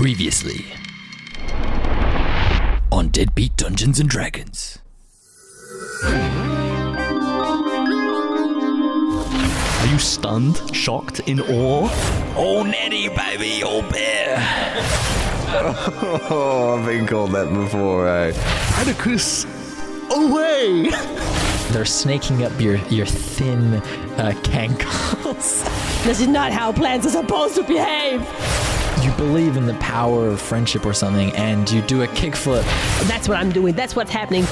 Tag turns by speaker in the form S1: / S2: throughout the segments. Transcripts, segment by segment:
S1: Previously on Deadbeat Dungeons and Dragons.
S2: Are you stunned, shocked, in awe?
S1: Oh, Nettie, baby, oh bear.
S3: Oh, I've been called that before, eh?
S2: Bradicus, away!
S4: They're snaking up your thin cankles.
S5: This is not how plants are supposed to behave.
S4: You believe in the power of friendship or something, and you do a kickflip.
S5: That's what I'm doing. That's what's happening.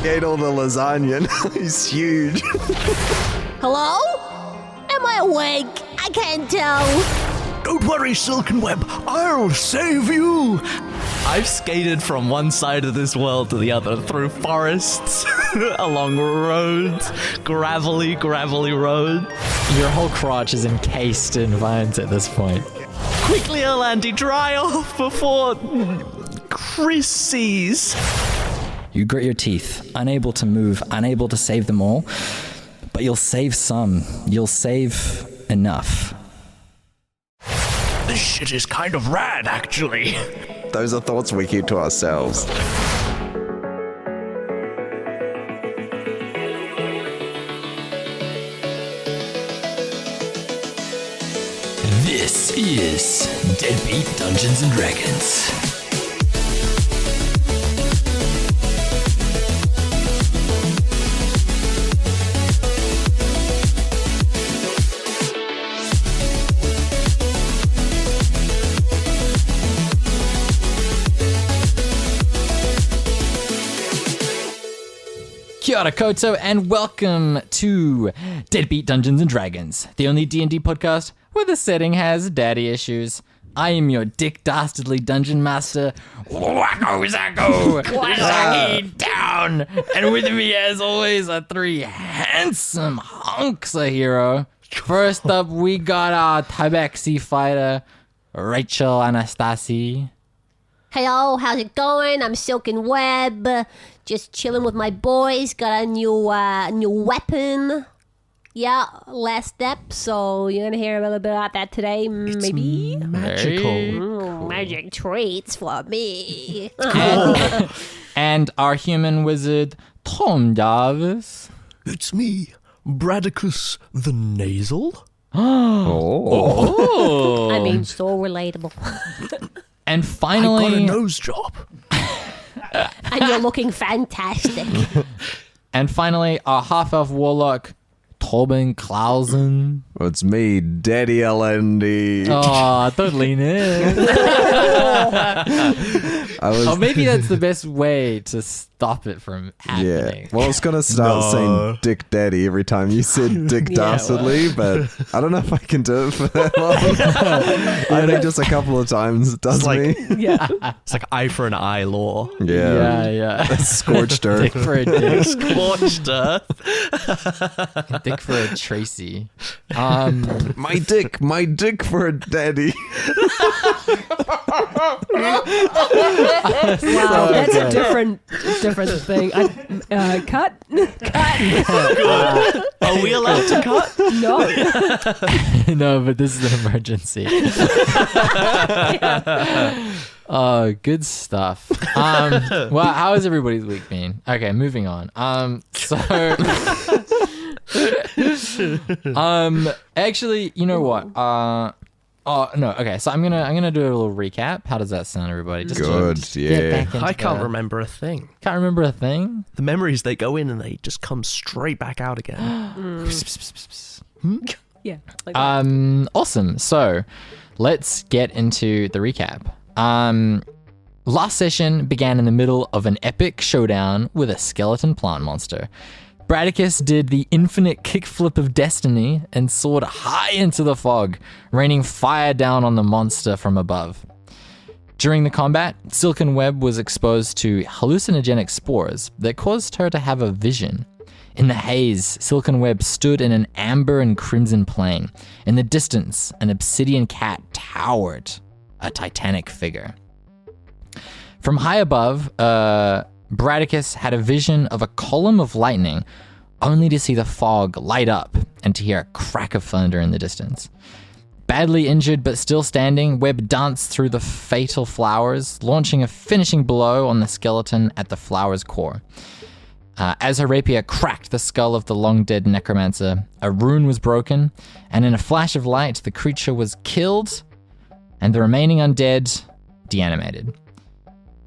S3: He ate all the lasagna. He's huge.
S5: Hello? Am I awake? I can't tell.
S2: Don't worry, Silkenweb, I'll save you! I've skated from one side of this world to the other, through forests, along roads, gravelly roads.
S4: Your whole crotch is encased in vines at this point.
S2: Quickly, Erlandi, dry off before Chris sees.
S4: You grit your teeth, unable to move, unable to save them all, but you'll save some. You'll save enough.
S2: This shit is kind of rad, actually.
S3: Those are thoughts we keep to ourselves.
S1: This is Deadbeat Dungeons and Dragons. Kia ora koutou, and welcome to Deadbeat Dungeons and Dragons, the only D&D podcast where the setting has daddy issues. I am your dick dastardly dungeon master, Wacko Zacko, Zaggy Down, and with me as always are three handsome hunks of hero. First up, we got our Tabaxi fighter, Rachel Anastasi.
S5: Hello, how's it going? I'm Silkenweb. Just chilling with my boys. Got a new weapon. Yeah, last step. So you're gonna hear a little bit about that today, maybe.
S2: Magical.
S5: Magic treats for me.
S1: And our human wizard, Tom Jarvis.
S2: It's me, Bradicus the Nasal.
S5: I mean, so relatable.
S1: And
S2: I
S1: finally,
S2: got a nose job.
S5: And you're looking fantastic.
S1: our half-elf warlock, Torben Klausen.
S3: It's me, Daddy LND.
S1: Oh, don't lean in. Oh, maybe that's the best way to stop it from happening.
S3: Yeah. Well, I was going to start saying Dick Daddy every time you said Dick Dastardly, but I don't know if I can do it for that long. I think just a couple of times does me.
S5: Yeah.
S2: It's like eye for an eye law.
S1: Yeah.
S3: Scorched earth.
S1: Dick for a dick.
S2: Scorched earth.
S1: Dick for a Tracy.
S3: My dick for a daddy.
S5: Wow, that's a different thing. Cut.
S2: Are we allowed to cut?
S5: No.
S1: No, but this is an emergency. Oh, good stuff. Well, how has everybody's week been? Okay, moving on. Actually, you know what? Okay, so I'm gonna do a little recap. How does that sound, everybody? Just
S3: Good,
S1: to get
S3: yeah.
S1: back into
S2: I can't remember a thing.
S1: Can't remember a thing?
S2: The memories, they go in and they just come straight back out again.
S5: Yeah. Like that.
S1: Awesome. So, let's get into the recap. Last session began in the middle of an epic showdown with a skeleton plant monster. Bradicus did the infinite kickflip of destiny and soared high into the fog, raining fire down on the monster from above. During the combat, Silkenweb was exposed to hallucinogenic spores that caused her to have a vision. In the haze, Silkenweb stood in an amber and crimson plain. In the distance, an obsidian cat towered, a titanic figure. From high above, Bradicus had a vision of a column of lightning, only to see the fog light up and to hear a crack of thunder in the distance. Badly injured but still standing, Webb danced through the fatal flowers, launching a finishing blow on the skeleton at the flower's core. As her rapier cracked the skull of the long-dead necromancer, a rune was broken, and in a flash of light, the creature was killed, and the remaining undead deanimated.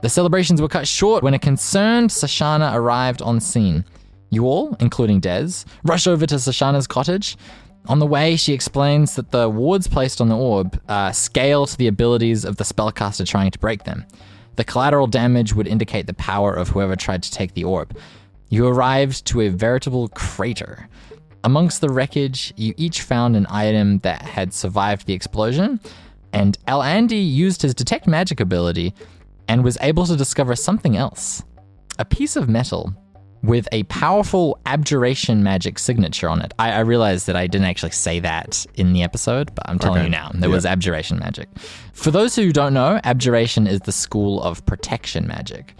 S1: The celebrations were cut short when a concerned Sashana arrived on scene. You all, including Des, rush over to Sashana's cottage. On the way, she explains that the wards placed on the orb scale to the abilities of the spellcaster trying to break them. The collateral damage would indicate the power of whoever tried to take the orb. You arrived to a veritable crater. Amongst the wreckage, you each found an item that had survived the explosion, and Al-Andy used his detect magic ability and was able to discover something else. A piece of metal with a powerful abjuration magic signature on it. I realized that I didn't actually say that in the episode, but I'm telling you now, there was abjuration magic. For those who don't know, abjuration is the school of protection magic.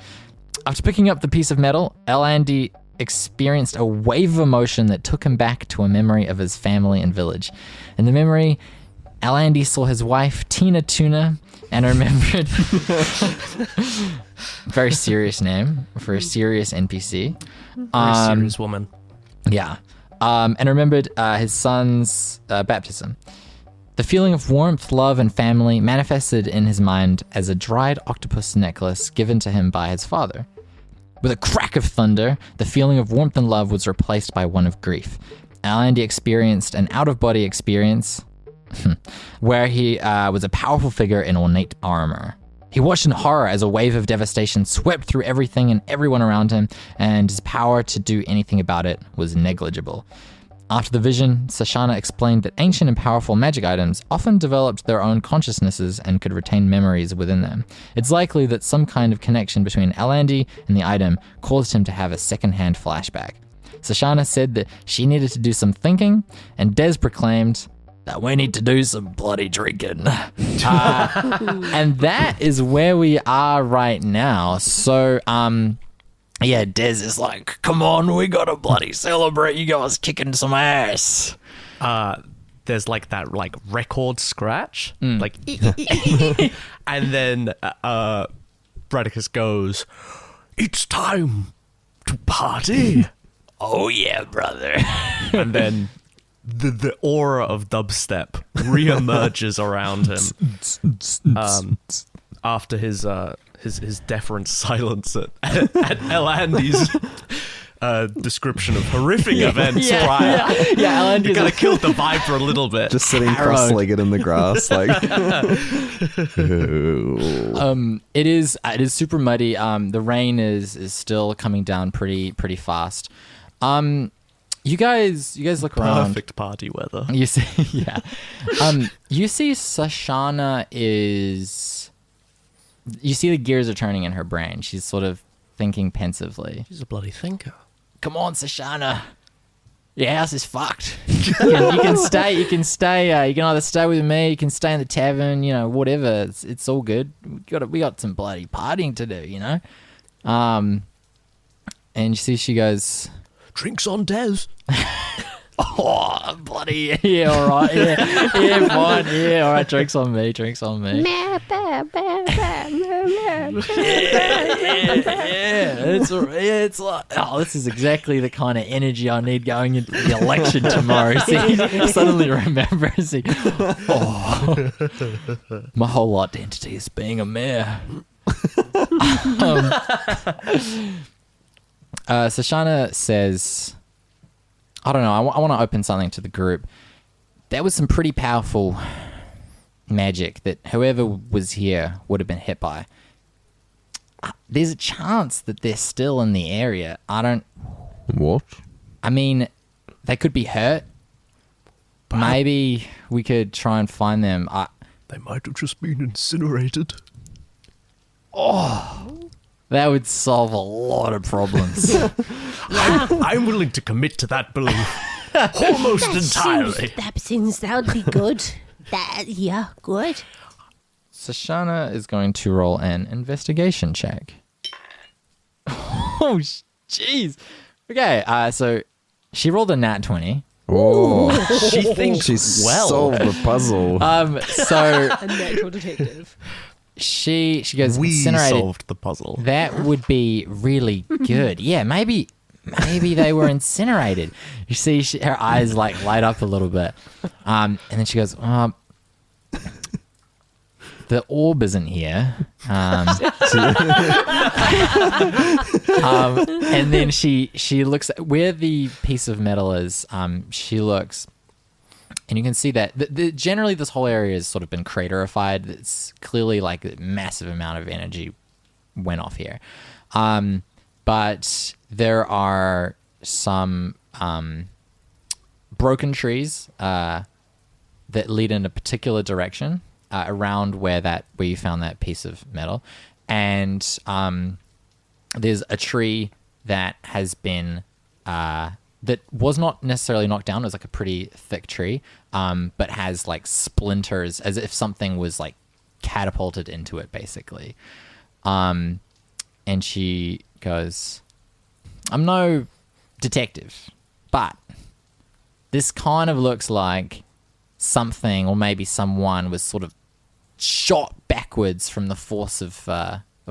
S1: After picking up the piece of metal, Al-Andy experienced a wave of emotion that took him back to a memory of his family and village. In the memory, Al-Andy saw his wife, Tina Tuna, and remembered... Very serious name for a serious NPC.
S2: Very serious woman.
S1: Yeah. And remembered his son's baptism. The feeling of warmth, love, and family manifested in his mind as a dried octopus necklace given to him by his father. With a crack of thunder, the feeling of warmth and love was replaced by one of grief. Al-Andy experienced an out-of-body experience where he was a powerful figure in ornate armor. He watched in horror as a wave of devastation swept through everything and everyone around him, and his power to do anything about it was negligible. After the vision, Sashana explained that ancient and powerful magic items often developed their own consciousnesses and could retain memories within them. It's likely that some kind of connection between Al-Andy and the item caused him to have a second-hand flashback. Sashana said that she needed to do some thinking, and Des proclaimed that we need to do some bloody drinking. And that is where we are right now. So, yeah, Des is like, come on, we gotta bloody celebrate. You guys kicking some ass.
S2: There's like that like record scratch, like, and then Bradicus goes, "It's time to party."
S1: Oh yeah, brother.
S2: And then the aura of dubstep reemerges around him after his deferent silence at Al-Andy's description of horrific events prior.
S1: Yeah, Al-Andy's
S2: kind of killed the vibe for a little bit.
S3: Just sitting cross-legged in the grass, like.
S1: It is super muddy. The rain is still coming down pretty fast. You guys look around.
S2: Perfect party weather.
S1: You see, yeah. You see Sashana is... You see the gears are turning in her brain. She's sort of thinking pensively.
S2: She's a bloody thinker.
S1: Come on, Sashana. Your house is fucked. You can stay. You can either stay with me. You can stay in the tavern. You know, whatever. It's all good. We got some bloody partying to do. You know. And you see, she goes,
S2: "Drinks on Des."
S1: Oh, bloody yeah! All right, yeah, fine, yeah. All right, drinks on me. Yeah. It's like, oh, this is exactly the kind of energy I need going into the election tomorrow. See, suddenly remembers, my whole identity is being a mayor. Sashana says, I don't know, I want to open something to the group. There was some pretty powerful magic that whoever was here would have been hit by. There's a chance that they're still in the area.
S3: What?
S1: I mean, they could be hurt. Maybe we could try and find them.
S2: They might have just been incinerated.
S1: That would solve a lot of problems.
S2: I'm willing to commit to that belief almost entirely.
S5: That would be good. Good.
S1: Sashana is going to roll an investigation check. Oh, jeez. Okay, so she rolled a nat 20,
S3: Oh,
S2: She thinks
S3: she
S2: well.
S3: solved the puzzle.
S1: So
S5: A natural detective.
S1: she goes,
S2: We
S1: incinerated.
S2: solved the puzzle.
S1: That would be really good. Yeah, maybe they were incinerated. You see, her eyes like light up a little bit, and then she goes, "The orb isn't here." And then she looks at where the piece of metal is. She looks, and you can see that generally this whole area has sort of been craterified. It's clearly like a massive amount of energy went off here. But there are some broken trees that lead in a particular direction around where you found that piece of metal, and there's a tree that has been that was not necessarily knocked down. It was like a pretty thick tree, but has like splinters as if something was like catapulted into it, basically. And she goes, "I'm no detective, but this kind of looks like something, or maybe someone, was sort of shot backwards from the force of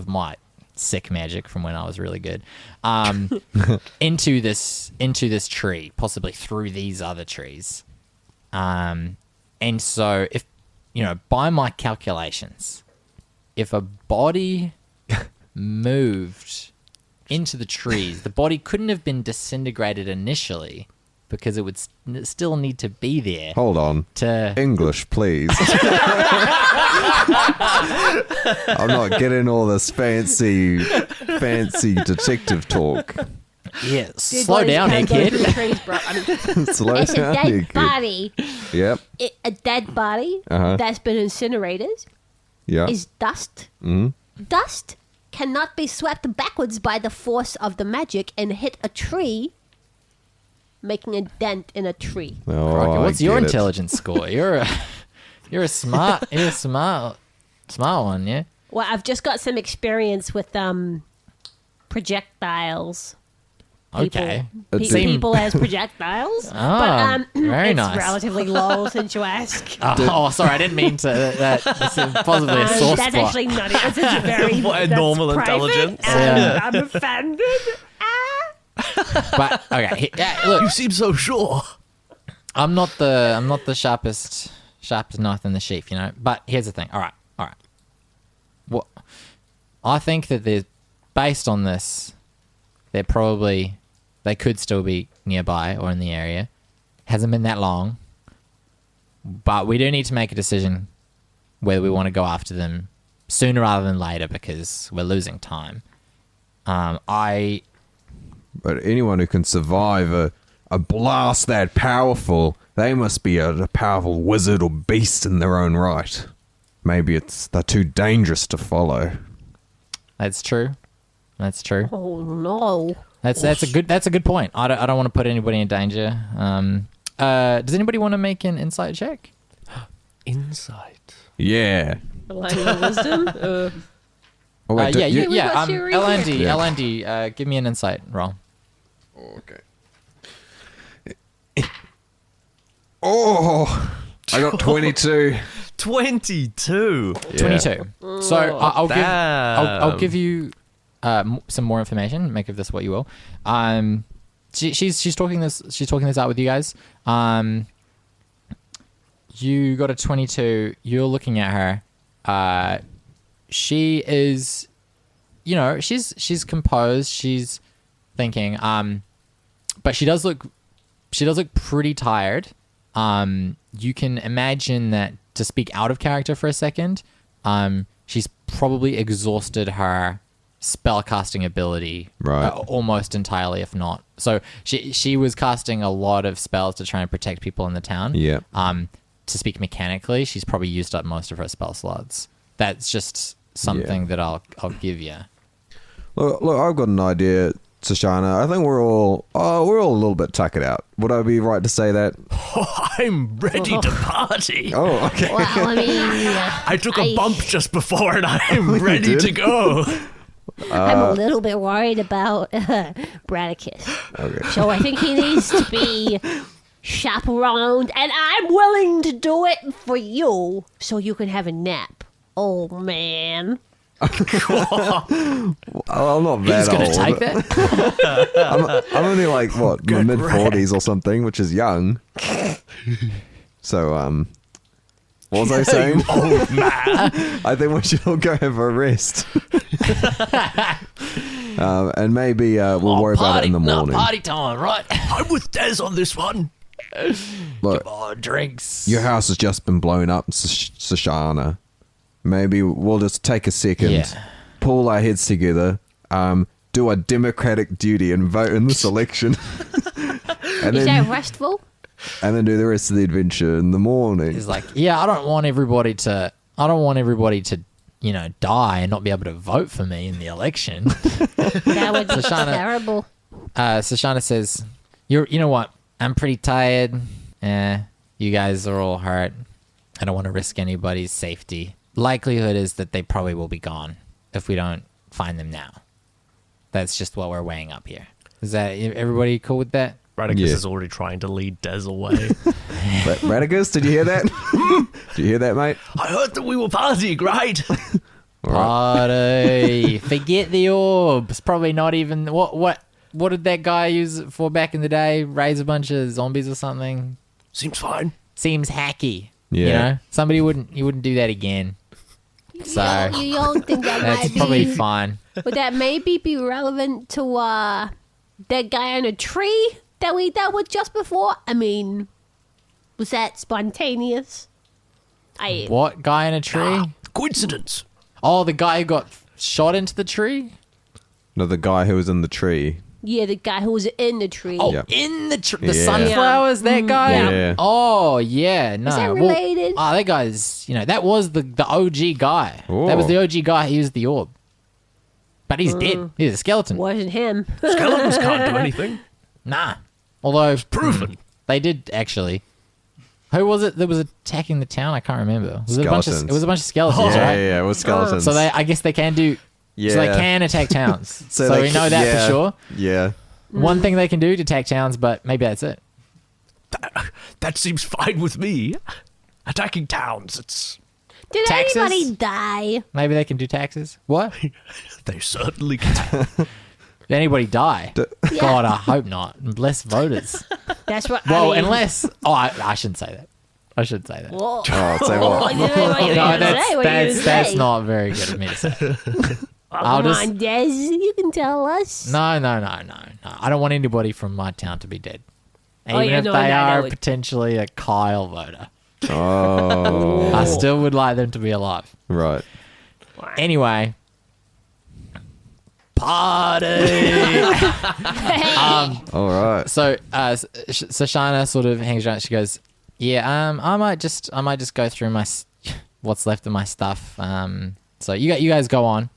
S1: my sick magic from when I was really good, into this tree, possibly through these other trees. And so, if by my calculations, if a body moved into the trees, the body couldn't have been disintegrated initially because it would still need to be there."
S3: Hold on. English, please. I'm not getting all this fancy detective talk.
S1: Yeah, slow down here, kid.
S3: Slow
S5: It's a
S3: down here,
S5: dead
S3: kid.
S5: body.
S3: Yep.
S5: A dead body
S3: Uh-huh.
S5: that's been incinerated
S3: Yeah.
S5: is dust. Dust cannot be swept backwards by the force of the magic and hit a tree, making a dent in a tree.
S3: Oh,
S1: Crikey, what's
S3: I
S1: your
S3: get it.
S1: intelligence score? You're a smart one, yeah.
S5: Well, I've just got some experience with projectile
S1: Okay.
S5: people as projectiles.
S1: Ah,
S5: but
S1: very
S5: it's
S1: nice.
S5: relatively low since you ask.
S1: Oh, sorry, I didn't mean to. That's possibly a sore
S5: That's
S1: spot.
S5: actually not it. It's very
S2: What a
S5: that's
S2: normal
S5: private,
S2: intelligence.
S5: and
S1: Yeah.
S5: I'm offended.
S1: But okay, look,
S2: You seem so sure.
S1: I'm not the sharpest knife in the sheath, But here's the thing. All right. What I think that there's, based on this, they could still be nearby or in the area. Hasn't been that long, but we do need to make a decision whether we want to go after them sooner rather than later because we're losing time.
S3: But anyone who can survive a blast that powerful, they must be a powerful wizard or beast in their own right. Maybe they're too dangerous to follow.
S1: That's true.
S5: Oh no!
S1: That's a good point. I don't want to put anybody in danger. Does anybody want to make an insight check?
S2: Insight.
S3: Yeah.
S5: Line of wisdom.
S3: Oh, wait,
S5: what's your reason?
S1: LND, give me an insight roll.
S3: Okay. Oh, I got 22.
S2: 22.
S3: Yeah.
S1: 22. So I'll give you some more information. Make of this what you will. She's talking this out with you guys. You got a 22. You're looking at her. She is, she's composed. She's thinking. But she does look pretty tired. You can imagine that, to speak out of character for a second, she's probably exhausted her spellcasting ability,
S3: Right.
S1: Almost entirely, if not. So she was casting a lot of spells to try and protect people in the town.
S3: Yeah.
S1: To speak mechanically, she's probably used up most of her spell slots. That's just something that I'll give you.
S3: Look, I've got an idea, Shoshana. I think we're all a little bit tuckered out. Would I be right to say that?
S2: I'm ready to party.
S3: Oh, okay.
S5: Well, I mean,
S2: I took a bump just before and I'm ready
S3: did?
S2: to go.
S5: I'm a little bit worried about Bradicus.
S3: Okay.
S5: So I think he needs to be chaperoned, and I'm willing to do it for you so you can have a nap. Oh, man.
S3: I'm not that
S1: He's going to
S3: old.
S1: take that?
S3: I'm only like, what, my mid-40s or something, which is young. So, what was I saying?
S2: Old man.
S3: I think we should all go have a rest. And maybe we'll worry about it in the morning.
S1: Party time, right?
S2: I'm with Des on this one.
S3: Look,
S1: Oh, drinks.
S3: your house has just been blown up, Sashana. Maybe we'll just take a second,
S1: Yeah.
S3: pull our heads together, do a democratic duty and vote in this election. and
S5: Is
S3: then
S5: that restful?
S3: and then do the rest of the adventure in the morning.
S1: It's like, yeah, I don't want everybody to, die and not be able to vote for me in the election.
S5: That would be
S1: Shoshana-
S5: terrible.
S1: Shoshana says, you know what? I'm pretty tired. You guys are all hurt. I don't want to risk anybody's safety. Likelihood is that they probably will be gone if we don't find them now. That's just what we're weighing up here. Is that everybody cool with that?
S2: Bradicus
S3: Yeah.
S2: is already trying to lead Des away.
S3: Bradicus, did you hear that? Did you hear that, mate?
S2: I heard that we were partying, right?
S1: Party. Forget the orbs. Probably not even what did that guy use it for back in the day? Raise a bunch of zombies or something?
S2: Seems fine.
S1: Seems hacky.
S3: Yeah.
S1: You know? Somebody wouldn't do that again. So
S5: You don't think that
S1: that's
S5: might
S1: probably
S5: be...
S1: fine.
S5: Would that maybe be relevant to that guy on a tree that we dealt with just before? I mean, was that spontaneous?
S1: What guy in a tree?
S2: Coincidence.
S1: Oh, the guy who got shot into the tree?
S3: No, the guy who was in the tree.
S5: Yeah, the guy who was in the tree.
S1: Oh,
S3: Yeah.
S1: in the
S3: Yeah.
S1: sunflowers, that guy?
S5: yeah.
S3: Yeah.
S1: Oh, yeah, no.
S5: Is that
S1: Well,
S5: related?
S1: that guy's, that was the OG guy.
S3: Oh.
S1: That was the OG guy who used the orb. But he's dead. He's a skeleton.
S5: Wasn't him.
S2: Skeletons can't do anything.
S1: Nah. Although,
S2: Proven.
S1: they did actually. Who was it that was attacking the town? I can't remember. It was a bunch
S3: Skeletons.
S1: of skeletons,
S3: Yeah,
S1: right?
S3: yeah, it was skeletons.
S1: So I guess they can do. So they
S3: Yeah.
S1: can attack towns. so
S3: they
S1: we know that
S3: yeah,
S1: for sure.
S3: Yeah.
S1: One thing they can do to attack towns, but maybe that's it.
S2: That seems fine with me. Attacking towns, it's...
S5: Did
S1: Taxes?
S5: anybody die?
S1: Maybe they can do taxes. What?
S2: They certainly can.
S1: Did anybody die? God, I hope not. Less voters.
S5: That's what.
S1: Well,
S5: I mean,
S1: unless. Oh, I shouldn't say that. I shouldn't say that.
S5: Whoa.
S3: Oh, say what?
S1: No, that's not very good of me to say.
S5: Come on, Des. You can tell us.
S1: No. I don't want anybody from my town to be dead.
S5: Oh,
S1: Even
S5: yeah,
S1: if
S5: no,
S1: they
S5: no,
S1: are
S5: no.
S1: potentially a Kyle voter.
S3: Oh,
S1: I still would like them to be alive.
S3: right.
S1: Anyway. Party!
S3: All right.
S1: So Shana sort of hangs around. She goes, "Yeah, I might just go through what's left of my stuff. So you guys go on.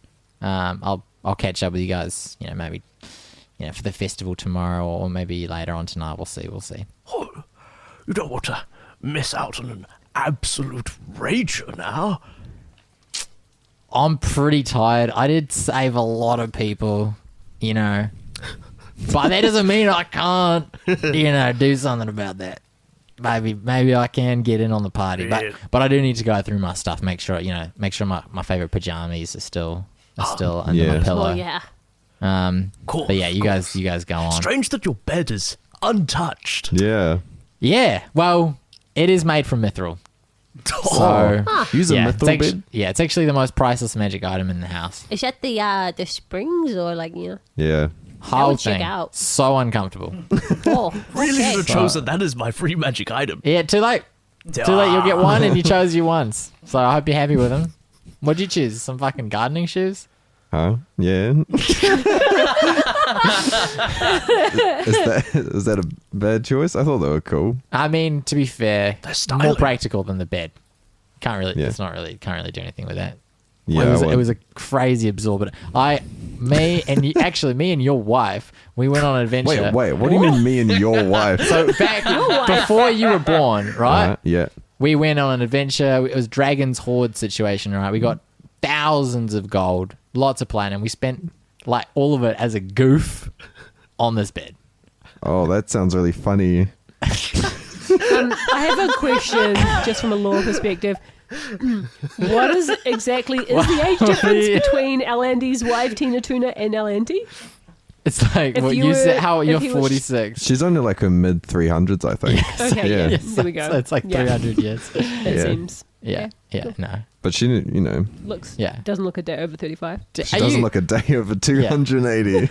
S1: I'll catch up with you guys. Maybe for the festival tomorrow or maybe later on tonight. We'll see.
S2: Oh, you don't want to miss out on an absolute rager now.
S1: I'm pretty tired. I did save a lot of people, but that doesn't mean I can't, do something about that. Maybe I can get in on the party,
S2: Yeah.
S1: but I do need to go through my stuff. Make sure my favorite pajamas are still under
S3: Yeah.
S1: my pillow.
S5: Oh yeah.
S2: Cool.
S1: But yeah, you guys go on.
S2: Strange that your bed is untouched.
S3: Yeah.
S1: Yeah, well, it is made from mithril. So
S3: Use a
S1: yeah,
S3: mithril bed.
S1: it's actually the most priceless magic item in the house.
S5: Is that the springs or
S3: Yeah.
S1: Whole
S5: would check
S1: thing.
S5: out.
S1: So uncomfortable.
S5: Oh,
S2: Really
S5: okay.
S2: should have chosen that as my free magic item.
S1: Yeah, too late. Too late. You'll get one, and you chose you once. So I hope you're happy with them. What'd you choose? Some fucking gardening shoes?
S3: Huh? Yeah. Is that a bad choice? I thought they were cool.
S1: I mean, to be fair,
S2: They're
S1: more
S2: stylish.
S1: practical than the bed. Can't really.
S3: Yeah.
S1: Can't really do anything with that.
S3: Yeah.
S1: it was a crazy absorbent. Me and your wife, we went on an adventure.
S3: Wait. What do you mean, me and your wife?
S1: So back before you were born, right?
S3: Yeah.
S1: We went on an adventure. It was Dragon's Hoard situation, right? We got thousands of gold, lots of platinum. We spent all of it as a goof on this bed.
S3: Oh, that sounds really funny.
S6: I have a question, just from a lore perspective. What is the age difference between Alandi's wife Tina Tuna and Alandi?
S1: It's like
S6: If
S1: what
S6: you
S1: you
S6: were-
S1: said. How
S6: if
S1: you're
S6: he was-
S1: 46.
S3: She's only like her mid 300s, I think.
S6: Okay,
S3: Yeah.
S6: yeah, there we go.
S1: So it's like
S6: Yeah.
S1: 300 years.
S6: That
S3: Yeah.
S6: seems
S1: Yeah. Yeah. No.
S3: But she, you know,
S6: looks
S1: Yeah.
S6: doesn't look a day over 35.
S3: she doesn't look a day over 280.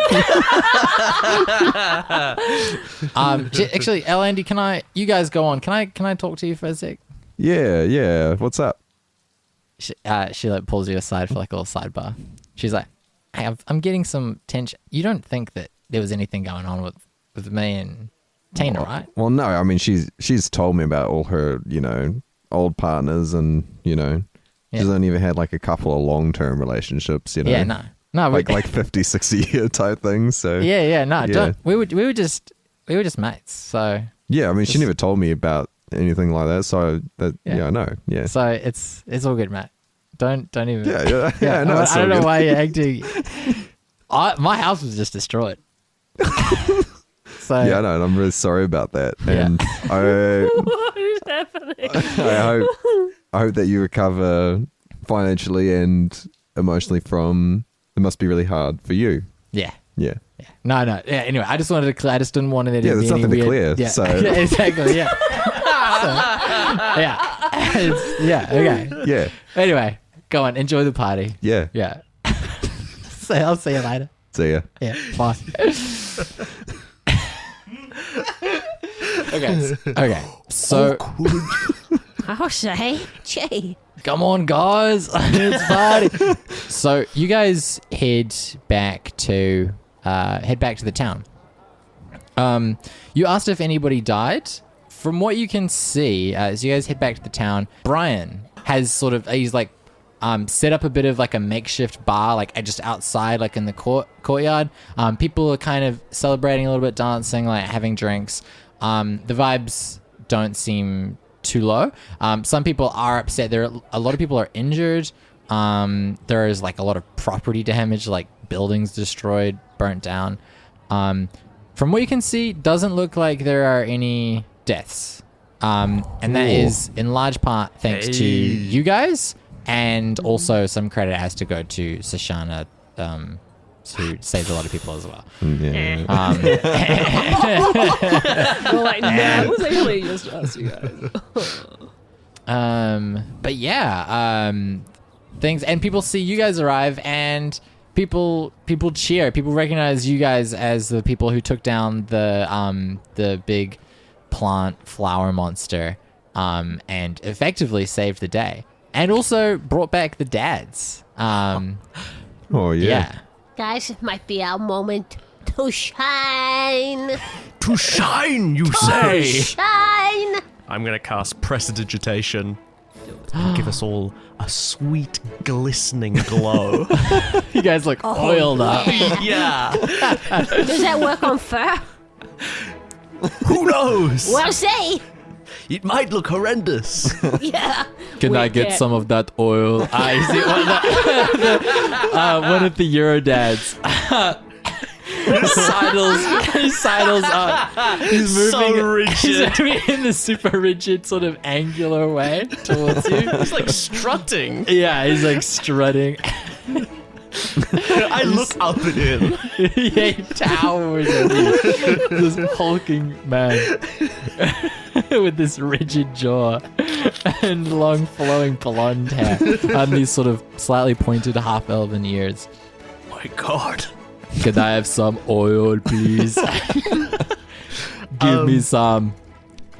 S1: Actually, Andy, you guys go on. Can I talk to you for a sec?
S3: Yeah. What's up?
S1: She like pulls you aside for like a little sidebar. She's like, hey, I'm getting some tension. You don't think that there was anything going on with me and Tina, right?
S3: Well, no. I mean, she's told me about all her, old partners, and she's only ever had like a couple of long-term relationships.
S1: Yeah, no,
S3: like 50, 60-year type things. So
S1: yeah, no.
S3: Yeah.
S1: Don't, we were just mates. So
S3: yeah. I mean, she never told me about anything like that. So I know. Yeah.
S1: so it's all good, Matt. Don't even.
S3: Yeah. No, it's
S1: I don't
S3: all
S1: know
S3: good.
S1: why you're acting. My house was just destroyed. So
S3: Yeah, I know, and I'm really sorry about that.
S1: Yeah.
S3: And
S6: What is happening?
S3: I hope that you recover financially and emotionally from. It must be really hard for you.
S1: yeah.
S3: Yeah.
S1: No. Yeah. Anyway, I just wanted to clear. I just didn't want there to
S3: Yeah,
S1: be
S3: there's
S1: any
S3: nothing to
S1: weird,
S3: clear,
S1: Yeah.
S3: so-
S1: Yeah, exactly. Yeah. Yeah. Okay.
S3: Yeah.
S1: Anyway, go on. Enjoy the party.
S3: Yeah.
S1: Yeah. So I'll see you later.
S3: See ya.
S1: Yeah. Bye. Okay. So
S5: I'll say, gee.
S1: come on, guys. It's party. So you guys head back to the town. You asked if anybody died. From what you can see, as you guys head back to the town, Brian has he's like set up a bit of like a makeshift bar, like just outside, like in the courtyard. People are kind of celebrating a little bit, dancing, like having drinks. The vibes don't seem too low. Some people are upset. A lot of people are injured. There is like a lot of property damage, like buildings destroyed, burnt down. From what you can see, doesn't look like there are any deaths. And that is in large part thanks to you guys, and also some credit has to go to Sashana, who saved a lot of people as well.
S3: Yeah.
S6: We're like, no, it was actually just us, you guys.
S1: But yeah, things, and people see you guys arrive, and people cheer. People recognize you guys as the people who took down the big plant flower monster, and effectively saved the day, and also brought back the dads.
S3: Oh yeah.
S1: Yeah.
S5: Guys, it might be our moment to shine.
S2: To shine, you
S5: To
S2: say?
S5: shine.
S2: I'm gonna cast Prestidigitation. Give us all a sweet, glistening glow.
S1: You guys look oiled up.
S2: Yeah.
S5: Does that work on fur?
S2: Who knows?
S5: Well, say.
S2: It might look horrendous.
S5: Yeah.
S1: Can I get some of that oil? I see one of the Euro dads. sidles up. He's moving,
S2: So rigid.
S1: He's moving in the super rigid, sort of angular way towards you.
S2: It's like strutting.
S1: Yeah, he's like strutting.
S2: I look up at him.
S1: Yeah, he towers over you. This hulking man with this rigid jaw and long flowing blonde hair and these sort of slightly pointed half-elven ears.
S2: My God.
S1: Can I have some oil, please? Give me some.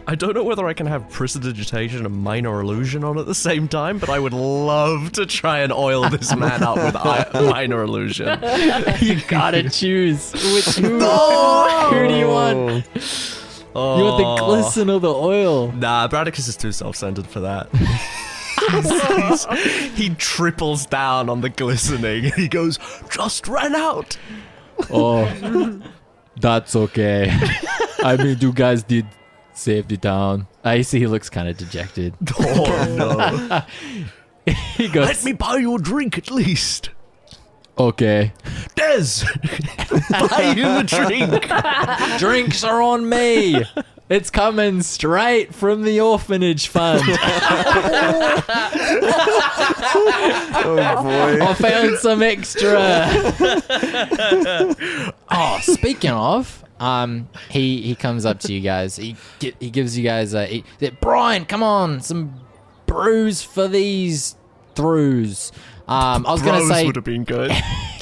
S2: I don't know whether I can have Prestidigitation and Minor Illusion on at the same time, but I would love to try and oil this man up with Minor Illusion.
S1: You gotta choose. Who do you want?
S2: Oh.
S1: You want the glisten or the oil?
S2: Nah, Bradicus is too self-centered for that. He triples down on the glistening. He goes, just ran out.
S1: Oh, that's okay. I mean, you guys did save the town. I see he looks kind of dejected.
S2: Oh, no.
S1: He goes,
S2: Let me buy you a drink at least.
S1: okay.
S2: Des, buy him a drink.
S1: Drinks are on me. It's coming straight from the orphanage fund.
S3: Oh boy.
S1: I found some extra. Oh, speaking of, he comes up to you guys. He gives you guys Brian, come on, some brews for these throughs. I was gonna say
S2: would have been good.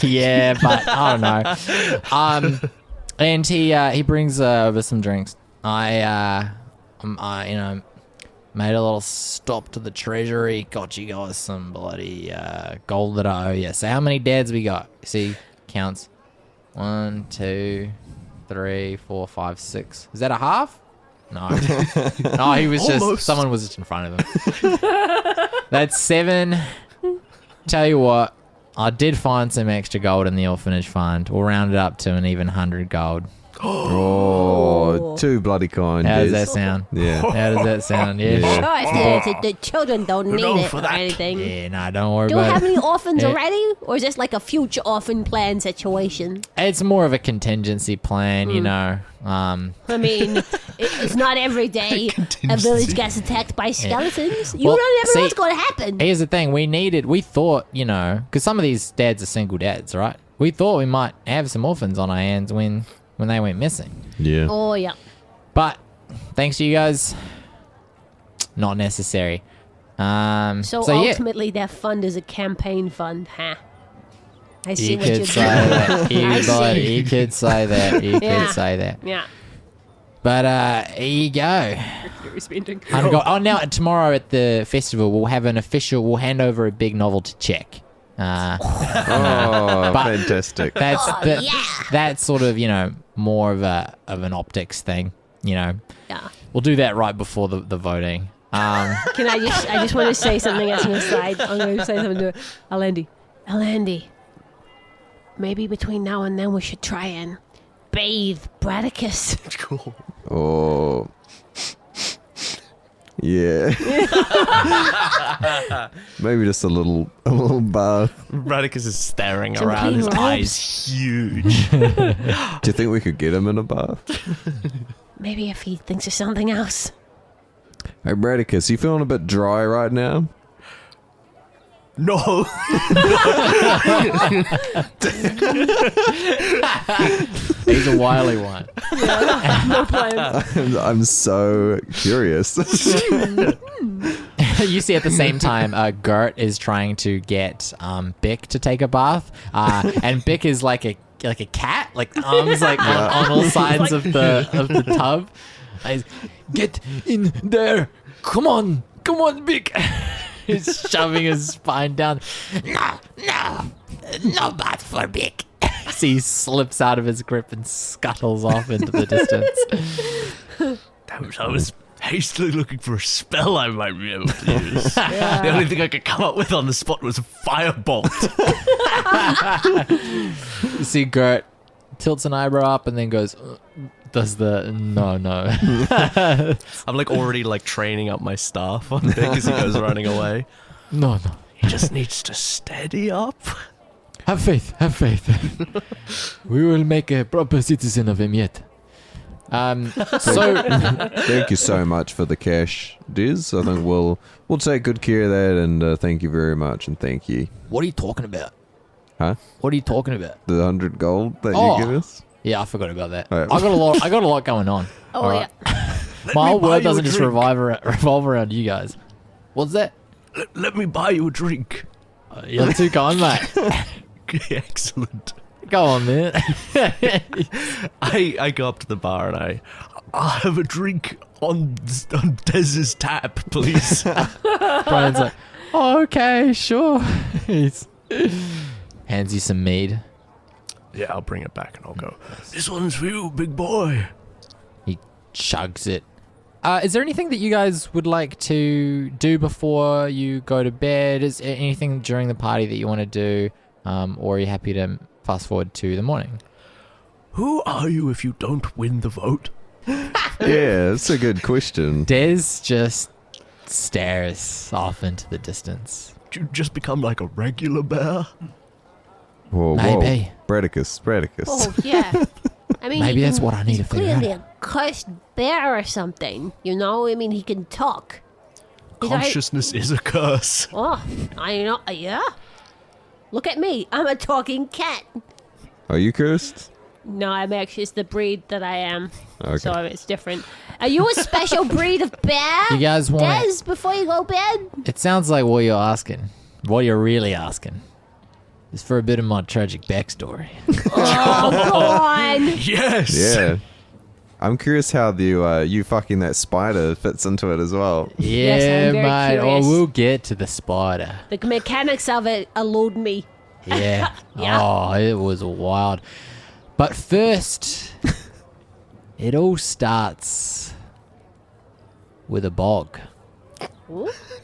S1: yeah, but I don't know. And he brings over some drinks. I made a little stop to the treasury. Got you guys some bloody gold that I owe you. So how many dads we got? See, counts. 1, 2, 3, 4, 5, 6. Is that a half? No. No, he was just someone was just in front of him. That's 7. Tell you what, I did find some extra gold in the orphanage fund. We'll round it up to an even 100 gold.
S3: Oh, too bloody kind.
S1: How does
S3: Des.
S1: that sound?
S3: Yeah.
S1: How does that sound? Yeah.
S3: Yeah.
S5: Sure, if the children don't need it or anything.
S1: Yeah, no, don't worry
S5: Do we
S1: about
S5: have
S1: it.
S5: any orphans
S1: Yeah.
S5: already? Or is this like a future orphan plan situation?
S1: It's more of a contingency plan, you know.
S5: I mean, it's not every day a village gets attacked by skeletons. You
S1: Well,
S5: don't never know
S1: see,
S5: what's going to happen.
S1: Here's the thing. We thought, you know, because some of these dads are single dads, right? We thought we might have some orphans on our hands when they went missing.
S3: Yeah.
S5: Oh, yeah.
S1: But thanks to you guys, not necessary.
S5: So
S1: yeah.
S5: ultimately, their fund is a campaign fund, huh? I see
S1: You
S5: what you're
S1: could say
S5: doing.
S1: that.
S5: I see.
S1: You could say that. You
S5: Yeah.
S1: could say that.
S5: Yeah.
S1: But here you go.
S6: You're spending.
S1: Oh, now tomorrow at the festival we'll have we'll hand over a big novelty check.
S3: Oh,
S1: But-
S3: fantastic.
S1: That's sort of, you know, more of an optics thing, you know.
S5: Yeah.
S1: We'll do that right before the voting.
S6: Can I just want to say something as an aside. I'm going to say something to
S5: Alandi, maybe between now and then we should try and bathe Bradicus.
S2: Cool.
S3: Oh. Yeah. Maybe just a little bath.
S2: Bradicus is staring
S5: Some
S2: around. His
S5: clean robes.
S2: eyes huge.
S3: Do you think we could get him in a bath?
S5: Maybe if he thinks of something else.
S3: Hey, Bradicus, you feeling a bit dry right now?
S2: No.
S1: He's a wily one.
S6: no plan.
S3: I'm so curious.
S1: You see at the same time, Gert is trying to get Bick to take a bath, and Bick is like a cat, like arms like on all sides of the tub. He's, get in there! Come on, Bick! He's shoving his spine down. No bath for Bick. So he slips out of his grip and scuttles off into the distance.
S2: I was hastily looking for a spell I might be able to use. The only thing I could come up with on the spot was a firebolt.
S1: You see Gert tilts an eyebrow up and then goes, does the no.
S2: I'm like already like training up my staff on Vic as he goes running away.
S1: No.
S2: He just needs to steady up.
S1: Have faith. We will make a proper citizen of him yet. So
S3: Thank you so much for the cash, Diz. I think we'll take good care of that, and thank you very much, and thank you.
S1: what are you talking about?
S3: Huh?
S1: What are you talking about?
S3: The 100 gold that
S1: Oh.
S3: you give us?
S1: Yeah, I forgot about that.
S3: Oh.
S1: I got a lot going on.
S5: Oh,
S1: Alright.
S5: yeah.
S1: My whole
S2: buy
S1: world
S2: you a
S1: doesn't just
S2: drink.
S1: revolve around you guys. What's that?
S2: Let me buy you a drink.
S1: You're too kind, mate.
S2: Excellent.
S1: Go on, man.
S2: I go up to the bar and I'll have a drink on Dez's tap, please.
S1: Brian's like, oh, okay, sure. He's hands you some mead.
S2: Yeah, I'll bring it back and I'll go, this one's for you, big boy.
S1: He chugs it. Is there anything that you guys would like to do before you go to bed? Is there anything during the party that you want to do? Or are you happy to fast forward to the morning?
S2: Who are you if you don't win the vote?
S3: Yeah, that's a good question.
S1: Des just stares off into the distance.
S2: Did you just become like a regular bear?
S3: Whoa,
S1: Maybe.
S3: Bradicus.
S5: Oh, yeah. I mean,
S1: Maybe that's what I need to
S5: he's
S1: figure out.
S5: clearly a cursed bear or something, you know? I mean, he can talk.
S2: Consciousness is a curse.
S5: Oh, I know, yeah? Look at me, I'm a talking cat.
S3: Are you cursed?
S5: No, I'm actually, it's the breed that I am.
S3: Okay.
S5: So it's different. Are you a special breed of bear?
S1: You guys want
S5: Des, before you go bed?
S1: It sounds like what you're asking. What you're really asking is for a bit of my tragic backstory.
S5: Oh, go on.
S2: Yes.
S3: Yeah. I'm curious how the you fucking that spider fits into it as well.
S1: Yeah,
S5: I'm very
S1: mate.
S5: curious.
S1: Oh, we'll get to the spider.
S5: The mechanics of it elude me.
S1: Yeah.
S5: Yeah.
S1: Oh, it was wild. But first, it all starts with a bog.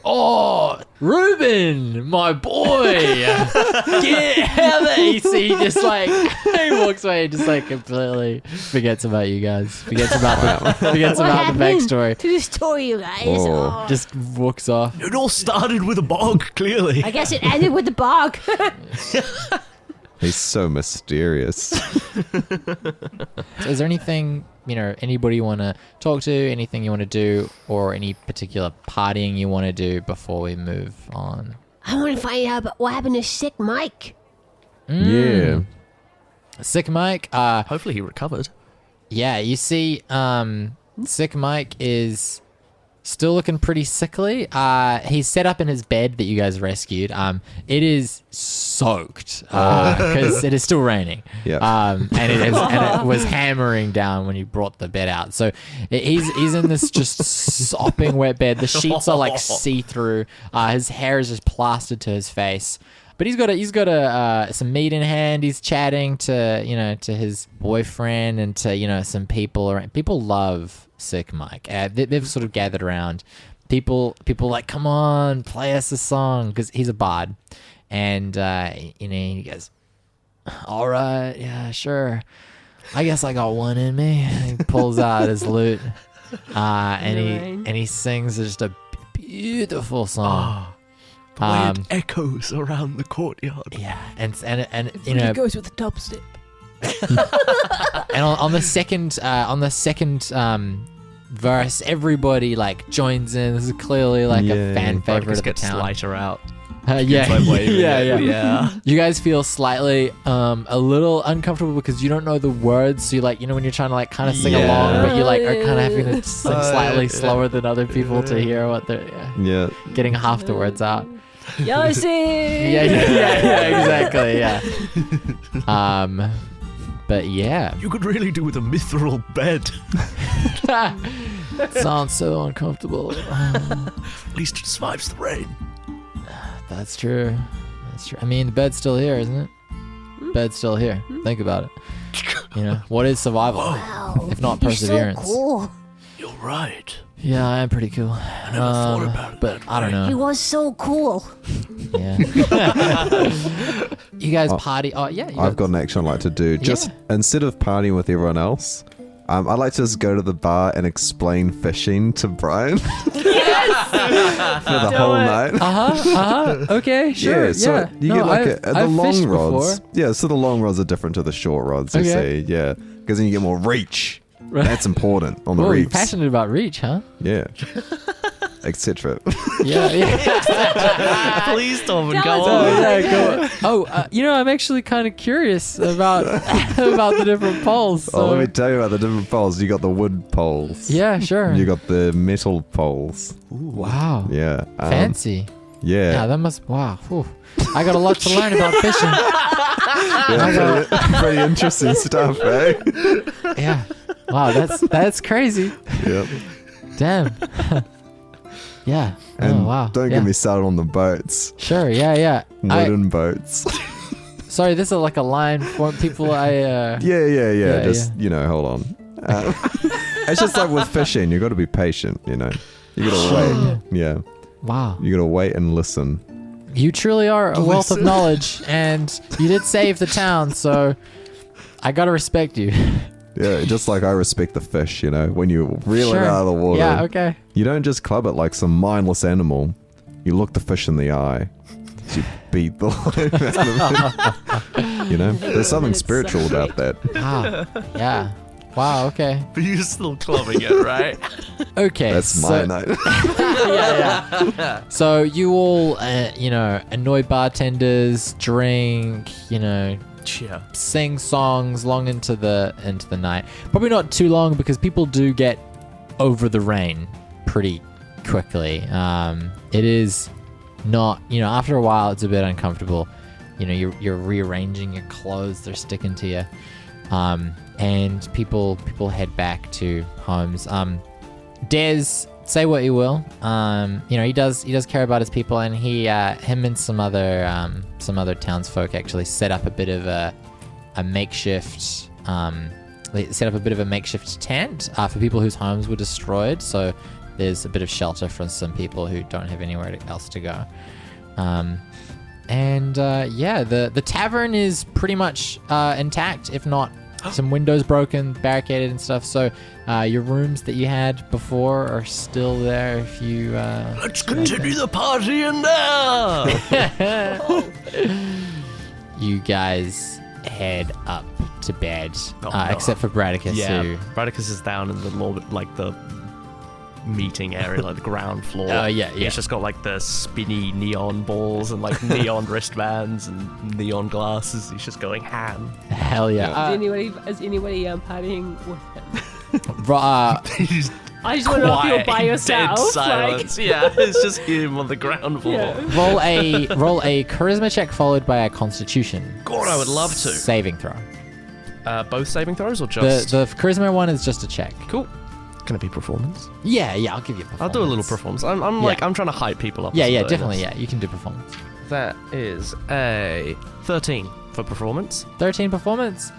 S1: Oh, Ruben, my boy. Get out there. You see, just like, he walks away and just like completely forgets about you guys. Forgets about the
S5: What happened
S1: backstory.
S5: to the story, you guys?
S3: Oh.
S5: Oh.
S1: Just walks off.
S2: It all started with a bog, clearly.
S5: I guess it ended with the bog.
S3: He's so mysterious.
S1: So is there anything, anybody you want to talk to, anything you want to do, or any particular partying you want to do before we move on?
S5: I want to find out about what happened to Sick Mike.
S3: Yeah.
S1: Sick Mike,
S2: Hopefully he recovered.
S1: yeah, you see, Sick Mike is still looking pretty sickly. He's set up in his bed that you guys rescued. It is soaked because it is still raining.
S3: Yeah.
S1: And it was hammering down when you brought the bed out. So he's in this just sopping wet bed. The sheets are like see-through. His hair is just plastered to his face. But he's got some meat in hand. He's chatting to his boyfriend and to some people around. People love Sick Mike. They've sort of gathered around. People like, come on, play us a song, because he's a bard, and he goes, all right, yeah, sure. I guess I got one in me. And he pulls out his lute, and he sings just a beautiful song.
S2: The way it echoes around the courtyard.
S1: Yeah, and
S6: It goes with the dubstep.
S1: and on the second verse, everybody like joins in. This is clearly like a fan favorite
S2: Bradicus
S1: of the
S2: gets
S1: town.
S2: lighter out.
S1: Yeah. You guys feel slightly a little uncomfortable because you don't know the words. So you like, when you're trying to like kind of sing along, but you like are kind of having to sing slightly slower than other people to hear what they're
S3: Yeah.
S1: getting half the words out.
S6: Yellowseed!
S1: Exactly, yeah. But yeah,
S2: You could really do with a mithril bed.
S1: sounds so uncomfortable.
S2: At least it survives the rain.
S1: That's true. I mean, the bed's still here, isn't it? Bed's still here. Think about it. What is survival
S5: Wow.
S1: if not
S5: You're
S1: perseverance?
S5: so cool.
S2: You're right.
S1: Yeah, I am pretty cool.
S2: I never thought about it.
S1: But I don't
S5: He
S1: know.
S5: was so cool.
S1: Yeah. You guys party? Oh yeah.
S3: I've got an action I'd like to do. Just instead of partying with everyone else, I'd like to just go to the bar and explain fishing to Brian for the whole night.
S1: Okay, sure.
S3: Yeah, so you
S1: No,
S3: get like the
S1: I've
S3: long
S1: fished
S3: rods.
S1: before.
S3: Yeah, so the long rods are different to the short rods. You
S1: Okay.
S3: see, yeah, because then you get more reach. That's important on the
S1: Oh, you're
S3: reefs.
S1: passionate about reach, huh?
S3: Yeah, etc.
S1: Yeah.
S2: Please, Torben,
S6: Tell
S2: go
S6: us
S2: on.
S1: Yeah, go. I'm actually kind of curious about about the different poles. So.
S3: Oh, let me tell you about the different poles. You got the wood poles.
S1: Yeah, sure.
S3: You got the metal poles.
S1: Wow.
S3: Yeah.
S1: Fancy.
S3: Yeah.
S1: Yeah, that must. Wow. Whew. I got a lot to learn about fishing.
S3: Pretty interesting stuff, eh?
S1: Yeah. Wow, that's crazy.
S3: Yep.
S1: Damn. Yeah.
S3: And
S1: oh wow.
S3: don't
S1: yeah.
S3: get me started on the boats.
S1: Sure. Yeah.
S3: Wooden boats.
S1: Sorry, this is like a line for people.
S3: Yeah. Just hold on. It's just like with fishing, you got to be patient. You gotta wait. Yeah.
S1: Wow.
S3: You gotta wait and listen.
S1: You truly are a wealth of knowledge, and you did save the town, so I gotta respect you.
S3: Yeah, just like I respect the fish. When you reel
S1: Sure.
S3: it out of the water.
S1: Yeah. Okay.
S3: You don't just club it like some mindless animal. You look the fish in the eye. You beat the life out of it. You know, there's something spiritual about that.
S1: Yeah. Wow, okay.
S2: But you're still clubbing it, right?
S1: Okay.
S3: That's my night.
S1: Yeah. So you all, annoy bartenders, drink,
S2: Yeah.
S1: sing songs long into the night. Probably not too long because people do get over the rain pretty quickly. It is not, after a while it's a bit uncomfortable. You're rearranging your clothes, they're sticking to you. And people head back to homes. Des, say what you will. He does care about his people, and him and some other townsfolk actually set up a bit of a makeshift. They set up a bit of a makeshift tent for people whose homes were destroyed. So there's a bit of shelter for some people who don't have anywhere else to go. The tavern is pretty much intact, if not some windows broken, barricaded and stuff. So your rooms that you had before are still there if you...
S2: Let's continue the party in there!
S1: You guys head up to bed,
S2: No.
S1: except for Bradicus,
S2: Yeah,
S1: who...
S2: Bradicus is down in the the meeting area, like the ground floor.
S1: Oh, yeah.
S2: He's just got like the spinny neon balls and like neon wristbands and neon glasses. He's just going ham.
S1: Hell yeah.
S6: Is anybody partying with him?
S2: He's
S6: I just want to know if you're by
S2: dead
S6: yourself.
S2: silence. Yeah, it's just him on the ground floor.
S6: Yeah.
S1: roll a charisma check followed by a constitution.
S2: God, I would love to.
S1: Saving throw.
S2: Both saving throws or just...
S1: The charisma one is just a check.
S2: Cool. Can it be performance?
S1: Yeah, I'll give you a performance.
S2: I'll do a little performance. I'm trying to hype people up.
S1: Yeah,
S2: or something.
S1: definitely. Yeah, you can do performance.
S2: That is a 13 for performance.
S1: 13 performance.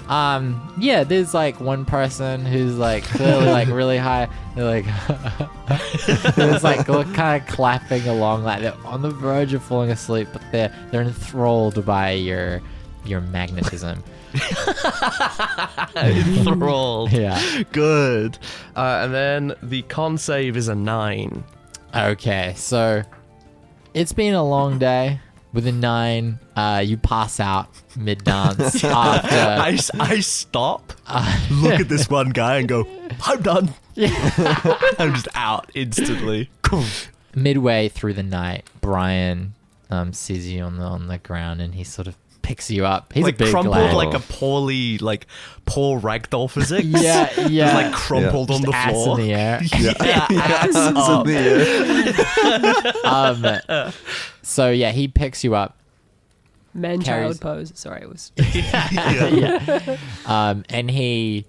S1: There's like one person who's like clearly like really high. They're like, there's like kind of clapping along, like they're on the verge of falling asleep, but they're enthralled by your magnetism.
S2: Enthralled.
S1: Yeah.
S2: Good. And then the con save is a 9.
S1: Okay, so it's been a long day. With a 9, you pass out mid-dance after...
S2: I stop, look at this one guy and go, I'm done. I'm just out instantly.
S1: Midway through the night, Brian sees you on the ground and he sort of picks you up. He's
S2: like
S1: a big
S2: crumpled
S1: lad.
S2: like a poor ragdoll physics.
S1: Yeah.
S2: Just like crumpled on the
S1: Ass
S2: floor.
S1: in the air.
S2: Ass up.
S1: So yeah, he picks you up.
S6: Man-child pose. Sorry, it was...
S1: And he,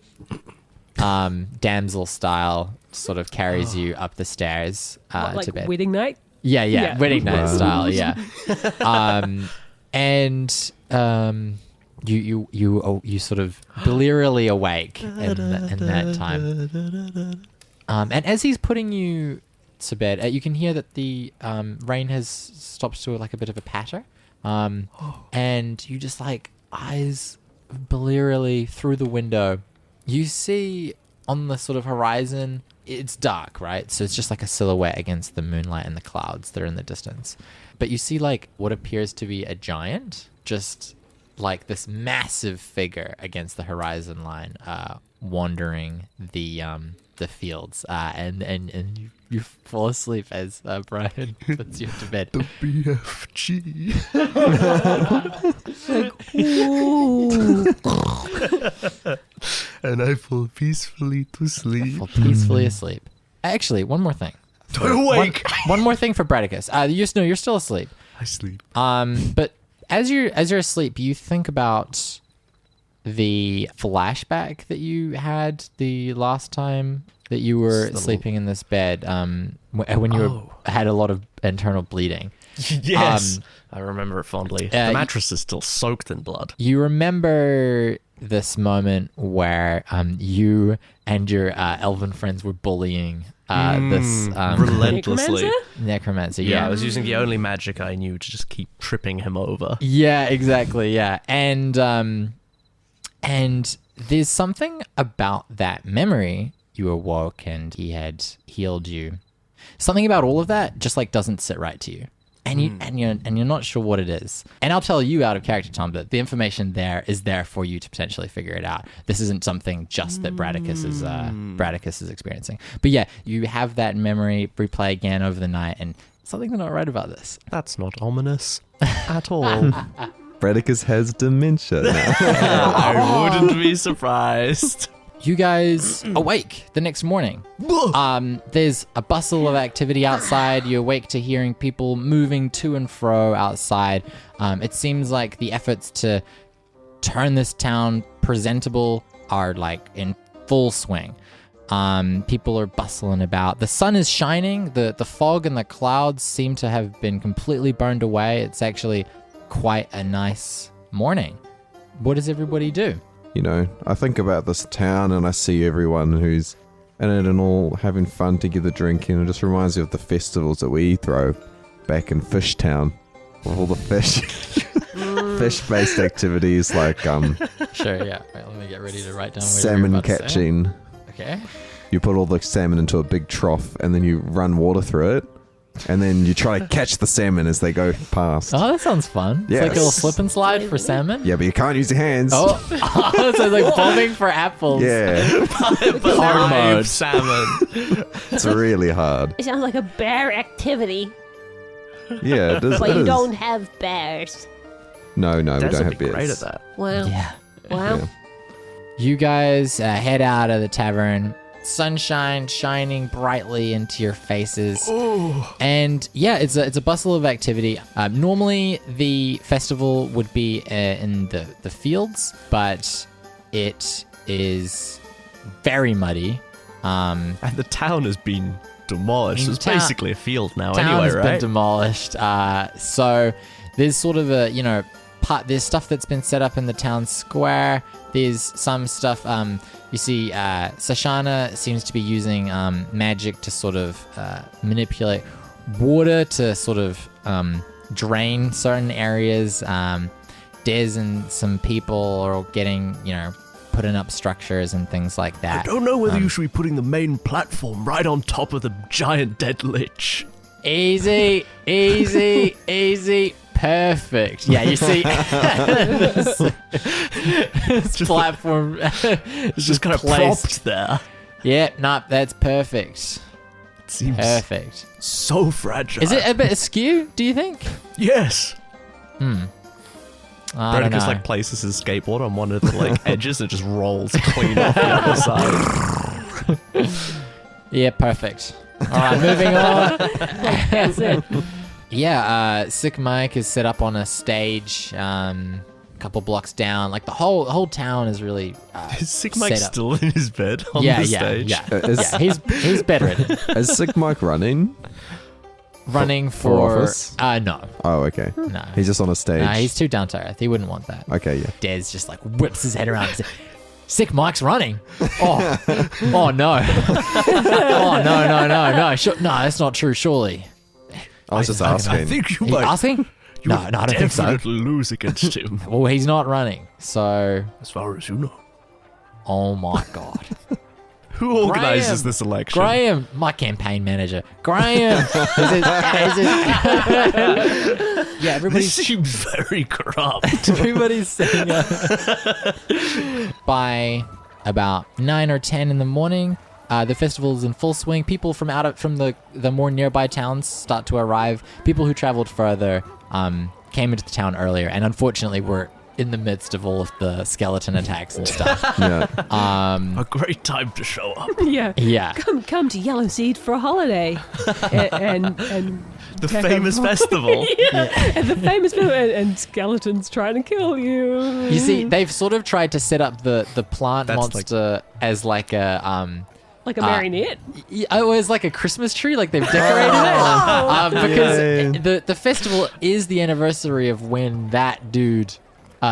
S1: damsel style, sort of carries you up the stairs
S6: like
S1: to bed.
S6: wedding night?
S1: Yeah, wedding night
S3: Wow.
S1: style. Yeah. You sort of deliriously awake in that time. And as he's putting you to bed, you can hear that the rain has stopped to like a bit of a patter. And you just like eyes deliriously through the window. You see on the sort of horizon, it's dark, right? So it's just like a silhouette against the moonlight and the clouds that are in the distance. But you see like what appears to be a giant, just like this massive figure against the horizon line, wandering the fields. And you fall asleep as Brian puts you to bed.
S2: The BFG. And I fall peacefully to sleep.
S1: Fall peacefully asleep. Actually, one more thing.
S2: Awake.
S1: One more thing for Bradicus. You're still asleep.
S2: I sleep.
S1: But as you're asleep, you think about the flashback that you had the last time that you were sleeping in this bed, when you had a lot of internal bleeding.
S2: Yes. I remember it fondly. The mattress is still soaked in blood.
S1: You remember this moment where you and your elven friends were bullying this
S2: relentlessly.
S1: necromancer.
S2: Yeah, I was using the only magic I knew to just keep tripping him over.
S1: Yeah, exactly. Yeah, and there's something about that memory. You awoke and he had healed you. Something about all of that just like doesn't sit right to you. and you're not sure what it is. And I'll tell you out of character, Tom, that the information there is there for you to potentially figure it out. This isn't something just that Bradicus is experiencing. But yeah, you have that memory replay again over the night, and something's not right about this.
S2: That's not ominous at all.
S3: Bradicus has dementia now.
S2: I wouldn't be surprised.
S1: You guys awake the next morning. There's a bustle of activity outside. You awake to hearing people moving to and fro outside. It seems like the efforts to turn this town presentable are like in full swing. People are bustling about. The sun is shining. The fog and the clouds seem to have been completely burned away. It's actually quite a nice morning. What does everybody do?
S3: You know, I think about this town and I see everyone who's in it and all having fun together drinking. It just reminds me of the festivals that we throw back in Fish Town. With all the fish-based activities like
S1: Sure, yeah. Right, let me get ready to write down what you're
S3: salmon
S1: about to say.
S3: catching.
S1: Okay.
S3: You put all the salmon into a big trough and then you run water through it. And then you try to catch the salmon as they go past.
S1: Oh, that sounds fun. It's like a
S3: Yes.
S1: little slip and slide for salmon.
S3: Yeah, but you can't use your hands.
S1: Oh, so it's like bombing for apples.
S3: Yeah,
S1: Hard
S2: Live
S1: mode.
S2: salmon.
S3: it's really hard.
S5: It sounds like a bear activity,
S3: Yeah, it is.
S5: but
S3: it
S5: you
S3: is.
S5: don't have bears.
S3: No, we
S2: Des
S3: don't
S2: would
S3: have
S2: be
S3: beers.
S2: great at that.
S5: Wow.
S1: Yeah.
S5: Wow.
S3: Yeah.
S1: You guys head out of the tavern. Sunshine shining brightly into your faces. And yeah, it's a bustle of activity. Normally the festival would be in the fields, but it is very muddy.
S2: And the town has been demolished. It's
S1: Town-
S2: basically a field now
S1: Town
S2: anyway,
S1: has been
S2: right?
S1: demolished. So there's sort of a, there's stuff that's been set up in the town square. There's some stuff, you see Sashana seems to be using magic to sort of manipulate water to sort of drain certain areas. Des and some people are getting, putting up structures and things like that.
S2: I don't know whether you should be putting the main platform right on top of the giant dead lich.
S1: Easy, easy, easy. Perfect. Yeah, you see, this platform
S2: It's just kind of
S1: placed.
S2: propped there.
S1: Yeah, no, that's perfect.
S2: It seems
S1: Perfect.
S2: so fragile.
S1: Is it a bit askew, do you think?
S2: Yes.
S1: I don't
S2: Bradicus
S1: know.
S2: places his skateboard on one of the edges and just rolls clean off the other side.
S1: Yeah, perfect. All right, moving on.
S6: That's it.
S1: Yeah, Sick Mike is set up on a stage a couple blocks down. Like the whole town is really
S2: Is Sick Mike
S1: set up.
S2: still in his bed on
S1: Yeah,
S2: the
S1: yeah,
S2: stage?
S1: yeah.
S3: Is-
S1: Yeah, he's bedridden.
S3: Is Sick Mike running?
S1: Running
S3: for
S1: for
S3: office?
S1: no.
S3: Oh, okay.
S1: No.
S3: He's just on a stage.
S1: Nah, he's too down to earth. He wouldn't want that.
S3: Okay, yeah.
S1: Des just like whips his head around and says, Sick Mike's running. Oh, oh no. Oh, no. No, that's not true, surely.
S3: I was just asking.
S2: I think you
S1: He
S2: might
S1: asking? No, I don't think so.
S2: definitely lose against him,
S1: Well, he's not running. So,
S2: as far as you know.
S1: oh my God.
S2: Who organizes
S1: Graham.
S2: this election?
S1: Graham, my campaign manager. Graham. Yeah,
S2: This
S1: everybody's
S2: seems very corrupt.
S1: everybody's setting up. By about 9 or 10 in the morning, the festival is in full swing. People from the more nearby towns start to arrive. People who traveled further came into the town earlier, and unfortunately were in the midst of all of the skeleton attacks and stuff.
S3: Yeah.
S2: A great time to show up.
S6: Yeah.
S1: Yeah.
S6: Come to Yellowseed for a holiday, and
S2: The famous festival.
S6: and the famous film, and skeletons trying to kill you.
S1: You see, they've sort of tried to set up the plant
S2: That's
S1: monster as like a
S6: Like a marionette.
S1: it was like a Christmas tree, like they've decorated it because the festival is the anniversary of when that dude.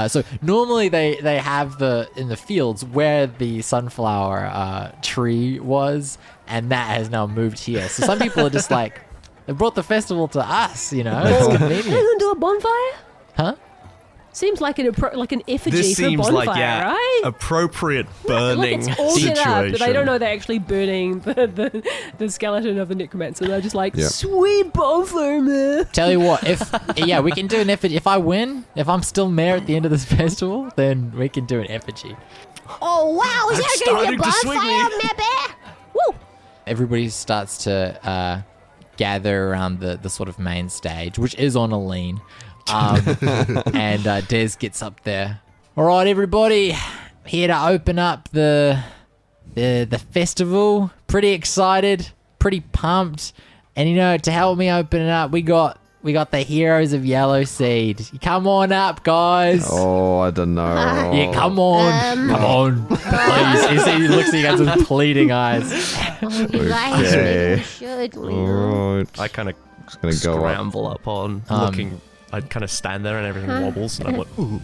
S1: So normally they have in the fields where the sunflower tree was, and that has now moved here. So some people are just like, they brought the festival to us, It's
S5: Are you
S1: convenient,
S5: gonna do a bonfire?
S1: huh?
S6: Seems like an effigy
S2: This
S6: for a
S2: seems
S6: bonfire,
S2: like
S6: right?
S2: appropriate
S6: Look,
S2: burning
S6: it's all set
S2: situation.
S6: up, but I don't know they're actually burning the skeleton of the necromancer. They're just like,
S3: Yep.
S6: sweet bonfire, man.
S1: Tell you what, we can do an effigy. If I win, if I'm still mayor at the end of this festival, then we can do an effigy.
S5: Oh, wow. Is
S2: It's
S5: there going to be a
S2: starting to swing
S5: bonfire, maybe? Woo.
S1: Everybody starts to gather around the sort of main stage, which is on a lean. And Des gets up there. All right, everybody, here to open up the festival. Pretty excited, pretty pumped, and to help me open it up, we got the heroes of Yellowseed. Come on up, guys.
S3: Oh, I don't know.
S1: Yeah, come on, please. He looks at you guys with pleading eyes.
S5: You guys really should.
S3: All right.
S2: I kind of
S3: Just gonna go up.
S2: scramble up on looking. I'd kind of stand there and everything wobbles, and I'm like, ooh.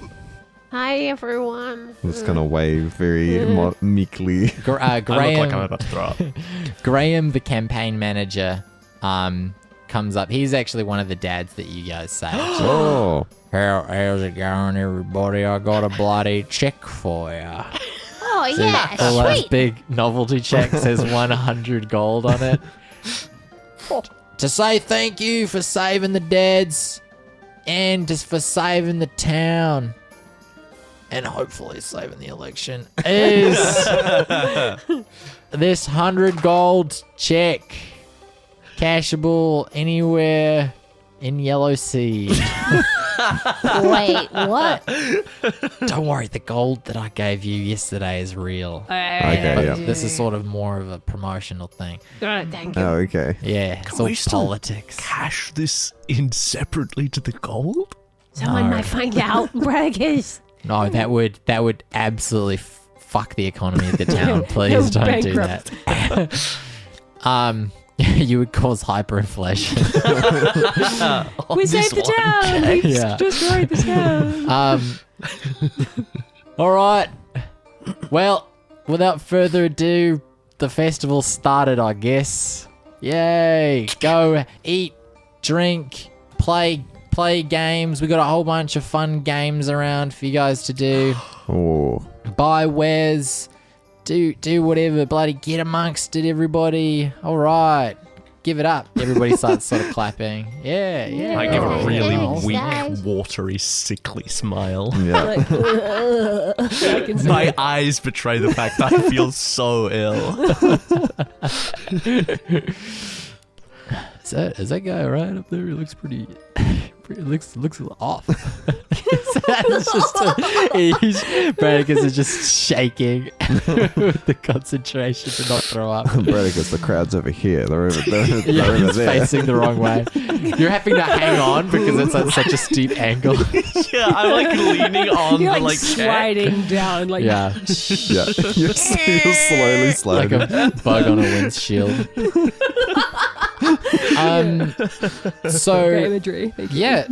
S5: Hi, everyone.
S3: I'm just gonna wave very meekly.
S2: I look like I'm
S1: Graham,
S2: about to throw up.
S1: Graham, the campaign manager, comes up. He's actually one of the dads that you guys saved.
S3: Oh,
S1: How's it going, everybody? I got a bloody check for you.
S5: Oh, yeah,
S1: All that
S5: sweet.
S1: big novelty check says 100 gold on it. To say thank you for saving the dads and just for saving the town and hopefully saving the election is this 100 gold check. Cashable anywhere in Yellowseed.
S5: Wait, what?
S1: Don't worry, the gold that I gave you yesterday is real.
S3: okay,
S1: But
S3: yeah.
S1: this is sort of more of a promotional thing.
S6: Thank you.
S3: Oh, okay.
S1: Yeah, it's all
S2: we still
S1: politics.
S2: Cash this in separately to the gold?
S5: Someone
S1: No.
S5: might find out. Bradicus.
S1: No, that would absolutely fuck the economy of the town. Please
S6: He'll
S1: don't do
S6: bankrupt.
S1: that. You would cause hyperinflation.
S6: We saved the town. We
S1: Yeah.
S6: destroyed the town.
S1: All right. Well, without further ado, the festival started, I guess. Yay! Go eat, drink, play games. We got a whole bunch of fun games around for you guys to do.
S3: Oh,
S1: Buy wares. Do whatever. Bloody get amongst it, everybody. All right. Give it up. Everybody starts sort of clapping. Yeah.
S2: I give a really
S5: Thanks,
S2: weak,
S5: guys.
S2: watery, sickly smile.
S3: yeah.
S6: Like, I can see
S2: My
S6: it.
S2: eyes betray the fact that I feel so ill.
S1: Is that guy right up there? He looks pretty looks off. It's just Bradicus is just shaking with the concentration to not throw up.
S3: Bradicus, the crowd's over here. They're over, they're
S1: Yeah,
S3: over
S1: he's
S3: there.
S1: facing the wrong way. You're having to hang on because it's at such a steep angle.
S2: Yeah, I'm like leaning on
S6: You're
S2: the
S6: like
S2: check.
S6: sliding down. Like,
S1: Yeah,
S3: Yeah, you're slowly
S1: like
S3: sliding.
S1: a bug on a windshield. So
S6: great imagery. Thank you.
S1: yeah,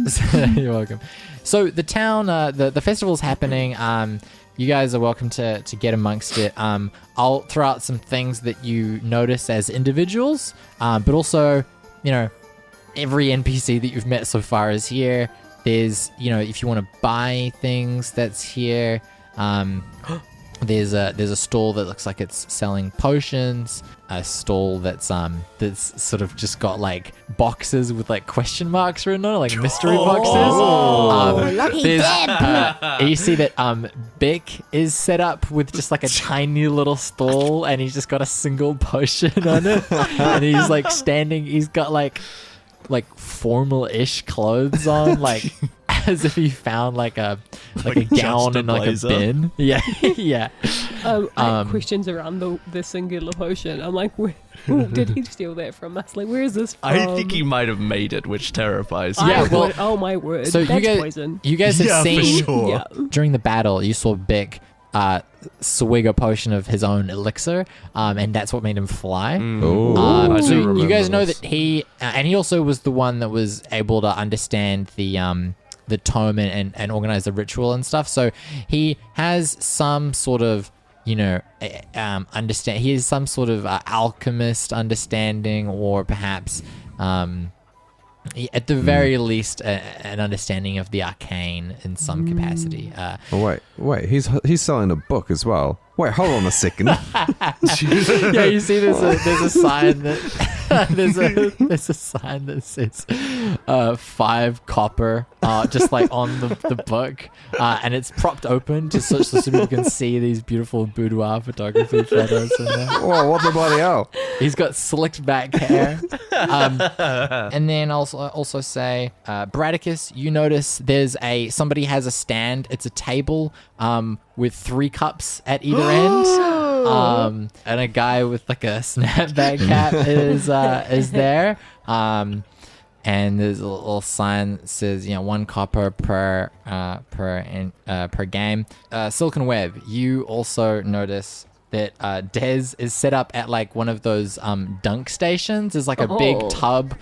S1: you're welcome. So the town, the festival's happening. You guys are welcome to get amongst it. I'll throw out some things that you notice as individuals, but also, every NPC that you've met so far is here. There's, if you want to buy things, that's here. There's a stall that looks like it's selling potions. A stall that's sort of just got like boxes with like question marks written on it, like mystery boxes.
S5: lucky
S1: There's,
S5: Deb.
S1: you see that Bick is set up with just like a tiny little stall, and he's just got a single potion on it, and he's like standing. He's got like formal-ish clothes on, like as if he found like a
S2: Like
S1: gown
S2: just a
S1: in like
S2: blazer?
S1: a bin. Yeah, yeah.
S6: I have questions around the singular potion. I'm like, where did he steal that from us? Like, where is this from?
S2: I think he might have made it, which terrifies me.
S1: Yeah, well-
S6: oh my word.
S1: So
S6: That's
S1: you guys,
S6: poison.
S1: you guys have
S2: Yeah, for
S1: seen
S2: sure.
S6: Yeah.
S1: during the battle. You saw Bick swig a potion of his own elixir, and that's what made him fly.
S3: Oh,
S2: I do
S1: So you
S2: remember
S1: guys know
S2: this.
S1: that he, and he also was the one that was able to understand the tome and organize the ritual and stuff. So he has some sort of understand. He has some sort of alchemist understanding, or perhaps At the very least, an understanding of the arcane in some capacity.
S3: Oh, wait. He's selling a book as well. Wait, hold on a second.
S1: Yeah, you see, there's a sign that there's a sign that says 5 copper, just like on the book, and it's propped open just so people can see these beautiful boudoir photography photos in there.
S3: Whoa, what the bloody hell?
S1: He's got slicked back hair. And then also say, Bradicus, you notice there's somebody has a stand. It's a table with 3 cups at either end. And a guy with like a snapback cap is there. And there's a little sign that says, 1 copper per game. Silkenweb, you also notice that Dez is set up at like one of those dunk stations. There's like a big tub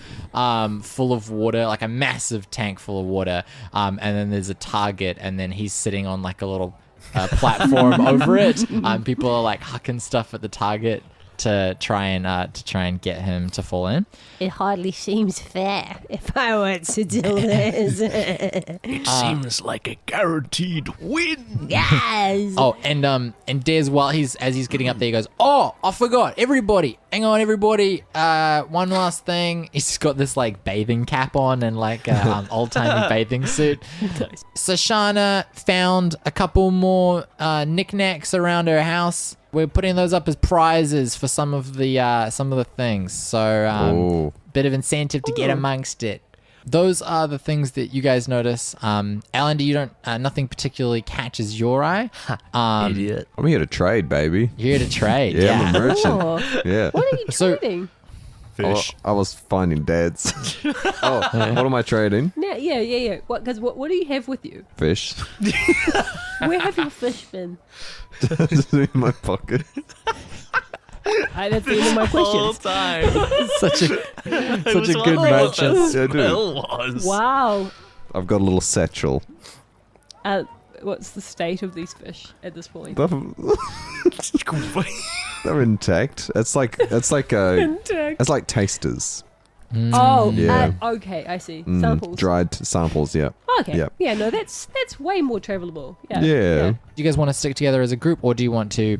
S1: full of water, like a massive tank full of water. And then there's a target, and then he's sitting on like a little platform over it. People are like hucking stuff at the target to try and get him to fall in.
S5: It hardly seems fair if I were to do this.
S2: It seems like a guaranteed win.
S5: Yes.
S1: Oh, and Des, as he's getting up there, he goes, "Oh, I forgot, everybody! Hang on, everybody! One last thing." He's got this like bathing cap on and like old timey bathing suit.
S6: Nice.
S1: Sashana found a couple more knickknacks around her house. We're putting those up as prizes for some of the things. So bit of incentive to get amongst it. Those are the things that you guys notice. Alan, you don't nothing particularly catches your eye.
S2: Idiot.
S3: I'm here to trade, baby.
S1: You're here to trade.
S3: Yeah, I'm a merchant.
S6: Oh,
S3: Yeah.
S6: what are you
S1: So-
S6: trading?
S2: Fish.
S3: I was finding dads. Oh, what am I trading?
S6: Yeah. What do you have with you?
S3: Fish.
S6: Where have your fish been?
S3: Just in my pocket.
S6: That's the end of my
S2: Whole
S6: questions.
S2: time.
S1: Such a good merchant.
S3: Yeah, I do.
S2: Bill was.
S6: Wow.
S3: I've got a little satchel.
S6: What's the state of these fish at this point?
S3: They're intact. It's like
S6: Intact.
S3: it's like tasters.
S6: Oh,
S3: Yeah.
S6: okay, I see. Samples.
S3: Dried samples. Yeah.
S6: Okay.
S3: Yep.
S6: Yeah, no, that's way more travelable. Yeah.
S3: Yeah.
S1: Do you guys want to stick together as a group, or do you want to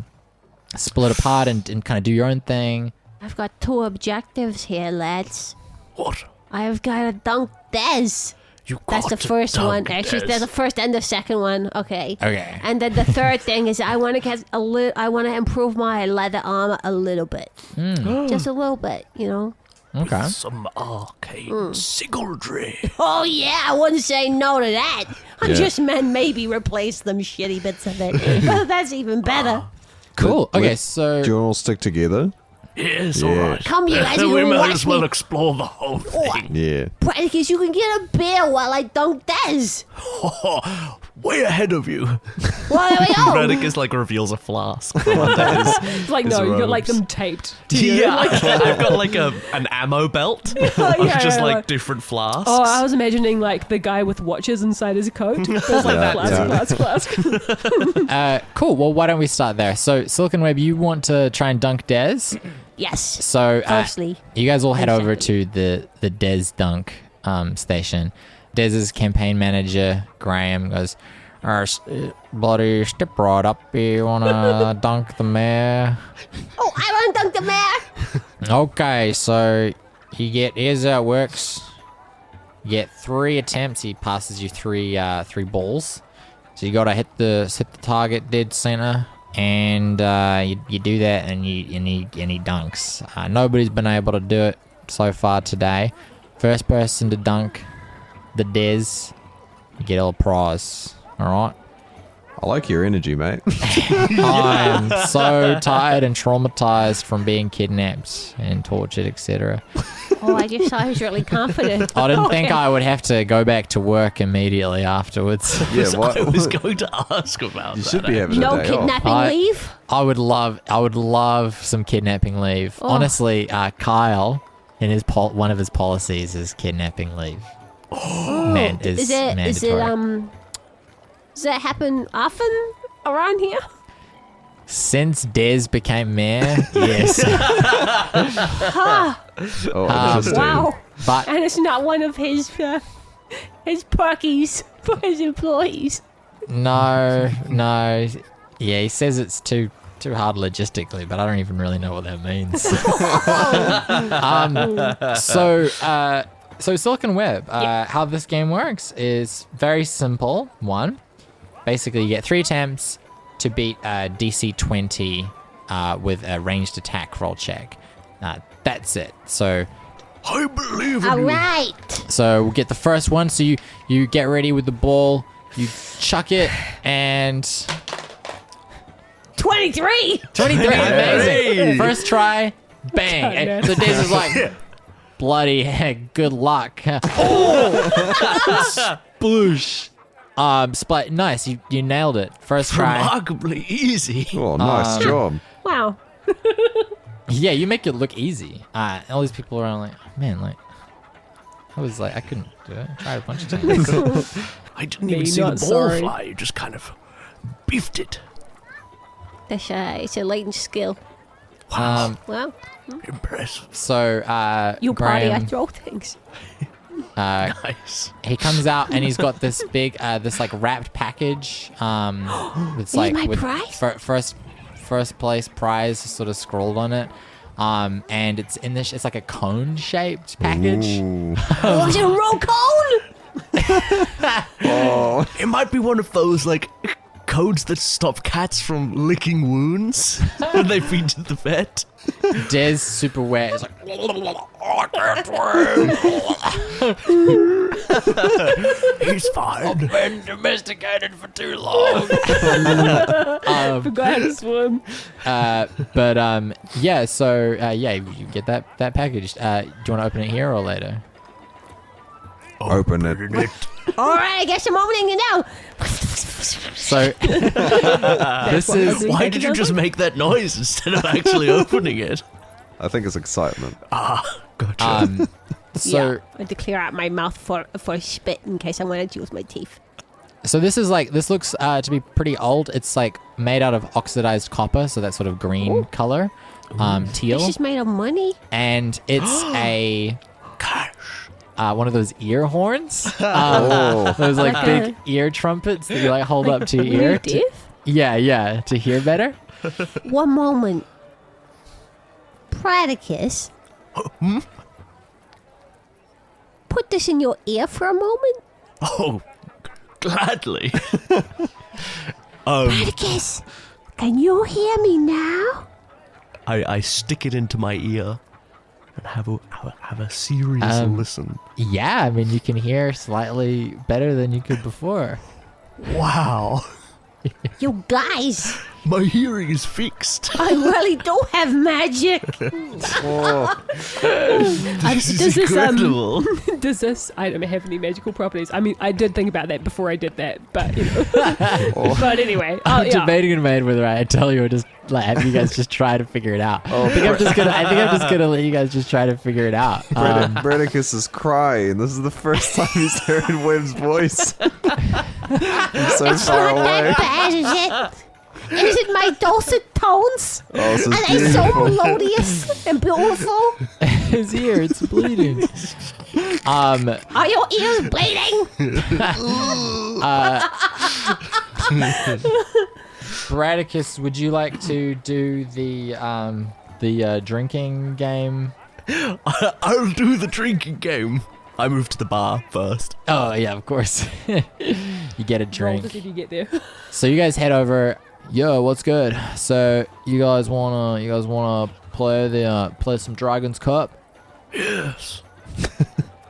S1: split apart and kind of do your own thing?
S5: I've got 2 objectives here, lads.
S2: What?
S5: I've got to dunk Des.
S2: You
S5: That's the
S2: got to
S5: first one.
S2: dunk
S5: Actually,
S2: Des.
S5: there's the first and the second one. Okay.
S1: Okay.
S5: And then the third thing is I want to improve my leather armor a little bit. Just a little bit,
S1: Okay.
S2: Some arcane sigildry.
S5: Oh yeah, I wouldn't say no to that. I
S3: Yeah.
S5: just meant maybe replace them shitty bits of it. But that's even better.
S1: Cool.
S3: But
S1: Okay, so
S3: do you all stick together?
S2: Yes,
S3: Yeah.
S2: alright.
S5: Come, you guys, you
S2: We
S5: can
S2: might
S5: watch
S2: as well
S5: me.
S2: explore the whole thing.
S3: Yeah.
S5: Bradicus, you can get a beer while I dunk Des.
S2: Way ahead of you.
S5: Well, there we go.
S2: Bradicus like reveals a flask. from under his-
S6: It's like,
S2: his
S6: no, you got like
S2: robes.
S6: them taped. to you.
S2: Yeah, I've got like an ammo belt of
S6: yeah,
S2: just
S6: yeah,
S2: like
S6: like-
S2: different flasks.
S6: Oh, I was imagining like the guy with watches inside his coat. There's like
S3: Yeah,
S6: flask.
S1: cool. Well, why don't we start there? So, Silkenweb, you want to try and dunk Des?
S5: Yes.
S1: So,
S5: Firstly.
S1: you guys all head over
S5: Exactly.
S1: to the Des dunk station. Des's campaign manager, Graham, goes, bloody step right up here. You want to dunk the mayor?
S5: Oh, I want to dunk the mayor.
S1: Okay, so here's how it works. You get 3 attempts. He passes you three balls. So you got to hit the target dead center, and you do that, and he dunks. Nobody's been able to do it so far today. First person to dunk the Des, you get a little prize. All right.
S3: I like your energy, mate.
S1: I am so tired and traumatized from being kidnapped and tortured, etc.
S5: Oh, I just thought I was really confident.
S1: I didn't think I would have to go back to work immediately afterwards.
S3: Yeah, what?
S2: I was going to ask about
S3: You
S2: that.
S3: should be having a
S5: No
S3: day
S5: kidnapping
S1: I-
S5: leave?
S1: I would love some kidnapping leave.
S5: Oh.
S1: Honestly, Kyle, in one of his policies is kidnapping leave. Man, is mandatory.
S5: Does that happen often around here?
S1: Since Des became mayor, yes.
S3: Oh, interesting.
S6: Wow.
S1: But
S6: And it's not one of his perkies for his employees.
S1: no. Yeah, he says it's too hard logistically, but I don't even really know what that means. So Silkenweb, how this game works is very simple. One, basically you get 3 attempts to beat DC 20 with a ranged attack roll check. That's it. So
S2: I believe in
S5: All
S2: you.
S5: right.
S1: So we'll get the first one. So you get ready with the ball, you chuck it, and
S6: 23.
S1: 23, amazing.
S2: Hey.
S1: First try, bang. And so Des is like, bloody heck, good luck. Oh, sploosh. Splat, nice. You nailed it. First try.
S2: Remarkably easy.
S3: Oh, nice job.
S6: Wow.
S1: Yeah, you make it look easy. All these people around like, man, like, I was like, I couldn't do it. I tried a bunch of times.
S2: I didn't
S6: Me
S2: even see the
S6: not
S2: ball
S6: sorry.
S2: fly. You just kind of beefed it.
S5: It's a latent skill.
S1: Um,
S5: Well,
S2: Impressive.
S1: so
S6: You party, I
S1: Graham,
S6: throw things.
S2: Nice.
S1: he comes out and he's got this big, this like wrapped package. It's like
S5: my
S1: with
S5: prize?
S1: first place prize sort of scrawled on it. And it's in this. It's like a cone shaped package.
S5: oh, is it a roll cone?
S2: It might be one of those, like, codes that stop cats from licking wounds when they feed to the vet.
S1: Des super wet. It's like,
S2: He's fine.
S1: been domesticated for too long.
S6: Forgot how to swim.
S1: Yeah. So you get that package. Do you want to open it here or later?
S3: Open it.
S5: All right, I guess I'm opening it now.
S1: So this is
S2: Why did you just make that noise instead of actually opening it?
S3: I think it's excitement.
S2: Gotcha.
S1: so
S5: Yeah, I had to clear out my mouth for spit in case I wanted to use my teeth.
S1: So this looks to be pretty old. It's like made out of oxidized copper, so that sort of green color, teal,
S5: This is made of money.
S1: and it's a
S2: Gosh.
S1: one of those ear horns, those like
S5: Like
S1: big ear trumpets that you like hold up to your ear.
S6: Deaf?
S1: Yeah, to hear better.
S5: One moment. Bradicus. Put this in your ear for a moment.
S2: Oh, gladly.
S5: Bradicus, can you hear me now?
S2: I stick it into my ear and have a serious listen.
S1: Yeah, I mean you can hear slightly better than you could before.
S2: Wow.
S5: You guys,
S2: My hearing is fixed.
S5: I really do have magic.
S2: This is
S6: does this,
S2: incredible.
S6: Does this item have any magical properties? I mean, I did think about that before I did that, but you know. But anyway,
S1: I'm
S6: yeah.
S1: debating in my head whether I tell you or just like have you guys just try to figure it out. I think I'm just gonna let you guys just try to figure it out.
S3: Bradicus is crying. This is the first time he's hearing Webb's voice. He's so far
S5: Not
S3: away.
S5: that bad, is it? Is it my dulcet tones?
S3: Oh, this is
S5: Are they so
S3: beautiful.
S5: melodious and beautiful?
S1: His ear, it's bleeding.
S5: Are your ears bleeding?
S1: Bradicus, would you like to do the drinking game?
S2: I'll do the drinking game. I move to the bar first.
S1: Oh yeah, of course. You get a
S6: Roll
S1: drink.
S6: to see if you get there.
S1: So you guys head over. Yo, what's good? So you guys wanna play some Dragon's Cup?
S2: Yes.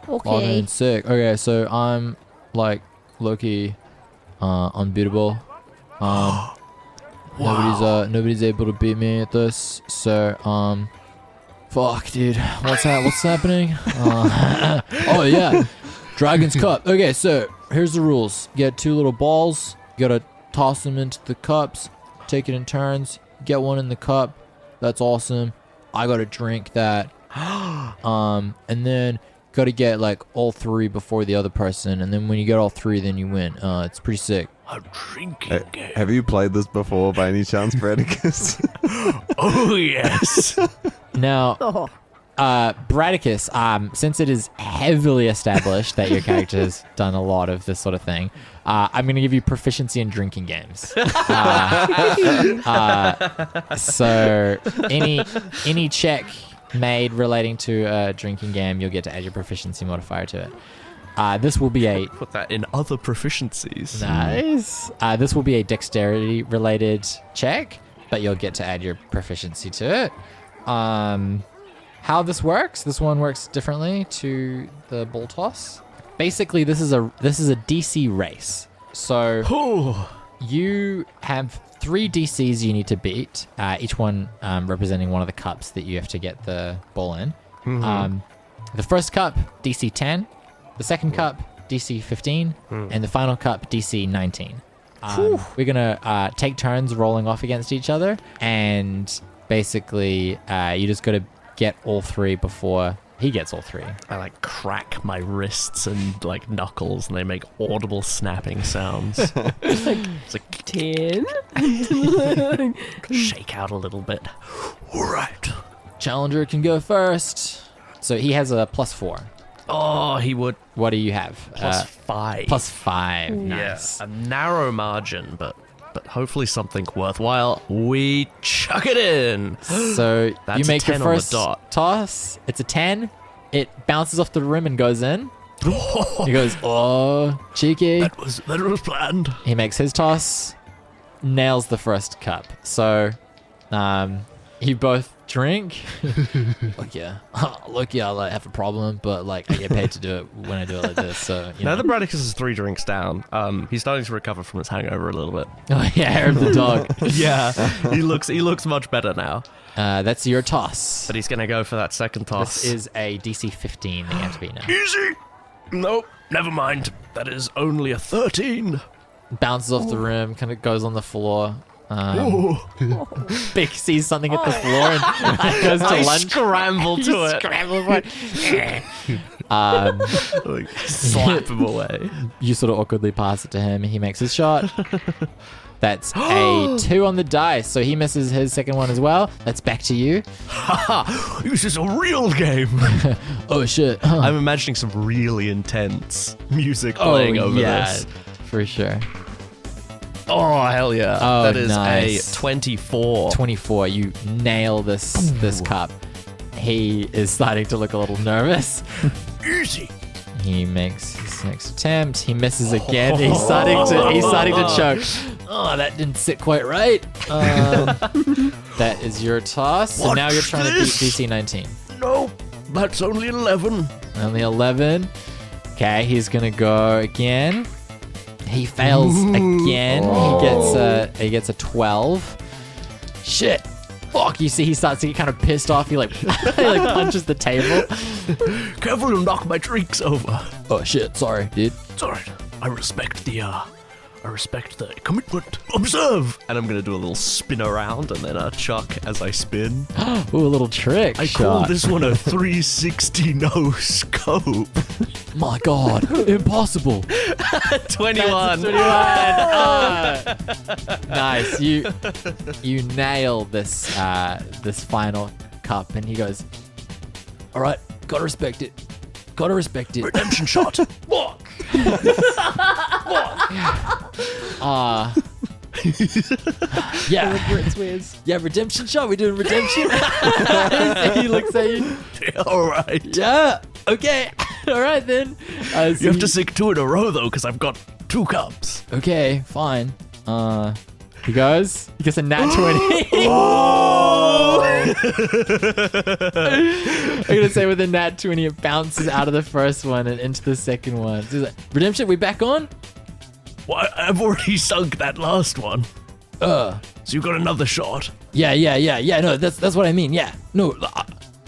S1: Oh
S5: Okay.
S1: man, sick. Okay, so I'm like Loki, unbeatable. Nobody's able to beat me at this. So fuck, dude, what's happening? Oh yeah, Dragon's Cup. Okay, so here's the rules. You get 2 little balls. You gotta toss them into the cups. Take it in turns. Get one in the cup. That's awesome. I gotta drink that. And then gotta get like all 3 before the other person. And then when you get all 3, then you win. It's pretty sick.
S2: A drinking game.
S3: Have you played this before by any chance, Bradicus?
S2: Oh, yes.
S1: Now,
S5: Oh.
S1: Bradicus, since it is heavily established that your character has done a lot of this sort of thing, I'm going to give you proficiency in drinking games. So any check made relating to a drinking game, you'll get to add your proficiency modifier to it. This will be a
S2: Put that in other proficiencies.
S1: nice. This will be a dexterity related check, but you'll get to add your proficiency to it. How this works? This one works differently to the ball toss. Basically, this is a DC race. So you have 3 DCs you need to beat, each one representing one of the cups that you have to get the ball in. The first cup, DC 10. The second cup, DC 15. And the final cup, DC 19. We're going to take turns rolling off against each other. And basically, you just got to get all 3 before he gets all 3.
S2: I like crack my wrists and like knuckles, and they make audible snapping sounds. It's like
S6: 10.
S2: shake out a little bit. All right.
S1: Challenger can go first. So he has a +4.
S2: Oh, he would.
S1: What do you have?
S2: +5.
S1: +5. Nice.
S2: Yeah, a narrow margin, but hopefully something worthwhile. We chuck it in.
S1: So
S2: That's
S1: you
S2: a
S1: make your
S2: 10 on the
S1: first
S2: dot.
S1: toss. It's a 10. It bounces off the rim and goes in. He goes, oh, cheeky.
S2: That was planned.
S1: He makes his toss, nails the first cup. So you both drink. Look, yeah, I have a problem, but like I get paid to do it when I do it like this. So
S2: Now that Bradicus is 3 drinks down, he's starting to recover from his hangover a little bit.
S1: Oh yeah, hair of the dog.
S2: Yeah, he looks much better now.
S1: That's your toss.
S2: But he's gonna go for that second toss.
S1: This is a DC 15 that you have to beat now.
S2: Easy. Nope, never mind. That is only a 13.
S1: Bounces off the rim, kind of goes on the floor. Big sees something at the floor and goes to
S2: I
S1: lunge.
S2: scramble to it.
S1: Scramble for it.
S2: Like, slap him away.
S1: You sort of awkwardly pass it to him. He makes his shot. That's a 2 on the dice, so he misses his second one as well. That's back to you.
S2: Haha, this is a real game.
S1: Oh shit!
S2: I'm imagining some really intense music playing over this.
S1: for sure.
S2: Oh, hell yeah.
S1: Oh,
S2: that is
S1: nice.
S2: a 24.
S1: 24. You nail this cup. He is starting to look a little nervous.
S2: Easy.
S1: He makes his next attempt. He misses again. He's starting to choke. Oh, that didn't sit quite right. That is your toss. So
S2: Watch
S1: now you're trying
S2: this.
S1: to beat DC 19.
S2: No, that's only 11.
S1: Only 11. Okay, he's gonna go again. He fails again. He gets a 12. Shit. Fuck, you see he starts to get kind of pissed off. He like he like punches the table.
S2: Careful, you'll knock my drinks over.
S1: Oh shit, sorry, dude.
S2: It's alright. I respect the commitment. Observe! And I'm gonna do a little spin around and then a chuck as I spin.
S1: Ooh, a little trick
S2: I call
S1: shot.
S2: this one a 360 no scope.
S1: My god, impossible.
S2: 21.
S1: Nice. You nail this final cup, and he goes, all right, gotta respect it.
S2: Redemption shot. Walk.
S1: Yeah.
S6: Brits wears.
S1: Yeah, redemption shot. We doing redemption? He looks at you.
S2: Alright.
S1: Yeah. Okay. All right then. So
S2: You have to sink 2 in a row though, because I've got 2 cups.
S1: Okay, fine. He gets a nat 20. I'm gonna say with a nat 20, it bounces out of the first one and into the second one. So he's like, redemption, we back on?
S2: Well, I've already sunk that last one. So you got another shot.
S1: Yeah. No, that's what I mean. Yeah. No,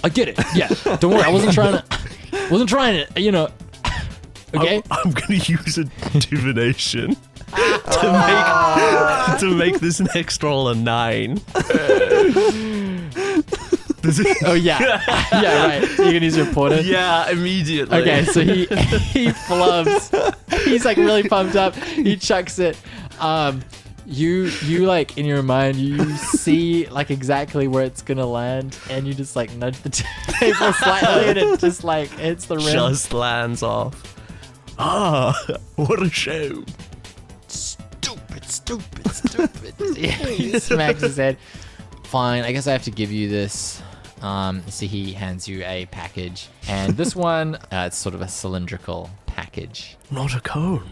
S1: I get it. Yeah. Don't worry. I wasn't trying to, you know. Okay.
S2: I'm gonna use a divination to make this next roll a 9.
S1: Oh yeah. Yeah, right. You can use your portent.
S2: Yeah, immediately.
S1: Okay, so he flubs. He's like really pumped up. He chucks it. You like in your mind you see like exactly where it's gonna land, and you just like nudge the table slightly, and it just like hits the rim.
S2: Just lands off. Ah, what a shame.
S1: Stupid. Yeah, he smacks his head. Fine, I guess I have to give you this. So he hands you a package, and this one, it's sort of a cylindrical package.
S2: Not a cone.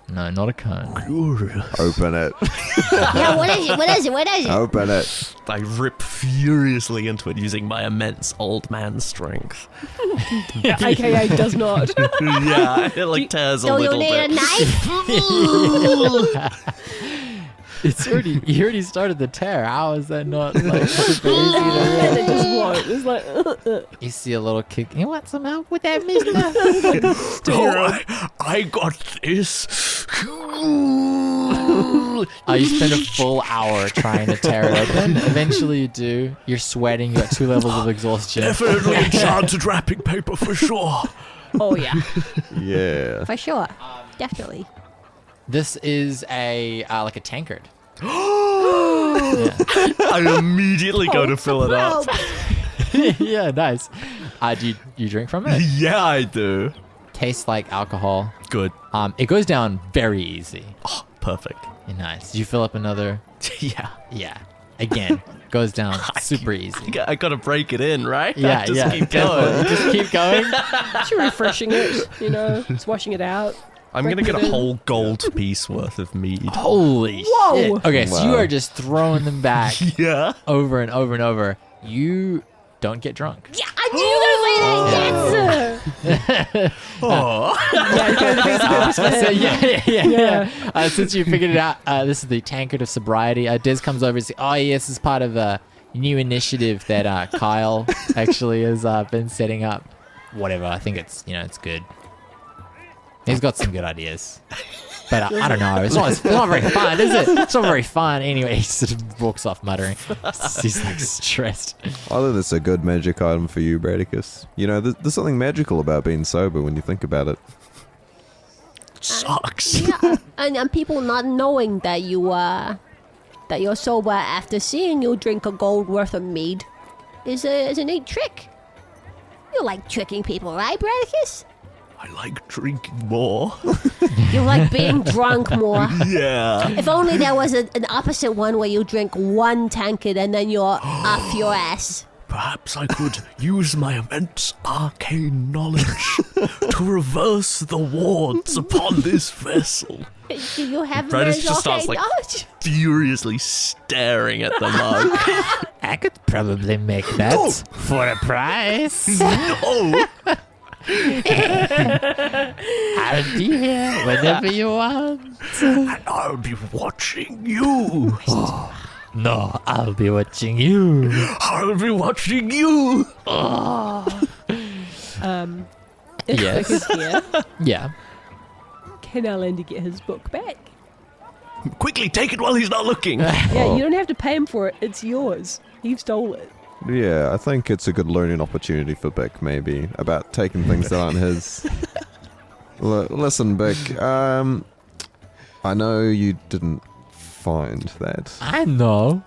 S1: No, not a cone.
S2: Curious.
S3: Open it.
S5: Yeah, what is it? What is it? What is it?
S3: Open it.
S2: I rip furiously into it using my immense old man strength.
S6: AKA does not.
S2: Yeah, it like tears a
S5: Do you
S2: little
S5: need a
S2: bit.
S5: knife?
S1: You already started the tear. How is that not like super easy to
S6: And
S1: rip?
S6: it just won't. It's like,
S1: You see a little kick. You want some help with that, mister?
S2: Oh, I got this.
S1: You spend a full hour trying to tear it open. Eventually you do. You're sweating. You got 2 levels of exhaustion.
S2: Definitely enchanted wrapping paper for sure.
S6: oh yeah.
S3: Yeah.
S5: For sure. Definitely.
S1: This is a like a tankard.
S2: I immediately go to fill it up.
S1: Yeah, nice. Do you drink from it?
S2: Yeah, I do.
S1: Tastes like alcohol.
S2: Good.
S1: It goes down very easy.
S2: Oh, perfect.
S1: Nice. Did you fill up another?
S2: Yeah.
S1: Yeah. Again, goes down super easy.
S2: I gotta break it in, right?
S1: Yeah,
S2: Just
S1: yeah.
S2: keep going.
S1: Just keep going.
S6: Just refreshing it, just washing it out.
S2: I'm gonna get a
S6: Break it in.
S2: whole gold piece worth of mead.
S1: Holy
S6: Whoa.
S1: shit. Okay, so you
S3: Wow.
S1: are just throwing them back
S2: Yeah.
S1: over and over and over. You don't get drunk.
S5: Yeah, I knew you were going to say that. Yes.
S2: Oh.
S6: Yeah, you go to the purpose for
S1: So,
S6: him.
S1: yeah. Since you figured it out, this is the tankard of sobriety. Des comes over and says, "Oh yes, this is part of a new initiative that Kyle actually has been setting up. Whatever. I think it's it's good. He's got some good ideas." But I don't know. It's not very fun, is it? It's not very fun. Anyway, he sort of walks off muttering. He's like stressed.
S3: I think that's a good magic item for you, Bradicus. There's something magical about being sober when you think about it.
S2: Sucks.
S5: Yeah, and people not knowing that you're sober after seeing you drink a gold worth of mead is a neat trick. You like tricking people, right, Bradicus?
S2: I like drinking more.
S5: You like being drunk more.
S2: Yeah.
S5: If only there was an opposite one where you drink one tankard and then you're off your ass.
S2: Perhaps I could use my immense arcane knowledge to reverse the wards upon this vessel.
S5: Do you have
S2: Bradicus just starts
S5: okay
S2: like
S5: knowledge?
S2: furiously staring at the mug.
S1: I could probably make that for a price.
S2: Oh,
S1: I'll be here whenever you want.
S2: and I'll be watching you.
S1: No, I'll be watching you.
S2: I'll be watching you.
S6: If
S1: Yes.
S6: Vic is here,
S1: Yeah.
S6: can Alandi get his book back?
S2: Quickly, take it while he's not looking.
S6: Yeah, you don't have to pay him for it. It's yours. He stole it.
S3: Yeah, I think it's a good learning opportunity for Bick, maybe, about taking things that aren't his. Listen, Bick, I know you didn't find that.
S1: I know.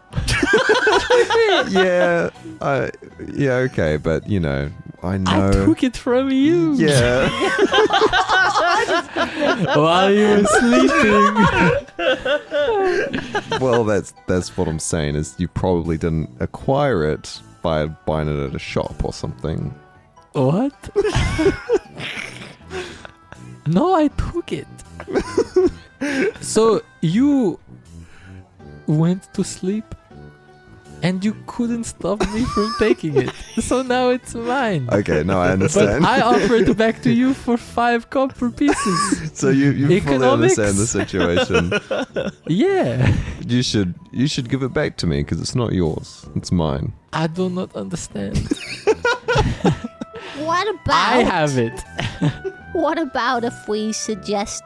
S3: Yeah, okay, but, I know.
S1: I took it from you
S3: Yeah.
S1: while you were sleeping.
S3: Well, that's what I'm saying, is you probably didn't acquire it by buying it at a shop or something.
S1: What? No, I took it. So you went to sleep and you couldn't stop me from taking it. So now it's mine.
S3: Okay, no, I
S1: But
S3: understand.
S1: I offered it back to you for 5 copper pieces.
S3: So you fully
S1: Economics.
S3: understand the situation.
S1: Yeah.
S3: You should give it back to me because it's not yours. It's mine.
S1: I do not understand.
S5: What about
S1: I have it.
S5: What about if we suggest,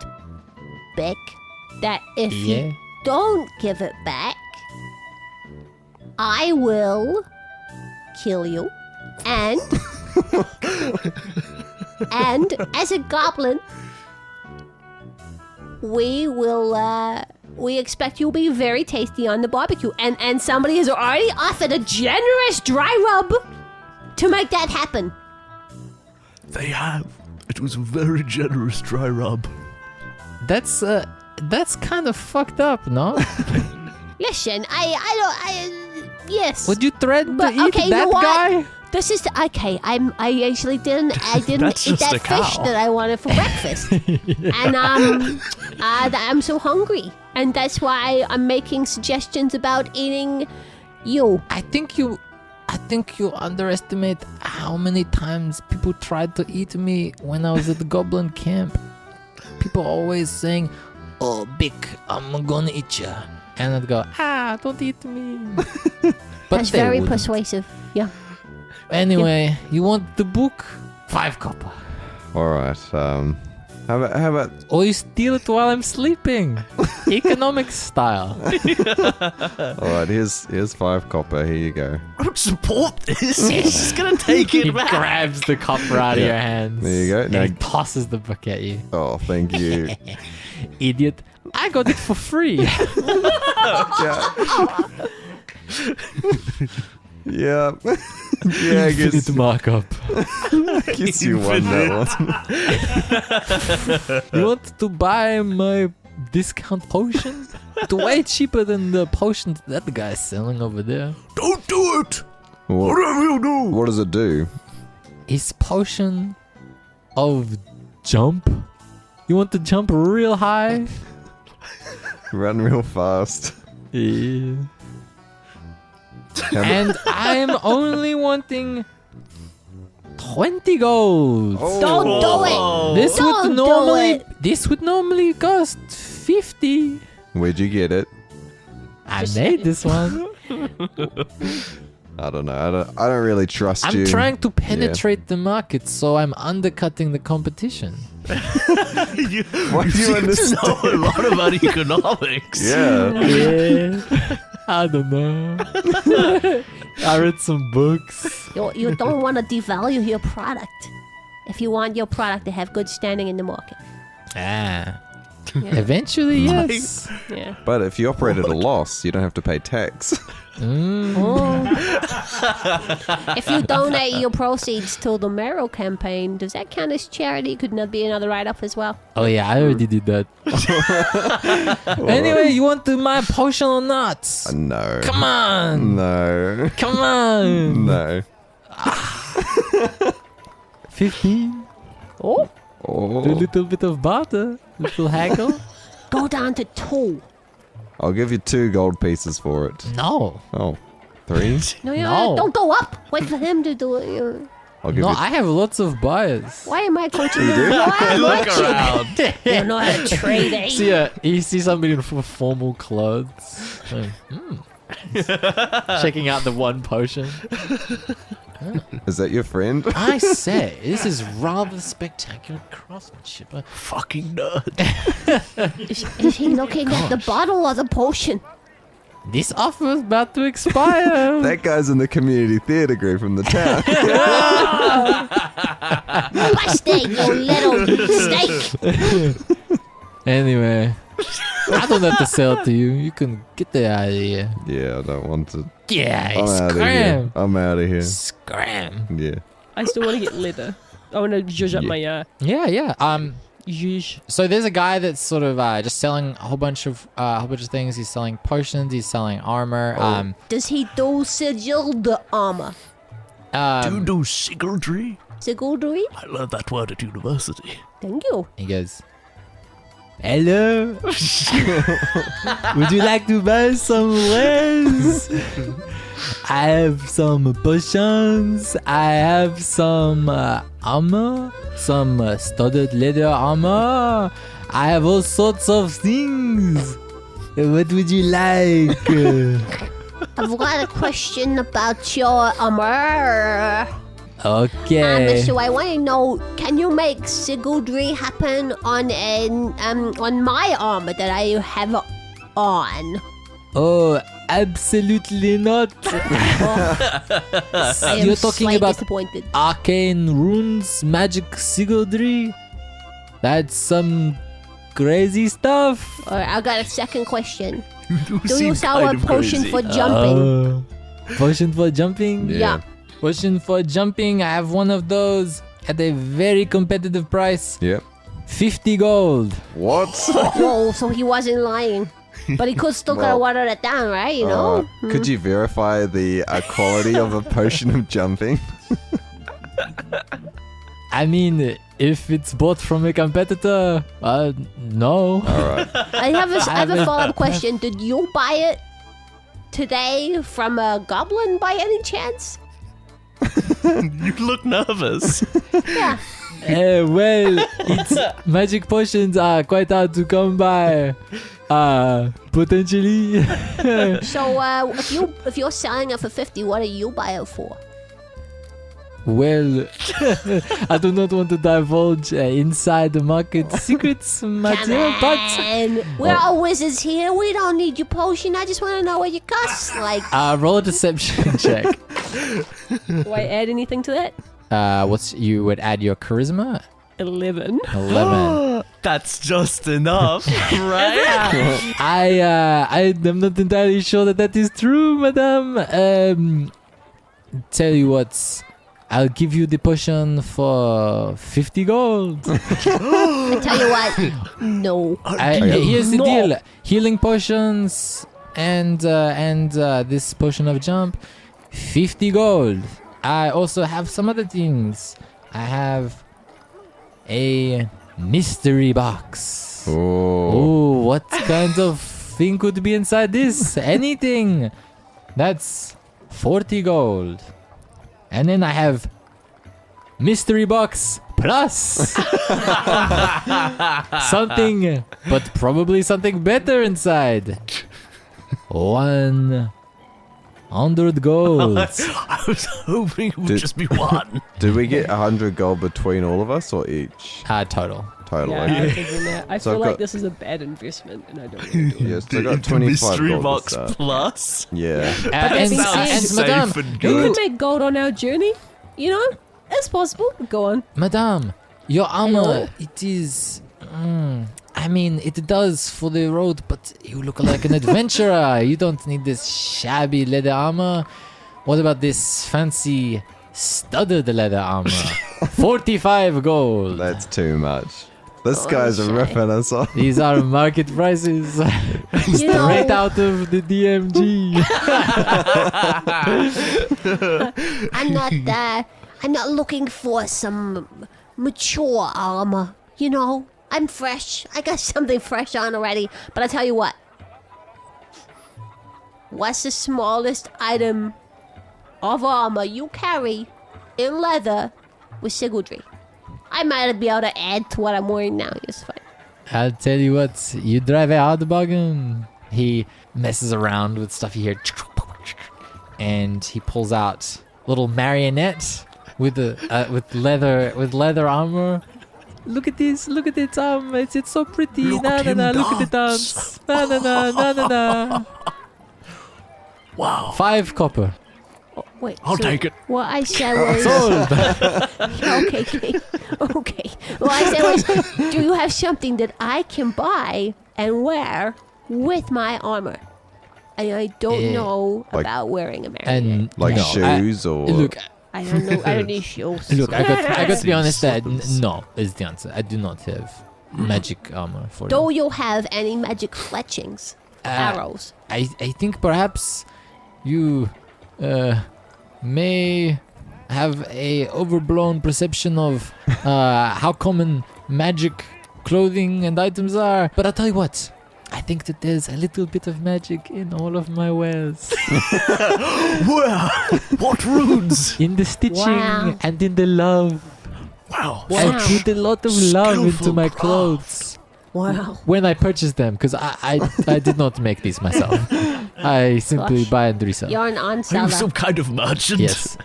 S5: Beck, that if
S1: Yeah.
S5: you don't give it back, I will kill you, and and as a goblin, we will we expect you'll be very tasty on the barbecue. And somebody has already offered a generous dry rub to make that happen.
S2: They have. It was a very generous dry rub.
S1: That's kind of fucked up, no?
S5: Listen, yes.
S1: Would you threaten to
S5: But,
S1: eat
S5: okay, you
S1: that
S5: know what?
S1: guy?
S5: This is I actually didn't
S2: That's
S5: eat
S2: just
S5: that
S2: a cow.
S5: fish that I wanted for breakfast, and I'm so hungry, and that's why I'm making suggestions about eating you.
S1: I think you underestimate how many times people tried to eat me when I was at the goblin camp. People always saying, "Oh, Bick, I'm gonna eat you," and I'd go, "Don't eat me." But
S5: That's
S1: they
S5: very
S1: wouldn't.
S5: persuasive. Yeah.
S1: Anyway, you want the book? 5 copper.
S3: All right. How about
S1: Or you steal it while I'm sleeping. Economic style.
S3: all right? Here's 5 copper. Here you go.
S2: I don't support this. He's just gonna take
S1: He
S2: it back.
S1: grabs the copper out of your hands.
S3: There you go.
S1: And
S3: Now-
S1: he tosses the book at you.
S3: Oh, thank you.
S1: Idiot. I got it for free.
S3: Yeah. Yeah, I guess,
S1: Infinite markup.
S3: guess you won that one.
S1: You want to buy my discount potion? It's way cheaper than the potions that the guy's selling over there.
S2: Don't do it.
S3: What,
S2: Whatever you do.
S3: what does it do?
S1: His potion of jump. You want to jump real high?
S3: Run real fast.
S1: Yeah.
S3: How
S1: And I'm only wanting 20 gold.
S5: Don't do it.
S1: This
S5: Don't
S1: would
S5: do
S1: normally
S5: it.
S1: this would normally cost 50.
S3: Where'd you get it?
S1: I made this one.
S3: I don't know. I don't really trust you.
S1: I'm trying to penetrate the market, so I'm undercutting the competition.
S2: You
S3: Why do you
S2: seem to
S3: understand?
S2: know a lot about economics.
S3: Yeah.
S1: Yeah. I don't know. I read some books.
S5: You don't want to devalue your product if you want your product to have good standing in the market.
S1: Eventually, yes.
S6: Yeah.
S3: But if you operate at a loss, you don't have to pay tax.
S5: If you donate your proceeds to the Marrow campaign, does that count as charity? Couldn't that be another write-up as well?
S1: Oh yeah, I already did that. Anyway, you want my potion or not?
S3: No.
S1: Come on.
S3: No.
S1: Come on.
S3: No.
S1: 15.
S5: Oh,
S1: A
S3: Oh.
S1: little bit of barter. Little haggle.
S5: go down to 2.
S3: I'll give you 2 gold pieces for it.
S1: No.
S3: Oh. 3?
S1: No.
S5: Don't go up. Wait for him to do it.
S3: I'll give
S1: No,
S3: you.
S1: I have lots of buyers.
S5: Why am I coaching you?
S3: do?
S5: Why am I
S2: Look
S5: coaching?
S2: around.
S5: You know how to trade, eh?
S1: You see somebody in formal clothes. Like, checking out the one potion.
S3: Is that your friend?
S1: I say, this is rather spectacular craftsmanship.
S2: Fucking nerd.
S5: Is he looking at the bottle or the potion?
S1: This offer is about to expire.
S3: That guy's in the community theatre group from the town.
S5: Busted, you little steak.
S1: Anyway, I don't have to sell it to you. You can get the out of here.
S3: Yeah, I don't want to.
S1: Yeah,
S3: I'm out of here.
S1: scram.
S3: I'm out of here.
S1: Scram.
S3: Yeah.
S6: I still want to get leather. I want to zhuzh up my
S1: Yeah.
S6: zhuzh.
S1: So there's a guy that's sort of just selling a whole bunch of things. He's selling potions. He's selling armor.
S5: Does he do sigilled armor?
S2: Do you do sigildry?
S5: Sigildry?
S2: I learned that word at university.
S5: Thank you.
S1: He goes, "Hello, would you like to buy some wares? I have some potions. I have some armor, some studded leather armor. I have all sorts of things. What would you like?"
S5: I've got a question about your armor.
S1: Okay.
S5: So I want to know, can you make sigildry happen on my armor that I have on?
S1: Oh, absolutely not.
S5: I am
S1: You're talking
S5: slightly
S1: about
S5: disappointed.
S1: arcane runes, magic sigildry. That's some crazy stuff.
S5: All right, I got a second question.
S2: You
S5: Do
S2: seem
S5: you sell
S2: kind
S5: a
S2: of
S5: potion
S2: crazy.
S5: for jumping?
S1: Potion for jumping?
S5: Yeah.
S1: Potion for jumping. I have one of those at a very competitive price.
S3: Yep.
S1: 50 gold.
S3: What?
S5: Whoa, so he wasn't lying. But he could still gotta
S3: Well,
S5: water it down, right? You know?
S3: Could you verify the quality of a potion of jumping?
S1: I mean, if it's bought from a competitor, no.
S3: All right.
S5: I have a
S1: haven't-
S5: follow-up question. Did you buy it today from a goblin by any chance?
S2: You look nervous.
S5: Yeah.
S1: Well, magic potions are quite hard to come by. Potentially.
S5: So if you're selling it for 50, what do you buy it for?
S1: Well, I do not want to divulge inside the market secrets, Mathieu, but
S5: And we're all wizards here. We don't need your potion. I just want to know what your costs like.
S1: roll a deception check.
S6: Do I add anything to that?
S1: You would add your charisma?
S6: 11.
S1: 11.
S2: That's just enough, right?
S1: I am not entirely sure that is true, madame. Tell you what, I'll give you the potion for 50 gold.
S5: I tell you what, no.
S1: Here's the deal: healing potions and this potion of jump, 50 gold. I also have some other things. I have a mystery box.
S3: Oh.
S1: Oh, what kind of thing could be inside this? Anything. That's 40 gold. And then I have mystery box plus something, but probably something better inside. 100 gold.
S2: I was hoping it would just be one.
S3: Did we get 100 gold between all of us or each?
S1: Total.
S3: Totally.
S6: Yeah, I'm thinking that. I
S3: So
S6: feel
S3: I've
S6: like
S3: got-
S6: this is a bad investment, and I don't want to do it.
S3: Yes, I got
S2: The
S3: 25
S2: mystery
S3: gold to
S2: box
S3: start.
S2: plus.
S3: Yeah.
S1: And,
S2: sounds safe
S1: madame,
S2: and
S6: We
S2: good.
S6: could make gold on our journey, you know? It's possible. Go on.
S1: madame, your armor,
S6: Hello?
S1: it is... I mean, it does for the road, but you look like an adventurer. You don't need this shabby leather armor. What about this fancy studded leather armor? 45 gold.
S3: That's too much. This
S5: Oh,
S3: guy's
S5: shy.
S3: ripping us off.
S1: These are market prices.
S5: You know,
S1: Straight out of the DMG.
S5: I'm not looking for some mature armor. You know, I'm fresh. I got something fresh on already. But I tell you what. What's the smallest item of armor you carry in leather with sigildry? I might be able to add to what I'm wearing now. It's fine.
S1: I'll tell you what, you drive a hard bargain. He messes around with stuff here, and he pulls out a little marionette with leather armor. Look at this! Look at its arm! It's so pretty!
S2: Look
S1: Na
S2: at
S1: na
S2: him
S1: na! Look at it
S2: dance.
S1: dance! Na na na na na na!
S2: Wow.
S1: 5 copper.
S5: Wait.
S2: I'll take it.
S5: What I said was.
S1: Sold.
S5: Okay, okay. Okay. What I said was, do you have something that I can buy and wear with my armor? And I don't
S1: Yeah.
S5: know
S3: Like-
S5: about wearing a marionette.
S1: And
S3: Like
S1: no,
S3: shoes or...
S1: Look,
S5: I don't know. I don't need shoes.
S1: look. I got to be honest.
S2: Slippers.
S1: No is the answer. I do not have magic armor for
S5: Do
S1: you.
S5: you have any magic fletchings? Arrows?
S1: I think perhaps you may have a overblown perception of how common magic clothing and items are. But I'll tell you what. I think that there's a little bit of magic in all of my wares.
S2: Where? What runes?
S1: In the stitching
S5: Wow.
S1: and in the love.
S2: Wow.
S1: I put a lot of love into
S2: Skillful
S1: my
S2: craft.
S1: clothes.
S5: Wow.
S1: When I purchased them, because I did not make these myself. I simply
S5: Gosh.
S1: buy and resell.
S5: You're an
S2: Are you
S5: on-seller.
S2: some kind of merchant?
S1: Yes.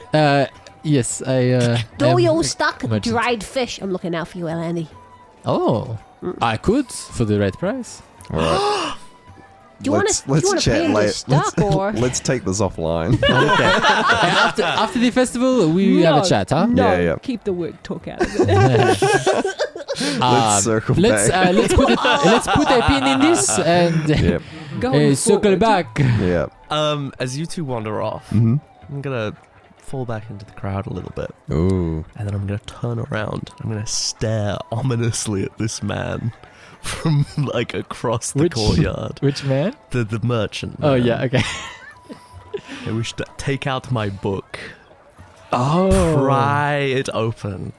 S1: Yes, I.
S5: Do
S1: am
S5: you
S1: a
S5: stock
S1: merchant.
S5: dried fish? I'm looking out for you, Eleni.
S1: Oh, I could for the right price.
S3: All right.
S5: Do you want to pay in the stock or?
S3: Let's take this offline.
S1: Okay. after the festival, we have a chat, huh?
S6: No,
S3: Yeah, yeah.
S6: keep the word talk out of it.
S3: Let's circle
S1: let's
S3: back.
S1: let's put a pin in this and
S3: Yep.
S6: Going
S1: circle
S6: forward.
S1: back.
S3: Yep.
S2: As you two wander off,
S3: Mm-hmm.
S2: I'm gonna fall back into the crowd a little bit,
S3: Ooh.
S2: and then I'm gonna turn around. I'm gonna stare ominously at this man from like across the courtyard.
S1: Which man?
S2: The merchant.
S1: Oh
S2: man.
S1: yeah, okay.
S2: I wish to take out my book,
S1: Oh.
S2: pry it open,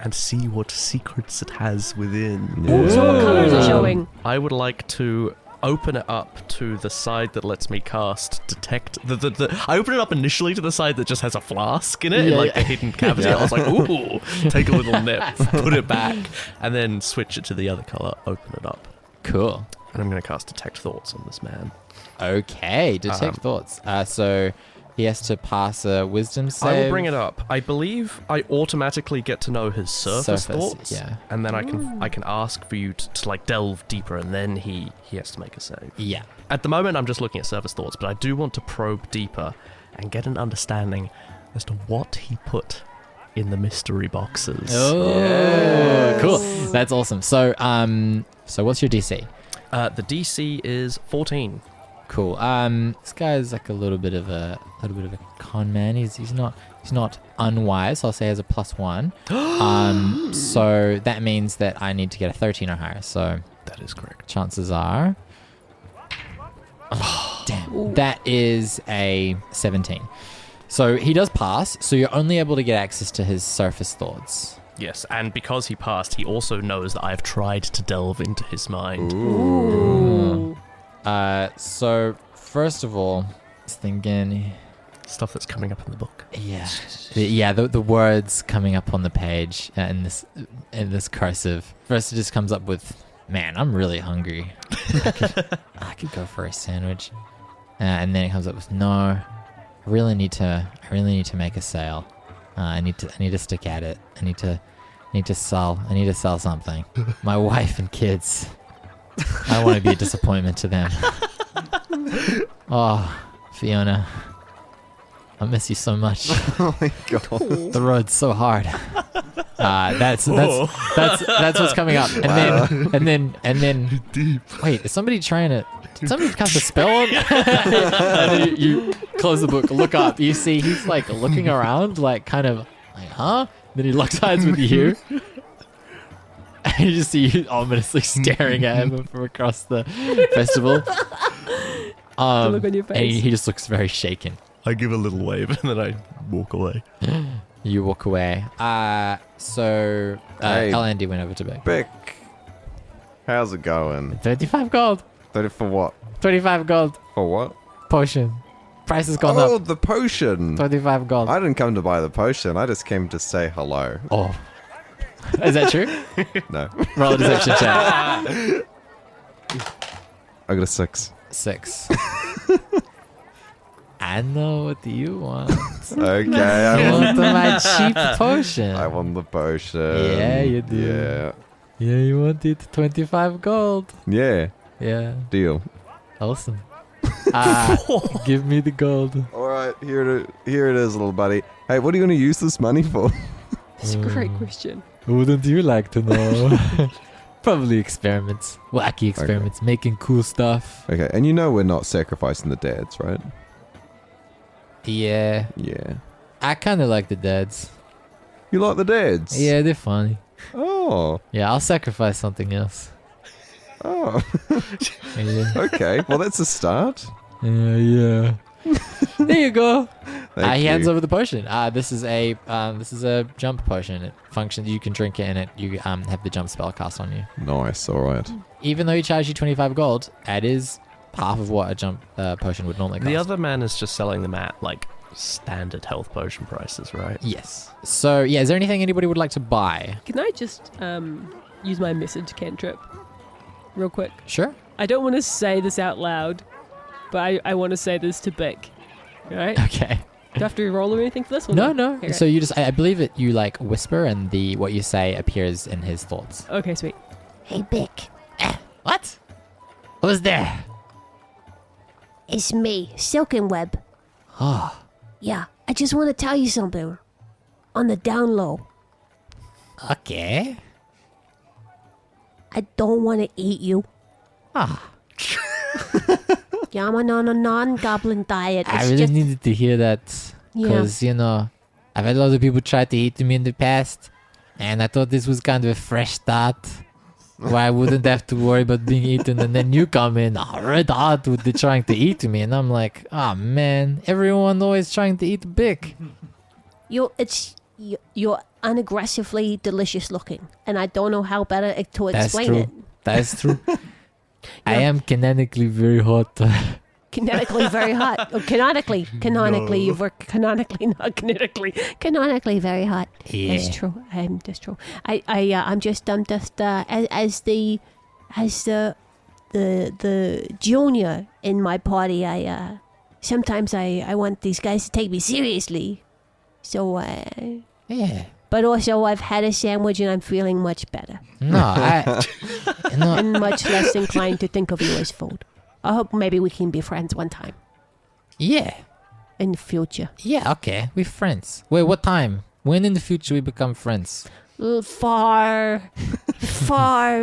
S2: and see what secrets it has within.
S6: So what colour is it showing?
S2: I would like to open it up to the side that lets me cast detect. I open it up initially to the side that just has a flask in it, in
S1: Yeah,
S2: like
S1: yeah.
S2: the hidden cavity. I was like, ooh, take a little nip, put it back, and then switch it to the other color, open it up.
S1: Cool.
S2: And I'm going to cast Detect Thoughts on this man.
S1: Okay, detect thoughts. So he has to pass a wisdom save.
S2: I will bring it up. I believe I automatically get to know his surface thoughts.
S1: Yeah.
S2: And then I can ask for you to like delve deeper, and then he has to make a save.
S1: Yeah.
S2: At the moment, I'm just looking at surface thoughts, but I do want to probe deeper and get an understanding as to what he put in the mystery boxes.
S1: Oh, cool. That's awesome. So, so what's your DC?
S2: The DC is 14.
S1: Cool. This guy is like a little bit of a con man. He's not unwise. I'll say he has a +1. So that means that I need to get a 13 or higher. So
S2: That is correct.
S1: chances are, damn, that is a 17. So he does pass. So you're only able to get access to his surface thoughts.
S2: Yes, and because he passed, he also knows that I have tried to delve into his mind.
S6: Ooh.
S1: So first of all, I was thinking.
S2: Stuff that's coming up in the book.
S1: Yeah, the words coming up on the page in this cursive. First, it just comes up with, "Man, I'm really hungry. I could go for a sandwich," and then it comes up with, "No, I really need to make a sale. I need to stick at it. I need to sell something. My wife and kids. I don't want to be a disappointment to them. Oh, Fiona." I miss you so much.
S3: Oh my god.
S1: The road's so hard. That's what's coming up. And then wait, is somebody trying to did somebody cast a spell on? And then you close the book, look up, you see he's like looking around, like kind of like, huh? Then he locks eyes with you. And you just see you ominously staring at him from across the festival.
S6: The look on your
S1: And
S6: face.
S1: he just looks very shaken.
S2: I give a little wave and then I walk away.
S1: You walk away. So
S3: Hey.
S1: L&D went over to Beck.
S3: Beck, how's it going?
S1: 35 gold.
S3: 30 for what?
S1: 25 gold.
S3: For what?
S1: Potion. Price has gone
S3: Oh,
S1: up.
S3: the potion.
S1: 25 gold.
S3: I didn't come to buy the potion. I just came to say hello.
S1: Oh. Is that true?
S3: No.
S1: Roll a deception check.
S3: I got a 6.
S1: 6. I know what you want.
S3: Okay,
S1: I
S3: I
S1: want my cheap potion.
S3: I want the potion.
S1: Yeah, you do.
S3: Yeah.
S1: Yeah, you want it. 25 gold.
S3: Yeah.
S1: Yeah.
S3: Deal.
S1: Awesome. Give me the gold.
S3: All right, here it is, little buddy. Hey, what are you going to use this money for?
S6: That's a great question.
S1: Wouldn't you like to know? Probably experiments. Wacky experiments. Making cool stuff.
S3: Okay, and you know we're not sacrificing the dads, right?
S1: Yeah.
S3: Yeah.
S1: I kind of like the dads.
S3: You like the dads?
S1: Yeah, they're funny.
S3: Oh.
S1: Yeah, I'll sacrifice something else.
S3: Oh.
S1: Yeah.
S3: Okay, well that's a start.
S1: Yeah. There you go.
S3: Thank
S1: He
S3: you.
S1: hands over the potion. This is a jump potion. It functions. You can drink it, and you have the jump spell cast on you.
S3: Nice, all right.
S1: Even though he charged you 25 gold, that is half of what a jump potion would normally cost.
S2: The other man is just selling them at like standard health potion prices, right?
S1: Yes. So yeah, is there anything anybody would like to buy?
S6: Can I just use my message cantrip real quick?
S1: Sure.
S6: I don't want to say this out loud, but I want to say this to Beck. All right?
S1: Okay.
S6: Do I have to roll or anything for this one?
S1: No.
S6: Okay,
S1: So you just, I believe it. You like whisper, and what you say appears in his thoughts.
S6: Okay, sweet.
S5: Hey, Bick.
S1: What? Who's there?
S5: It's me, Silkenweb.
S1: Oh.
S5: Yeah, I just want to tell you something. On the down low.
S1: Okay.
S5: I don't want to eat you.
S1: Ah,
S5: Yeah, I'm on a non-goblin diet.
S1: I
S5: It's
S1: really
S5: just
S1: needed to hear that because I've had a lot of people try to eat me in the past, and I thought this was kind of a fresh start where I wouldn't have to worry about being eaten, and then you come in red hot with the trying to eat me, and I'm like, oh man, everyone always trying to eat big.
S5: you're unaggressively delicious looking, and I don't know how better to
S1: That's
S5: explain
S1: true.
S5: it.
S1: That's true. I am canonically very hot.
S5: Canonically very hot. Oh, canonically, you were canonically, not kinetically. Canonically very hot.
S1: Yeah.
S5: That's true. That's true. I'm just as the junior in my party. Sometimes I want these guys to take me seriously. So
S1: Yeah.
S5: but also I've had a sandwich and I'm feeling much better
S1: No,
S5: and much less inclined to think of you as food. I hope maybe we can be friends one time
S1: yeah.
S5: in the future.
S1: Yeah, okay. We're friends. Wait, what time? When in the future we become friends?
S5: Far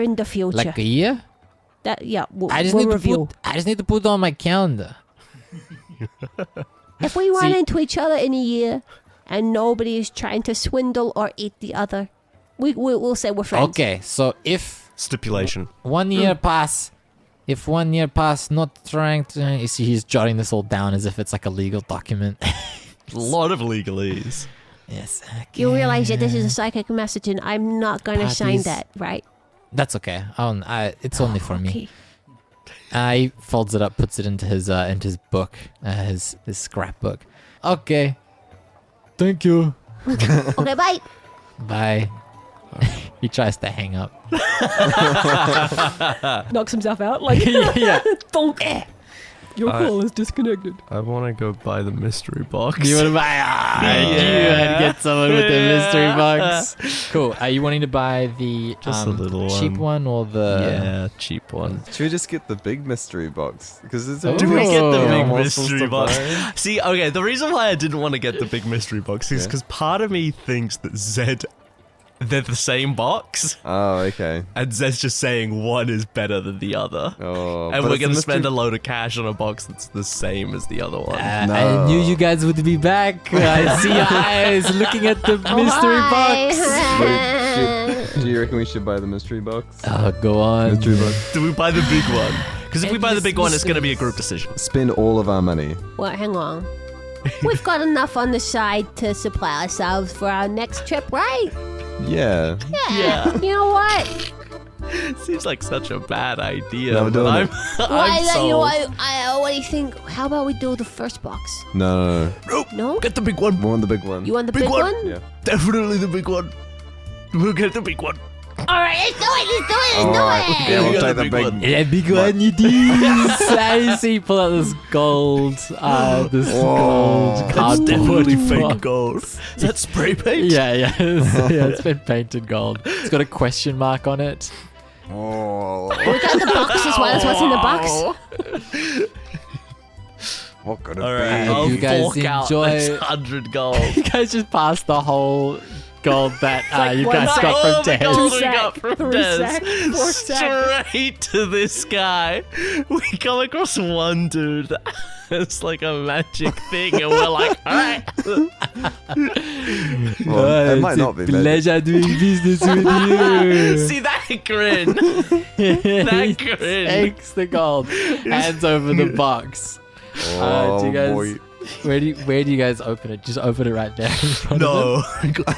S5: in the future.
S1: Like a year?
S5: We'll
S1: I just
S5: review.
S1: need to put it on my calendar.
S5: If we run
S1: See-
S5: into each other in a year and nobody is trying to swindle or eat the other, we'll say we're friends.
S1: Okay, so if
S2: Stipulation.
S1: 1 year pass, not trying to, you see, he's jotting this all down as if it's like a legal document.
S2: A lot of legalese.
S1: Yes.
S5: You
S1: okay.
S5: realize that this is a psychic message and I'm not going to sign
S1: Parties.
S5: that, right?
S1: That's okay. It's only for me.
S5: Okay.
S1: He folds it up, puts it into his book, his scrapbook. Okay. Thank you.
S5: Okay, bye.
S1: Bye. He tries to hang up.
S6: Knocks himself out. Like,
S1: Yeah.
S6: thunk. Your
S2: I-
S6: call is disconnected.
S2: I want to go buy the mystery box.
S1: You want to buy? You had to get someone with the mystery box. Cool. Are you wanting to buy the
S2: Just a little
S1: cheap one or the?
S2: Yeah, cheap one.
S3: Should we just get the big mystery box? Because it's
S1: Oh.
S2: Do we get the
S1: Oh.
S2: big
S3: more supposed
S2: mystery
S3: to
S2: box?
S3: buy.
S2: See, okay, the reason why I didn't want to get the big mystery box is
S3: Yeah.
S2: because part of me thinks that they're the same box,
S3: Oh, okay.
S2: and Zed's just saying one is better than the other.
S3: Oh,
S2: And
S3: but
S2: we're
S3: it's a
S2: going to spend a
S3: mystery-
S2: load of cash on a box that's the same as the other one.
S1: I
S3: No.
S1: knew you guys would be back. I see your eyes looking at the mystery box.
S3: Do you reckon we should buy the mystery box?
S1: Oh, go on.
S3: Mystery box.
S2: Do we buy the big one? Because if we buy the big one, it's going to be a
S1: This
S2: group decision.
S3: Spend all of our money.
S5: Well, hang on. We've got enough on the side to supply ourselves for our next trip, right?
S3: Yeah.
S2: Yeah.
S5: You know what?
S2: Seems like such a bad idea.
S3: No, we're
S2: but
S3: doing
S2: I'm,
S3: it.
S2: I'm
S5: You know
S2: sold.
S5: what? What do you think? How about we do the first box?
S3: No.
S2: Nope.
S5: No?
S2: Get the big one.
S3: We want the big one.
S5: You want the
S2: Big
S5: big
S2: one.
S5: one?
S3: Yeah.
S2: Definitely the big one. We'll get the big one.
S5: All right, let's do it.
S3: All right. Yeah, we'll
S2: You got
S3: take
S2: the
S3: the
S2: big
S3: big
S2: one.
S1: Yeah, big one it is. I see you pull out this gold, this gold
S2: That's
S1: cardboard
S2: definitely fake
S1: box.
S2: gold. Is that spray paint?
S1: Yeah, it's been painted gold. It's got a question mark on it.
S3: Oh.
S5: We got the box as well as what's in the box.
S3: What could it
S2: All right,
S3: be?
S2: I'll
S1: you guys
S2: fork out
S1: enjoy
S2: this
S1: it.
S2: 100 gold.
S1: You guys just passed the whole gold that
S6: like
S1: you
S6: one
S1: guys
S6: sack.
S1: got
S2: All
S1: from
S2: the
S1: Des.
S2: gold we
S6: Sack,
S2: got from
S6: 3
S2: Des.
S6: sack, 4 sack.
S2: Straight to this guy. We come across one dude that has like a magic thing, and we're like, all right.
S3: Well, it might
S1: it's
S3: not
S1: a
S3: be magic.
S1: pleasure doing business with you.
S2: See that grin? That grin.
S1: Takes the gold, hands over the box.
S3: Oh,
S1: do you guys?
S3: boy.
S1: Where do you guys open it? Just open it right there in front of
S2: No,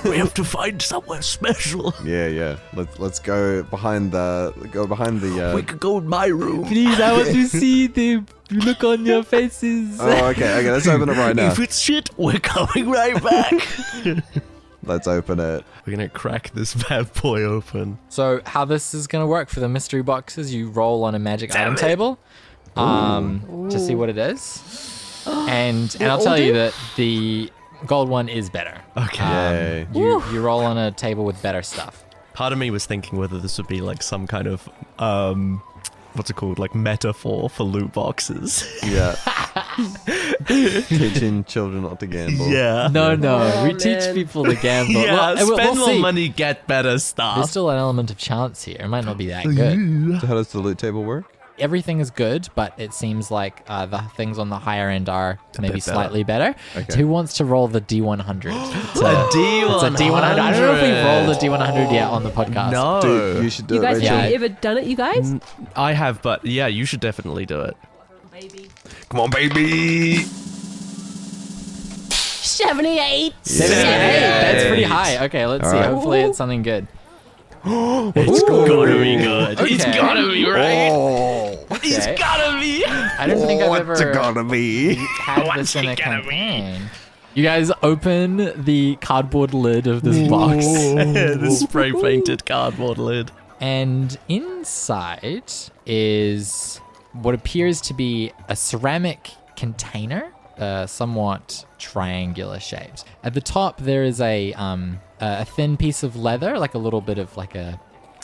S2: we have to find somewhere special.
S3: Yeah. Let's go behind the.
S2: We could go in my room.
S1: them. Please, I want to see the look on your faces.
S3: Oh, okay. Let's open it right now.
S2: If it's shit, we're coming right back.
S3: Let's open it.
S2: We're gonna crack this bad boy open.
S1: So how this is going to work for the mystery boxes, you roll on a magic item table to see what it is. And I'll tell you that the gold one is better.
S2: Okay.
S3: Yay.
S1: You roll on a table with better stuff.
S2: Part of me was thinking whether this would be like some kind of what's it called, like metaphor for loot boxes.
S3: Yeah. Teaching children not to gamble.
S2: Yeah.
S1: No, we
S6: Oh,
S1: teach
S6: man.
S1: people to gamble.
S2: Yeah,
S1: Well,
S2: spend
S1: we'll
S2: more
S1: see.
S2: money, get better
S1: There's
S2: stuff.
S1: still an element of chance here. It might not be that good.
S3: So how does the loot table work?
S1: Everything is good, but it seems like the things on the higher end are maybe
S2: bit better.
S1: slightly better.
S3: Okay.
S1: Who wants to roll the D100? It's
S2: A
S1: It's
S2: D100.
S1: a D100. I don't know if we've rolled a D100 yet on the podcast.
S2: No.
S3: Dude, you should do
S6: You
S3: it,
S6: guys
S3: Rachel.
S6: have you ever done it, you guys?
S2: I have, but yeah, you should definitely do it.
S3: Come on, baby.
S5: 78.
S1: 78. That's pretty high. Okay, let's see.
S3: Alright.
S1: Hopefully it's something good.
S2: It's gotta be good. It's
S1: Okay.
S2: gotta be right.
S3: Oh,
S2: It's
S1: Okay.
S2: gotta be.
S1: I don't think I've
S3: what's it
S1: ever
S3: gonna be?
S1: had this in a campaign. You guys open the cardboard lid of this box.
S2: The spray painted cardboard lid.
S1: And inside is what appears to be a ceramic container, somewhat triangular shaped. At the top, there is a thin piece of leather, like a little bit of like a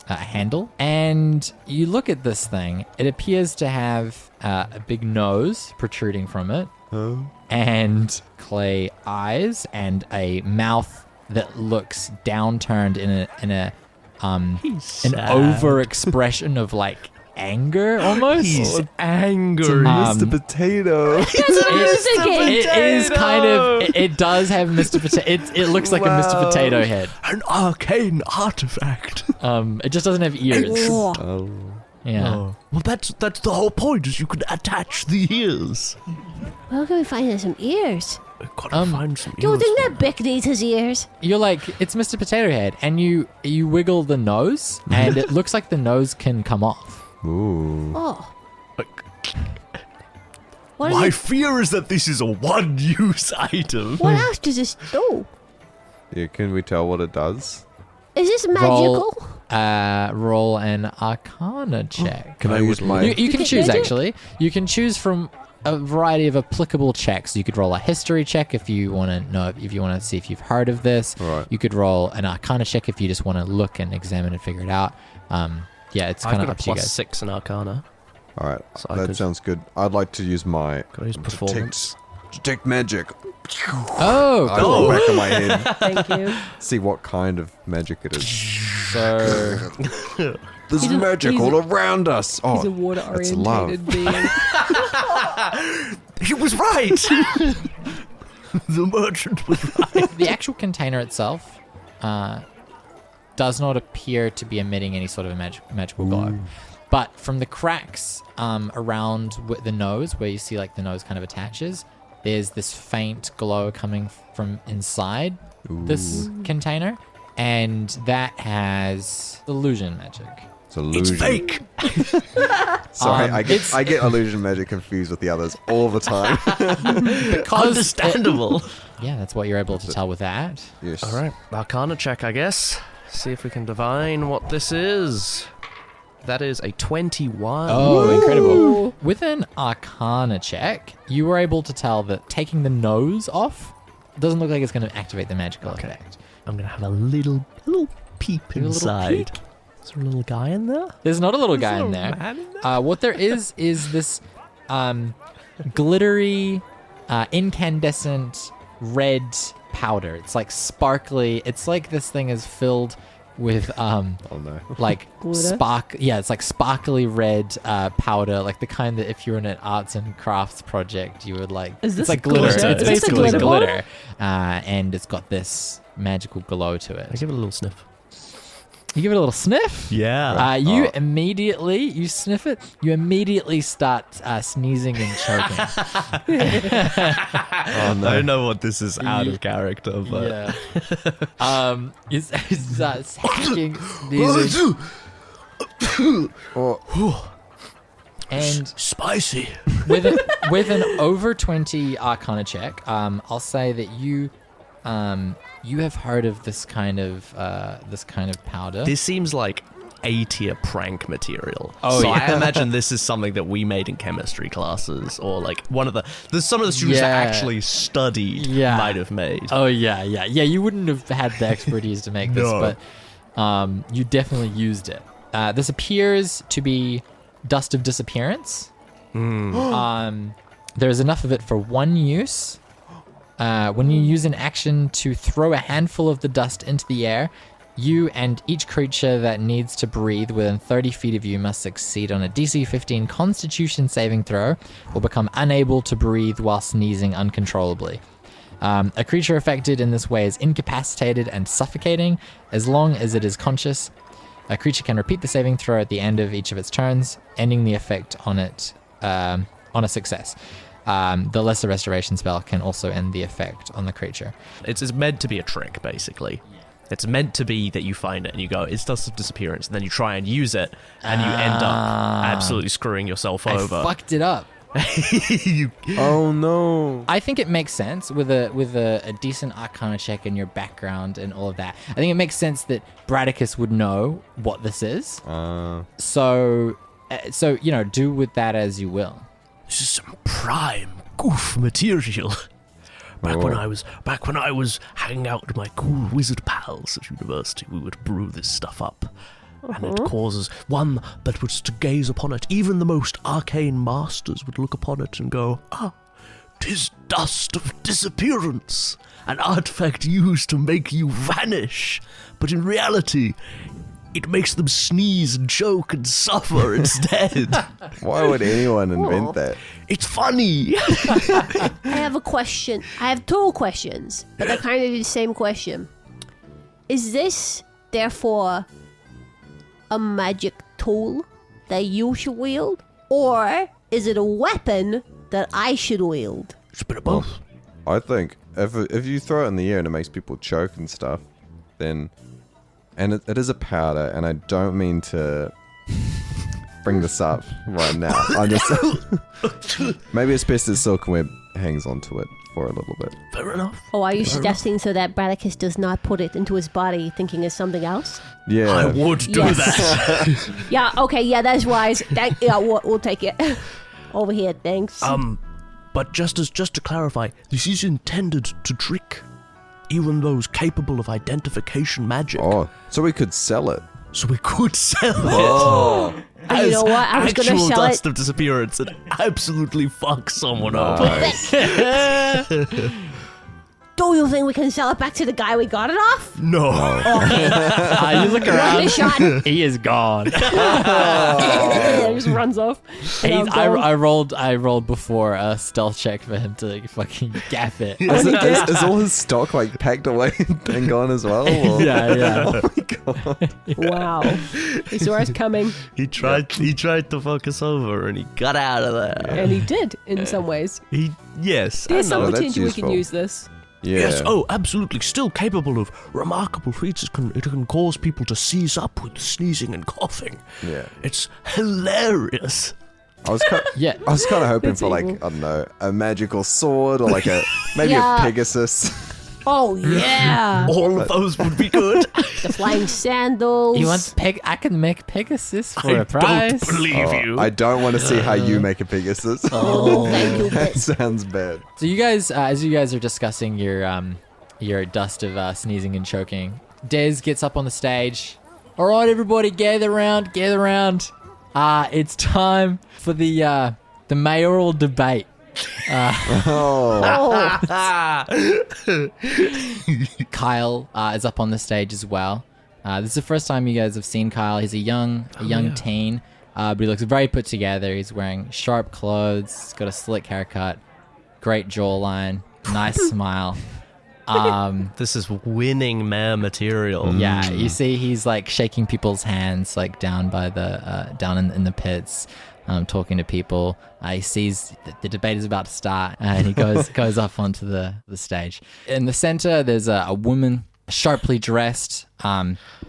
S1: handle. And you look at this thing, it appears to have a big nose protruding from it, and clay eyes, and a mouth that looks downturned in an over expression of like anger almost.
S2: He's angry.
S3: Mr. Potato.
S1: It is kind of. It does have Mr. Potato. It looks like a Mr. Potato head.
S2: An arcane artifact.
S1: It just doesn't have ears.
S3: Oh.
S1: Yeah.
S2: Well, that's the whole point. Is you could attach the ears.
S5: Where can we find some ears?
S2: Gotta find some
S5: Do you
S2: ears.
S5: think that Bick needs his ears?
S1: You're like, it's Mr. Potato Head, and you wiggle the nose, and it looks like the nose can come off.
S3: Ooh.
S5: Oh. What,
S2: My
S5: is it,
S2: fear is that this is a one-use item.
S5: what else does this do?
S3: Yeah, can we tell what it does?
S5: Is this magical?
S1: Roll an Arcana check.
S3: Can I use my...
S1: You can
S5: Is it
S1: choose,
S5: magic?
S1: actually. You can choose from a variety of applicable checks. You could roll a history check if you want to know, if you want to see if you've heard of this.
S3: Right.
S1: You could roll an Arcana check if you just want to look and examine and figure it out. Yeah, it's kind
S2: I've
S1: of
S2: got a
S1: up to you guys.
S2: +6 in Arcana.
S3: All right,
S2: So I
S3: that
S2: could-
S3: sounds good. I'd like to use my...
S2: Could I use performance?
S3: Detect magic.
S1: Oh,
S3: I
S1: cool.
S3: roll back of my head.
S6: Thank you.
S3: See what kind of magic it is.
S1: So,
S3: There's
S6: He's a-
S3: magic
S6: he's
S3: all
S6: a-
S3: around us. Oh,
S6: He's a water
S3: that's love.
S6: orientated being.
S2: He was right. The merchant was right.
S1: the actual container itself does not appear to be emitting any sort of a magical glow. But from the cracks around the nose, where you see like the nose kind of attaches, there's this faint glow coming from inside this container, and that has illusion magic.
S3: It's illusion.
S2: It's fake.
S3: Sorry, I
S1: it's-
S3: get illusion magic confused with the others all the time.
S1: Because
S2: Understandable.
S1: yeah, that's what you're able to tell with that.
S3: Yes.
S2: All right, Arcana check, I guess. See if we can divine what this is. That is a 21.
S1: Oh, incredible. With an Arcana check, you were able to tell that taking the nose off doesn't look like it's going to activate the magical effect.
S2: I'm gonna have a little peep
S1: A little
S2: inside.
S1: peek?
S2: Is there a little guy in there?
S1: There's not a little guy in
S2: a
S1: there.
S2: man in there?
S1: What there is this glittery, incandescent red powder. It's like sparkly. It's like this thing is filled with
S3: Oh no.
S1: like
S6: Glitter?
S1: it's like sparkly red powder, like the kind that if you're in an arts and crafts project you would like.
S6: Is
S1: It's
S6: this
S1: like glitter.
S6: glitter?
S1: It's
S6: Is this a
S1: basically
S6: glitter
S1: glitter, and it's got this magical glow to
S2: I
S1: it.
S2: give it a little sniff.
S1: You give it a little sniff.
S2: Yeah.
S1: You immediately, you sniff it, you immediately start sneezing and choking.
S3: Oh no.
S2: I don't know what this is out of character, but
S1: Yeah. You start hacking, sneezing,
S3: Oh,
S1: and
S2: spicy.
S1: with an over 20 Arcana check, I'll say that you have heard of this kind of powder.
S2: This seems like A-tier prank material.
S1: Oh,
S2: so
S1: yeah.
S2: I imagine this is something that we made in chemistry classes, or like some of the students that
S1: Yeah.
S2: actually studied
S1: Yeah.
S2: might have made.
S1: Oh yeah. You wouldn't have had the expertise to make this,
S2: No.
S1: but you definitely used it. This appears to be dust of disappearance. There is enough of it for one use. When you use an action to throw a handful of the dust into the air, you and each creature that needs to breathe within 30 feet of you must succeed on a DC 15 Constitution saving throw or become unable to breathe while sneezing uncontrollably. A creature affected in this way is incapacitated and suffocating as long as it is conscious. A creature can repeat the saving throw at the end of each of its turns, ending the effect on it on a success. The lesser restoration spell can also end the effect on the creature.
S2: It's meant to be a trick, basically. It's meant to be that you find it and you go, it's dust of disappearance, and then you try and use it, and you end up absolutely screwing yourself over.
S1: I fucked it up.
S3: Oh no.
S1: I think it makes sense with a decent Arcana check in your background and all of that. I think it makes sense that Bradicus would know what this is. So do with that as you will.
S2: This is some prime goof material. Back when I was hanging out with my cool wizard pals at university, we would brew this stuff up. And it causes one that was to gaze upon it. Even the most arcane masters would look upon it and go, 'tis dust of disappearance, an artifact used to make you vanish. But in reality, it makes them sneeze and choke and suffer instead.
S3: Why would anyone invent that?
S2: It's funny.
S5: I have a question. I have two questions, but they're kind of the same question. Is this, therefore, a magic tool that you should wield? Or is it a weapon that I should wield?
S2: It's a bit of both.
S3: I think if you throw it in the air and it makes people choke and stuff, then... And it is a powder, and I don't mean to bring this up right now. I just... Maybe it's best that Silkenweb hangs onto it for a little bit.
S2: Fair enough.
S5: Oh, are you suggesting so that Bradicus does not put it into his body thinking it's something else?
S3: Yeah.
S2: I would do that.
S5: Yeah, okay, yeah, that's wise. We'll take it. Over here, thanks.
S2: But just to clarify, this is intended to trick even those capable of identification magic.
S3: Oh, so we could sell it.
S2: So we could sell it.
S5: You know what? I was going to
S2: actual
S5: sell
S2: dust
S5: it.
S2: of disappearance and absolutely fuck someone over.
S5: Do you think we can sell it back to the guy we got it off?
S2: No.
S1: You look around.
S5: This shot.
S1: He is gone.
S6: He just runs off.
S1: I rolled before a stealth check for him to fucking gaff it.
S3: Is all his stock like packed away and gone as well? Or?
S1: Yeah.
S3: Oh my god.
S6: Wow. He saw us coming,
S2: He tried to fuck us over and he got out of there.
S6: and he did in some ways.
S2: Yes.
S6: There's some
S3: that's
S6: potential we can
S3: useful.
S6: use this.
S3: Yeah.
S2: Yes, absolutely. Still capable of remarkable feats. It can cause people to seize up with sneezing and coughing.
S3: Yeah.
S2: It's hilarious.
S3: I was kind of hoping
S6: That's
S3: for like,
S6: evil.
S3: I don't know, a magical sword or like maybe
S5: Yeah.
S3: a Pegasus.
S5: Oh, yeah.
S2: All of those would be good.
S5: The flying sandals.
S1: You want I can make Pegasus for
S2: I
S1: a prize.
S2: don't believe you.
S3: I don't want to see how you make a Pegasus.
S5: Oh, thank you.
S3: That sounds bad.
S1: So you guys, as you guys are discussing your dust of sneezing and choking, Des gets up on the stage. All right, everybody, gather around. It's time for the mayoral debate. Kyle is up on the stage as well. This is the first time you guys have seen Kyle. He's a young teen, but he looks very put together. He's wearing sharp clothes. He's got a slick haircut, great jawline, nice smile.
S2: This is winning man material.
S1: Yeah, you see he's like shaking people's hands like down by the down in the pits, talking to people. He sees the debate is about to start, and he goes up onto the stage. In the center, there's a woman, sharply dressed,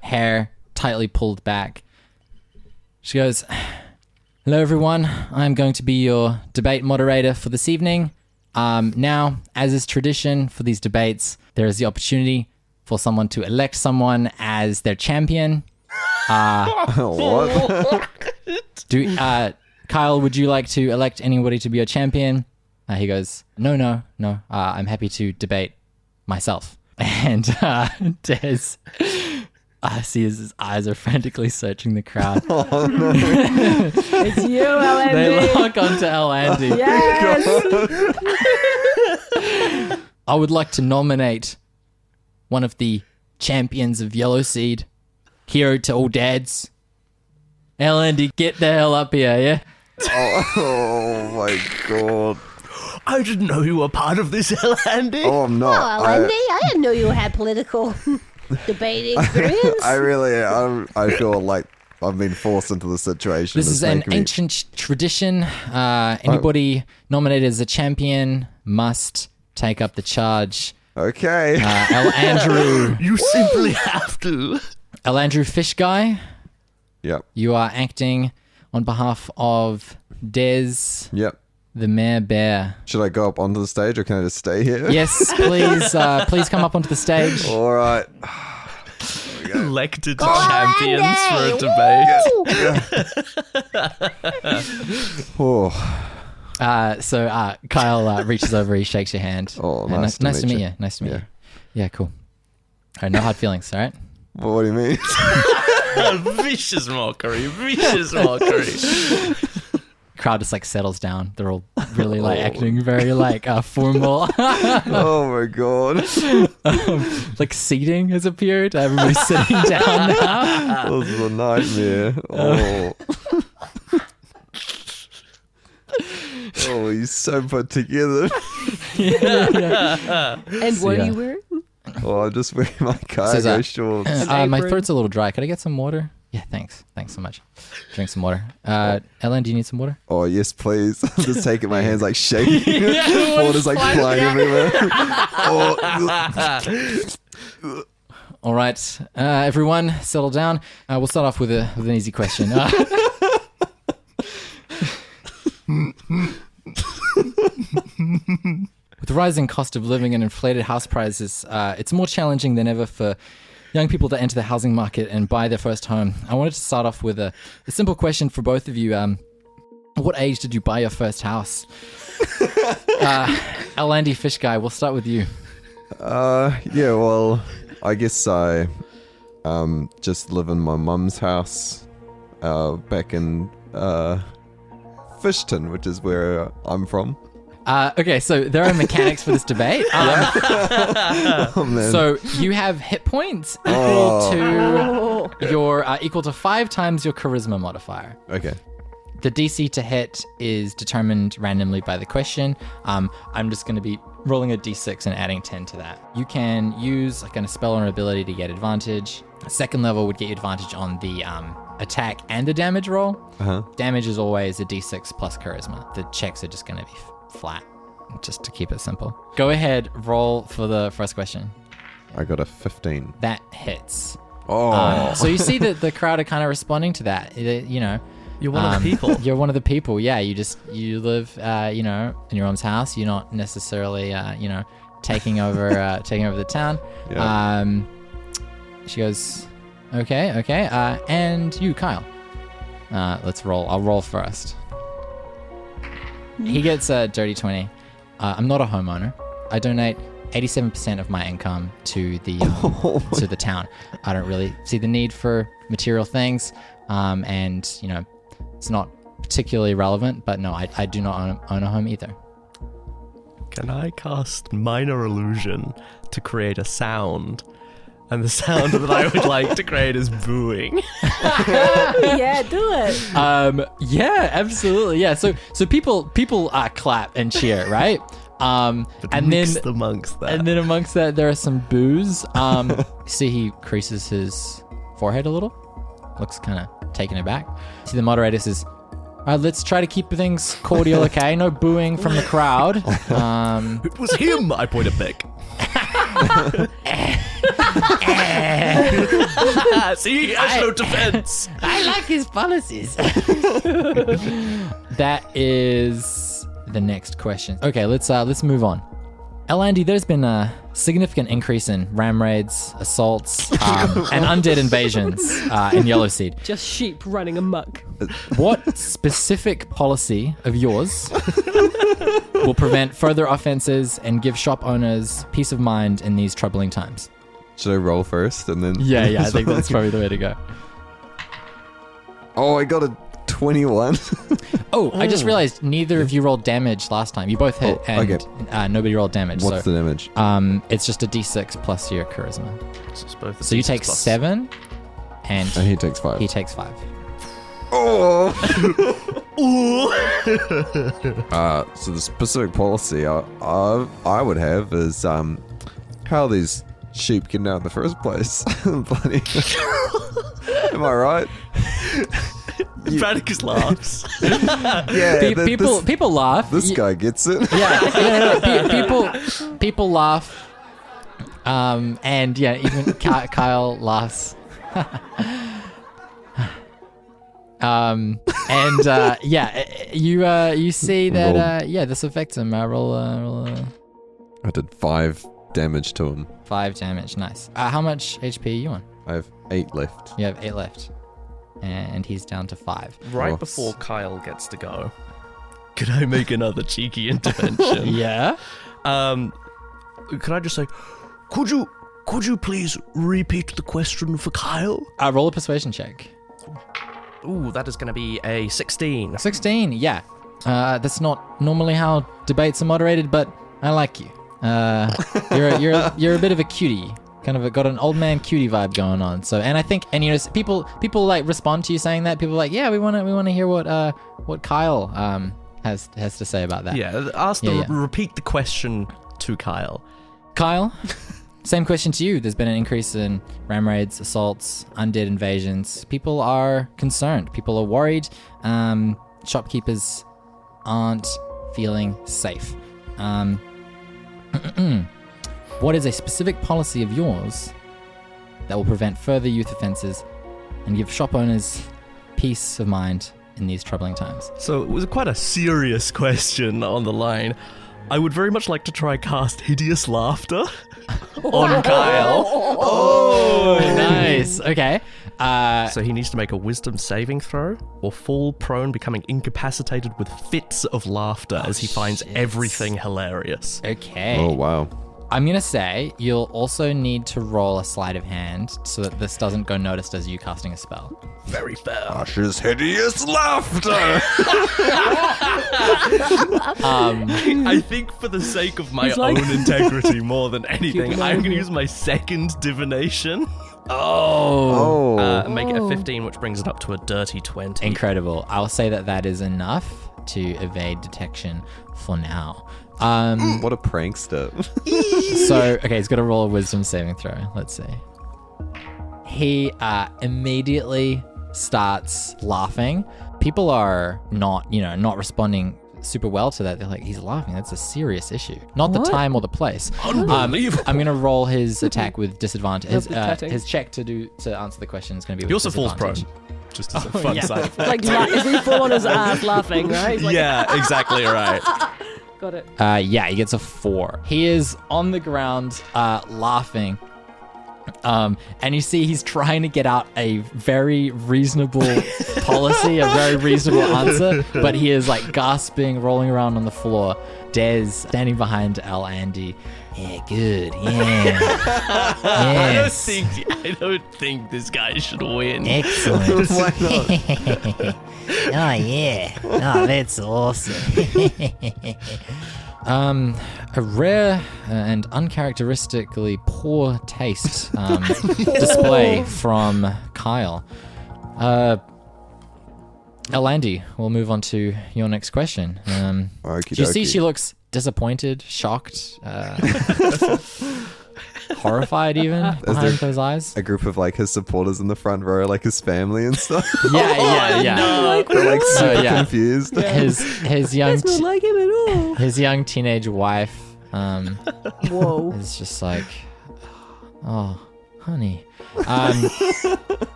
S1: hair tightly pulled back. She goes, "Hello, everyone. I'm going to be your debate moderator for this evening. Now, as is tradition for these debates, there is the opportunity for someone to elect someone as their champion.
S3: What?
S1: Kyle, would you like to elect anybody to be your champion?" He goes, No. I'm happy to debate myself. And Des I see his eyes are frantically searching the crowd.
S6: It's you, LND.
S1: They lock onto Elandy.
S6: Yes.
S1: I would like to nominate one of the champions of Yellowseed, hero to all dads. Elandy, get the hell up here, yeah?
S3: Oh my god.
S2: I didn't know you were part of this, Andy.
S3: Oh, I'm
S5: Oh,
S3: not.
S5: Andy, I didn't know you had political debating experience.
S3: I really, I feel like I've been forced into the situation.
S1: This is an ancient tradition. Anybody nominated as a champion must take up the charge.
S3: Okay.
S1: Andrew
S2: You simply have to.
S1: Fish Guy,
S3: Yep.
S1: you are acting on behalf of Des,
S3: Yep.
S1: the Mayor Bear.
S3: Should I go up onto the stage or can I just stay here?
S1: Yes, please, please come up onto the stage.
S3: All right.
S2: Elected
S5: Go
S2: champions
S5: Andy!
S2: for a debate.
S3: Oh.
S1: So Kyle reaches over, he shakes your hand.
S3: Oh,
S1: And
S3: nice
S1: nice
S3: to
S1: to
S3: meet
S1: meet
S3: you.
S1: you. Nice to meet
S3: Yeah.
S1: you. Yeah, cool. All right, no hard feelings, all right?
S3: What do you mean?
S2: Vicious mockery. Vicious mockery.
S1: Crowd just like settles down. They're all really like acting very like formal.
S3: Oh my god.
S1: Like seating has appeared. Everybody's sitting down now.
S3: This is a nightmare. Oh. Oh, he's so put together.
S6: And what
S1: yeah.
S6: are you wearing?
S3: Oh, I'm just wearing my cargo
S1: Says that.
S3: shorts.
S1: My
S6: apron.
S1: throat's a little dry. Could I get some water? Yeah, thanks. Thanks so much. Drink some water. Ellen, do you need some water?
S3: Oh, yes, please. I'm just taking my hands like shaking. Water's like flying everywhere. Oh.
S1: All right, everyone, settle down. We'll start off with an easy question. With the rising cost of living and inflated house prices, it's more challenging than ever for young people to enter the housing market and buy their first home. I wanted to start off with a simple question for both of you. What age did you buy your first house? Elandy Fish Guy, we'll start with you.
S3: Yeah, well, I guess I just live in my mum's house back in Fishton, which is where I'm from.
S1: Okay, so there are mechanics for this debate.
S3: Oh, man.
S1: So you have hit points equal to your equal to 5 times your charisma modifier.
S3: Okay.
S1: The DC to hit is determined randomly by the question. I'm just going to be rolling a D6 and adding 10 to that. You can use like a spell or an ability to get advantage. Second level would get you advantage on the attack and the damage roll.
S3: Uh-huh.
S1: Damage is always a D6 plus charisma. The checks are just going to be flat, just to keep it simple. Go ahead, roll for the first question.
S3: I got a 15.
S1: That hits.
S3: Oh.
S1: So you see that the crowd are kind of responding to that. You know,
S2: You're one of the people.
S1: You're one of the people. Yeah, you live, in your mom's house. You're not necessarily, taking over the town.
S3: Yeah.
S1: She goes, okay. And you, Kyle. Let's roll. I'll roll first. He gets a dirty 20. I'm not a homeowner. I donate 87% of my income to the to the town. I don't really see the need for material things, and it's not particularly relevant. But no, I do not own a home either.
S2: Can I cast Minor Illusion to create a sound? And the sound that I would like to create is booing.
S6: Yeah, do it.
S1: Yeah, absolutely. Yeah. So people clap and cheer, right?
S2: But
S1: And then
S2: amongst that.
S1: and then amongst that there are some boos. See, he creases his forehead a little. Looks kind of taken aback. See, the moderator says, "All right, let's try to keep things cordial, okay? No booing from the crowd."
S2: It was him! I point a pick. See, he has no defense.
S1: I like his policies. That is the next question. Okay, let's move on. Elandy, there's been a significant increase in ram raids, assaults, and undead invasions in Yellowseed.
S6: Just sheep running amok.
S1: What specific policy of yours will prevent further offenses and give shop owners peace of mind in these troubling times?
S3: Should I roll first and then?
S1: Yeah, I think that's probably the way to go.
S3: Oh, I got a 21.
S1: Oh, I just realized neither of you rolled damage last time. You both hit, and nobody rolled damage.
S3: What's
S1: so,
S3: the damage?
S1: It's just a d6 plus your charisma.
S2: So
S1: you take 7, and
S3: he takes 5.
S1: he takes 5.
S3: Oh. So the specific policy I would have is how are these sheep getting out in the first place? Bloody. Am I right?
S2: Bradicus laughs.
S3: Yeah,
S1: People laugh.
S3: This guy gets it.
S1: People laugh. And yeah, even Kyle laughs. You see that this affects him. Roll
S3: I did 5 damage to him.
S1: 5 damage. Nice. How much HP are you on?
S3: I have 8 left.
S1: You have 8 left, and he's down to 5.
S2: Right before Kyle gets to go, could I make another cheeky intervention?
S1: Yeah.
S2: Could I just say, could you please repeat the question for Kyle?
S1: Roll a persuasion check.
S2: Ooh, that is going to be a 16.
S1: 16. Yeah. That's not normally how debates are moderated, but I like you. You're a bit of a cutie. Kind of got an old man cutie vibe going on. So, and I think, and you know, people like respond to you saying that. People are like, yeah, we want to hear what Kyle has to say about that.
S2: Yeah, repeat the question to Kyle.
S1: Kyle, same question to you. There's been an increase in ram raids, assaults, undead invasions. People are concerned. People are worried. Shopkeepers aren't feeling safe. What is a specific policy of yours that will prevent further youth offences and give shop owners peace of mind in these troubling times?
S2: So it was quite a serious question on the line. I would very much like to try cast hideous laughter on Kyle.
S1: Oh, nice. Okay.
S2: So he needs to make a wisdom saving throw or fall prone, becoming incapacitated with fits of laughter as he finds everything hilarious.
S1: Okay.
S3: Oh, wow.
S1: I'm going to say you'll also need to roll a sleight of hand so that this doesn't go noticed as you casting a spell.
S2: Very fair.
S3: Asher's hideous laughter.
S2: I think for the sake of my own integrity more than anything, I'm going to use my second divination. Make it a 15, which brings it up to a dirty 20.
S1: Incredible. I'll say that is enough to evade detection for now.
S3: What a prankster.
S1: So, okay, he's got to roll a wisdom saving throw. Let's see. He immediately starts laughing. People are not responding super well to that. They're like, he's laughing. That's a serious issue. Not the time or the place.
S2: Unbelievable.
S1: I'm going to roll his attack with disadvantage. His check to answer the question is going to be with
S2: he also falls prone. Just as a fun side effect.
S6: Like, is he full on his ass laughing, right? He's like,
S2: yeah, exactly right.
S6: Got it.
S1: He gets a 4. He is on the ground laughing. And you see he's trying to get out a very reasonable policy, a very reasonable answer, but he is like gasping, rolling around on the floor. Des standing behind Andy. Yeah, good. Yeah. Yes.
S2: I don't think this guy should win.
S1: Excellent.
S3: Why not?
S1: Oh yeah. Oh, that's awesome. A rare and uncharacteristically poor taste display from Kyle. Elandi, we'll move on to your next question. Do you see she looks disappointed, shocked, horrified even behind those eyes?
S3: A group of like his supporters in the front row, like his family and stuff.
S1: Yeah.
S3: They're like super confused.
S1: His young
S6: That's not like him at all.
S1: his young teenage wife
S6: Whoa.
S1: is just like, oh, honey.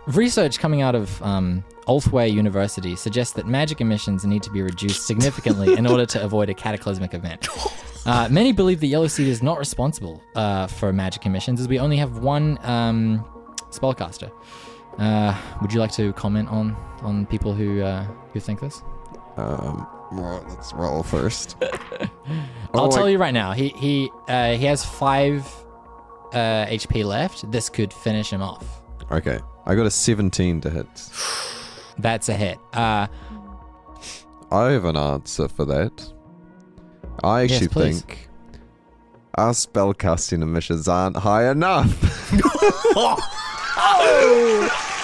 S1: Research coming out of Ulthway University suggests that magic emissions need to be reduced significantly in order to avoid a cataclysmic event. Many believe the Yellowseed is not responsible for magic emissions, as we only have one spellcaster. Would you like to comment on people who think this?
S3: Well, let's roll first.
S1: I'll tell you right now. He has 5 HP left. This could finish him off.
S3: Okay. I got a 17 to hit.
S1: That's a hit.
S3: I have an answer for that. I
S1: Yes,
S3: actually
S1: please.
S3: think our spellcasting emissions aren't high enough.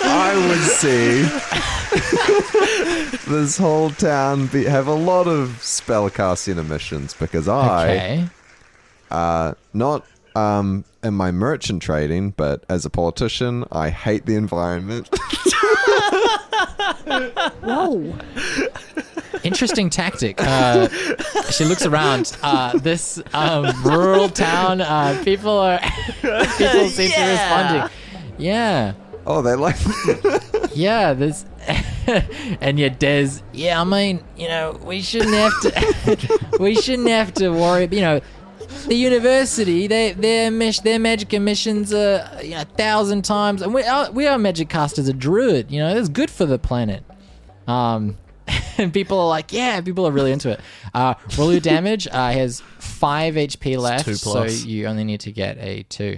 S3: I would see this whole town have a lot of spellcasting emissions because
S1: Okay.
S3: not in my merchant trading, but as a politician, I hate the environment.
S6: Whoa.
S1: Interesting tactic. She looks around. This rural town, people seem to be responding. Yeah.
S3: Oh, they like
S1: Yeah, there's and yet Des, yeah, I mean, we shouldn't have to worry, the university, their magic emissions are 1,000 times, and we are magic casters a druid, it's good for the planet. And people are like, yeah, people are really into it. Roll your damage. He has 5 HP left,
S2: 2+.
S1: so you only need to get a 2.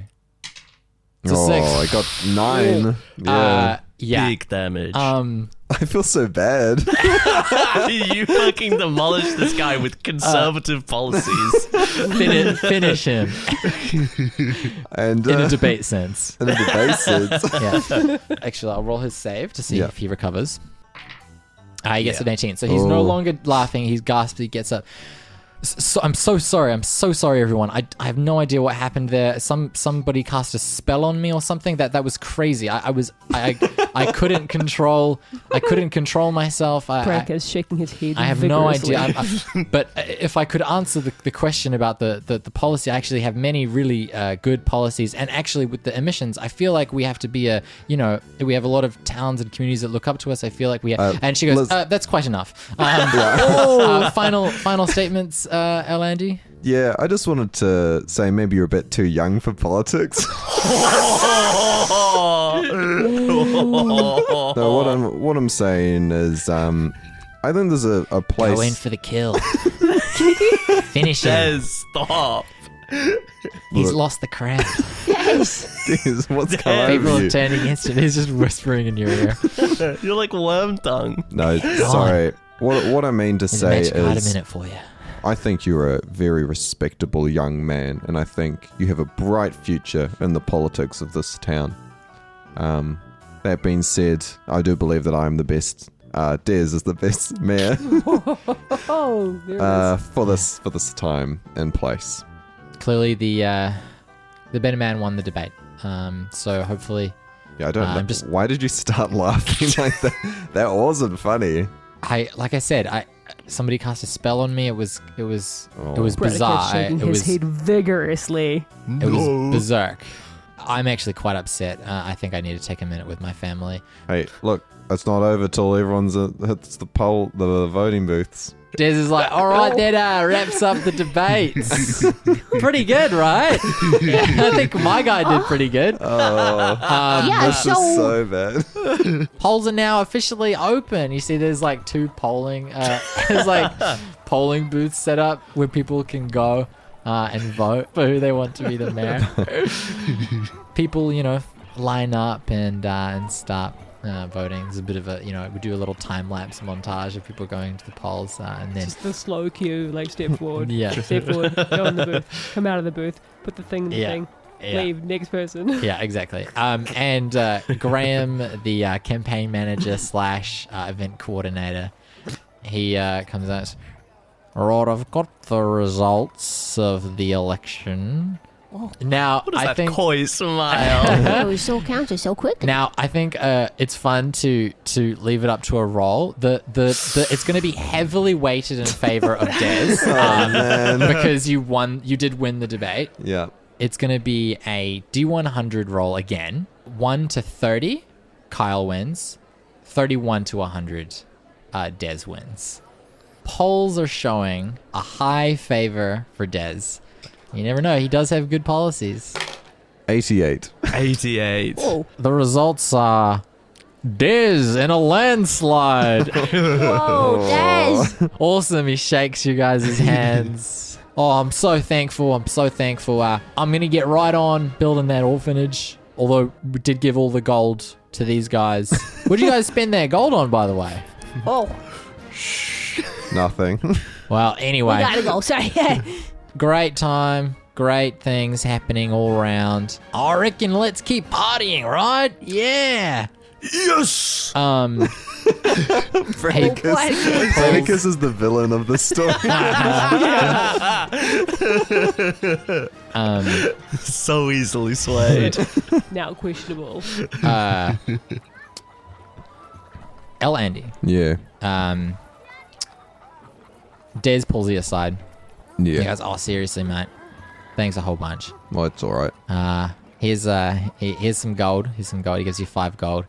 S1: It's a
S3: Oh,
S1: 6.
S3: I got 9. Yeah.
S1: Yeah.
S2: Big damage.
S3: I feel so bad.
S2: You fucking demolished this guy with conservative policies.
S1: Finish him
S3: And
S1: in a debate sense.
S3: in a debate sense.
S1: Yeah. Actually, I'll roll his save to see
S3: Yeah.
S1: if he recovers. He gets
S2: Yeah.
S1: an 18, so he's no
S3: Oh.
S1: longer laughing. He's gasped. He gets up. So, I'm so sorry. I'm so sorry, everyone. I have no idea what happened there. Somebody cast a spell on me or something. That was crazy. I couldn't control. I couldn't control myself.
S6: Bradicus shaking his head.
S1: I have no
S6: vigorously.
S1: idea. But if I could answer the question about the policy, I actually have many really good policies. And actually, with the emissions, I feel like we have to be we have a lot of towns and communities that look up to us. I feel like we have. And she goes,
S3: Liz-
S1: that's quite enough. Final statements, Elandy?
S3: Yeah, I just wanted to say maybe you're a bit too young for politics. No, what I'm saying is, I think there's a place.
S1: Go in for the kill. Finish him.
S2: Des, stop.
S1: He's
S3: Look.
S1: lost the crowd.
S3: Jeez, what's going
S1: People
S3: over
S1: are
S3: you?
S1: turning against him. He's just whispering in your ear.
S2: You're like worm tongue.
S3: No, sorry. What I mean to
S1: There's a
S3: say
S1: magic card a
S3: is,
S1: minute for you.
S3: I think you're a very respectable young man, and I think you have a bright future in the politics of this town. That being said, I do believe that I am the best. Des is the best mayor
S6: Oh, there it is.
S3: for this time and place.
S1: Clearly, the better man won the debate. So hopefully,
S3: Yeah, I don't know.
S1: just-
S3: Why did you start laughing like that? That wasn't funny.
S1: like I said, somebody cast a spell on me. It was
S6: Bradicus
S1: bizarre.
S6: shaking his head vigorously.
S1: It was berserk. I'm actually quite upset. I think I need to take a minute with my family.
S3: Hey, look, it's not over till everyone's hits the voting booths.
S1: Des is like, all right, that wraps up the debates. Pretty good, right? Yeah, I think my guy did pretty good.
S5: Yeah,
S3: This is so bad.
S1: Polls are now officially open. You see, there's like 2 polling. There's like polling booths set up where people can go and vote for who they want to be the mayor. People, line up and start voting. There's a bit of a, we do a little time lapse montage of people going to the polls, and then
S6: Just the slow cue, like step forward,
S1: Yeah.
S6: step forward, go in the booth, come out of the booth, put the thing in the thing, leave, next person.
S1: Yeah, exactly. And Graham, the campaign manager / event coordinator, he comes out and says, right, I've got the results of the election. Now,
S2: What is
S1: I
S2: that
S1: think...
S2: coy smile?
S5: Oh, you so counter so quick.
S1: Now, I think it's fun to leave it up to a roll. It's going to be heavily weighted in favor of Des because you did win the debate.
S3: Yeah.
S1: It's going to be a D100 roll again. 1 to 30, Kyle wins. 31 to 100, Des wins. Polls are showing a high favor for Des. You never know. He does have good policies.
S3: 88.
S2: 88.
S6: Whoa.
S1: The results are Diz in a landslide.
S5: Whoa, Des.
S1: Awesome. He shakes you guys' hands. Oh, I'm so thankful. I'm going to get right on building that orphanage. Although we did give all the gold to these guys. What'd you guys spend their gold on, by the way?
S5: Oh,
S3: Nothing.
S1: Well,
S5: we
S1: anyway.
S5: gotta go. Sorry.
S1: Great time. Great things happening all around. I reckon let's keep partying, right? Yeah.
S2: Yes!
S3: Bradicus is the villain of the story.
S2: So easily swayed.
S6: Now questionable.
S1: El Andy.
S3: Yeah.
S1: Des pulls you aside.
S3: Yeah.
S1: He goes, oh, seriously, mate. Thanks a whole bunch.
S3: Well, it's all right.
S1: Here's some gold. Here's some gold. He gives you 5 gold.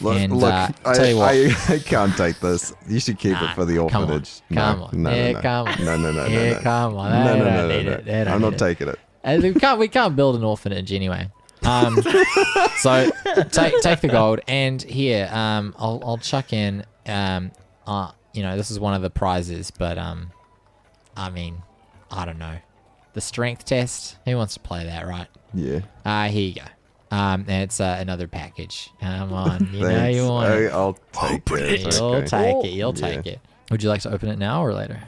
S3: Look,
S1: And,
S3: I
S1: tell you what.
S3: I can't take this. You should keep it for the orphanage.
S1: Come on.
S3: No,
S1: Yeah,
S3: no, no.
S1: come on.
S3: No, no, no,
S1: Yeah,
S3: no, no.
S1: come on.
S3: No,
S1: They
S3: no,
S1: don't
S3: no,
S1: need
S3: no,
S1: it. They don't
S3: I'm not
S1: need it.
S3: taking it.
S1: We can't build an orphanage anyway. So take the gold, and here I'll chuck in this is one of the prizes, but I mean, I don't know, the strength test. Who wants to play that, right?
S3: Yeah.
S1: Here you go. And it's another package. Come on, you know
S3: Thanks.
S1: you want it.
S3: I'll take it.
S1: You'll
S3: Okay.
S1: take it. You'll take it. Would you like to open it now or later?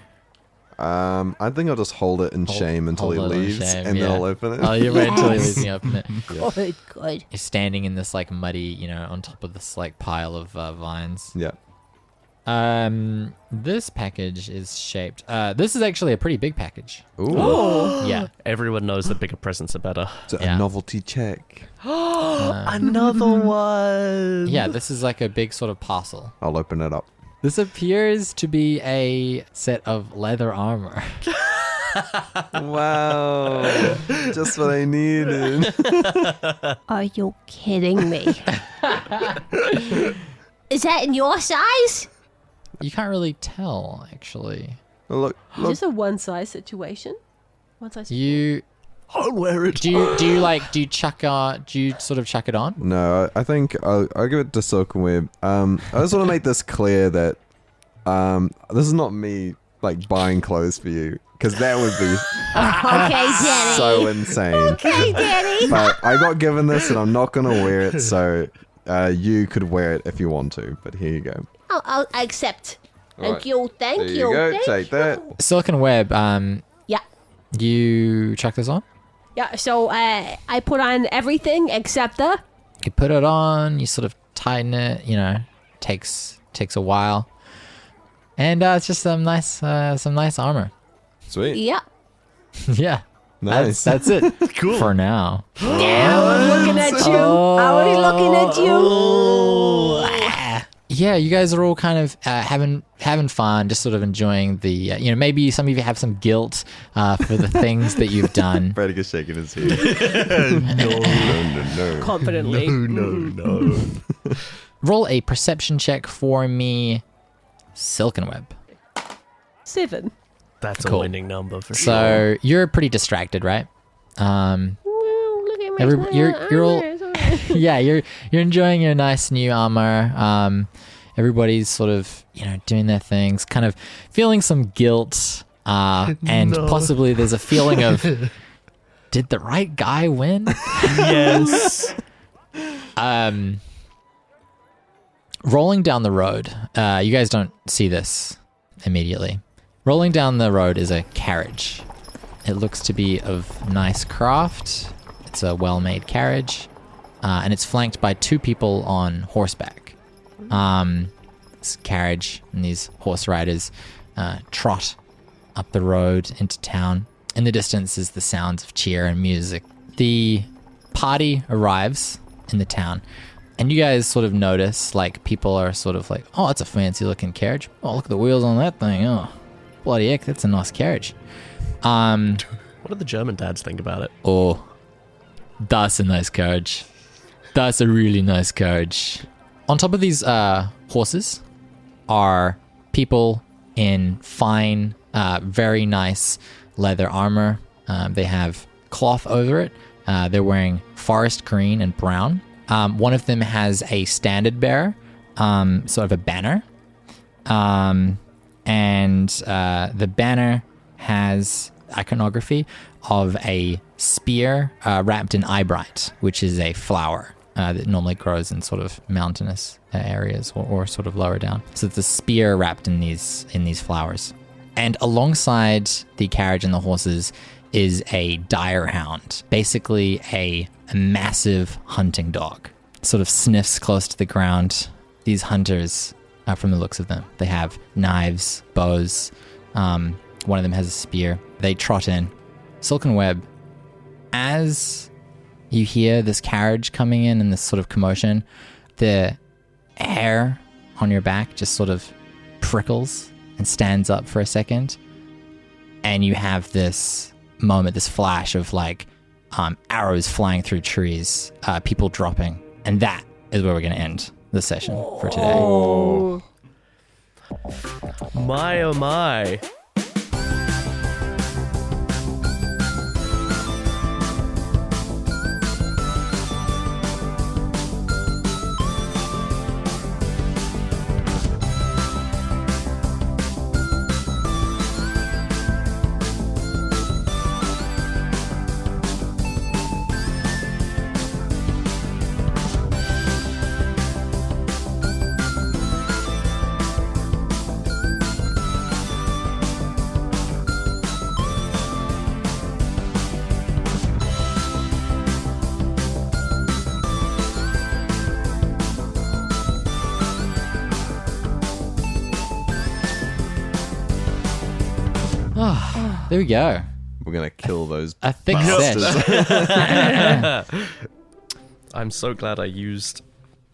S3: I think I'll just hold it in shame until he
S1: hold it in
S3: leaves,
S1: shame,
S3: and
S1: yeah.
S3: then I'll open it.
S1: Oh, you wait until he leaves and you open it.
S5: Good, good.
S1: You're standing in this like muddy, on top of this like pile of vines.
S3: Yeah.
S1: This package is shaped. This is actually a pretty big package.
S3: Ooh.
S1: Yeah.
S2: Everyone knows that bigger presents are better.
S3: It's a
S1: Yeah.
S3: novelty check.
S2: Another one!
S1: Yeah, this is like a big sort of parcel.
S3: I'll open it up.
S1: This appears to be a set of leather armor.
S3: Wow. Just what I needed.
S5: Are you kidding me? Is that in your size?
S1: You can't really tell, actually.
S3: Look.
S6: Is this a one size situation? One size.
S1: You
S2: I'll wear it.
S1: do you sort of chuck it on?
S3: No, I think I'll give it to Silkenweb. I just want to make this clear that this is not me like buying clothes for you, because that would be
S5: Okay, Danny.
S3: so insane.
S5: Okay, Danny.
S3: But I got given this and I'm not gonna wear it, so you could wear it if you want to. But here you go.
S5: I'll accept. Thank
S3: Right.
S5: you. Thank
S3: There
S5: you.
S3: you go.
S5: Thank
S3: Take
S5: you.
S3: that.
S1: Silkenweb,
S5: Yeah.
S1: you chuck this on?
S6: Yeah, so I put on everything except the.
S1: You put it on, you sort of tighten it, takes a while. And it's just some nice armor.
S3: Sweet.
S5: Yeah.
S1: Yeah.
S3: Nice.
S1: That's it. Cool. For now.
S6: Yeah, I was looking at you. I was looking at you.
S1: Yeah, you guys are all kind of having fun, just sort of enjoying the, maybe some of you have some guilt for the things that you've done.
S3: Bradicus shaking his head. No.
S6: Confidently.
S2: No.
S1: Roll a perception check for me, Silkenweb.
S6: 7.
S2: That's
S1: Cool.
S2: a winning number for sure.
S1: So you're pretty distracted, right?
S5: Well, look at my
S1: You're all yeah, you're enjoying your nice new armor. Everybody's sort of doing their things, kind of feeling some guilt, and possibly there's a feeling of, did the right guy win?
S2: Yes.
S1: Rolling down the road, you guys don't see this immediately. Rolling down the road is a carriage. It looks to be of nice craft. It's a well-made carriage, and it's flanked by 2 people on horseback. This carriage and these horse riders trot up the road into town. In the distance is the sounds of cheer and music. The party arrives in the town, and you guys sort of notice, like, people are sort of like, oh, it's a fancy-looking carriage. Oh, look at the wheels on that thing. Oh, bloody heck, that's a nice carriage.
S2: What do the German dads think about it?
S1: Oh, that's a nice carriage. That's a really nice carriage. On top of these horses are people in fine, very nice leather armor. They have cloth over it. They're wearing forest green and brown. One of them has a standard bearer sort of a banner. And the banner has iconography of a spear wrapped in eyebright, which is a flower that normally grows in sort of mountainous areas or sort of lower down. So it's a spear wrapped in these flowers. And alongside the carriage and the horses is a dire hound, basically a massive hunting dog. Sort of sniffs close to the ground. These hunters, from the looks of them, they have knives, bows. One of them has a spear. They trot in. Silkenweb, as you hear this carriage coming in and this sort of commotion, the hair on your back just sort of prickles and stands up for a second. And you have this moment, this flash of like arrows flying through trees, people dropping. And that is where we're going to end the session for today.
S6: Oh.
S2: My oh my.
S1: There we go.
S3: We're gonna kill those.
S1: A thick set.
S2: I'm so glad I used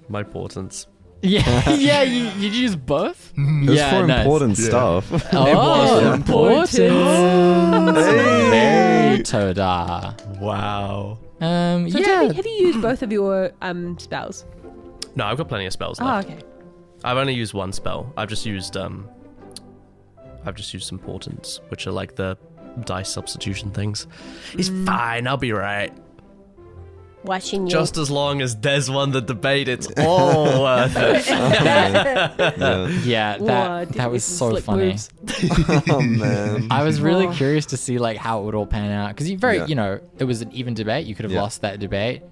S2: my portents.
S1: Yeah, yeah. You use both.
S3: It was for important stuff.
S1: Oh,
S6: important.
S1: Very Toda.
S2: Wow.
S6: So
S1: Yeah.
S6: have you used both of your spells?
S2: No, I've got plenty of spells
S6: Oh,
S2: left.
S6: okay.
S2: I've only used one spell. I've just used some portents, which are like the dice substitution things. It's fine, I'll be right.
S5: Watching you.
S2: Just as long as Des won the debate, it's all worth it.
S1: Yeah, that was so funny.
S3: Oh man.
S1: I was really curious to see like how it would all pan out because it was an even debate. You could have
S3: Yeah.
S1: lost that debate,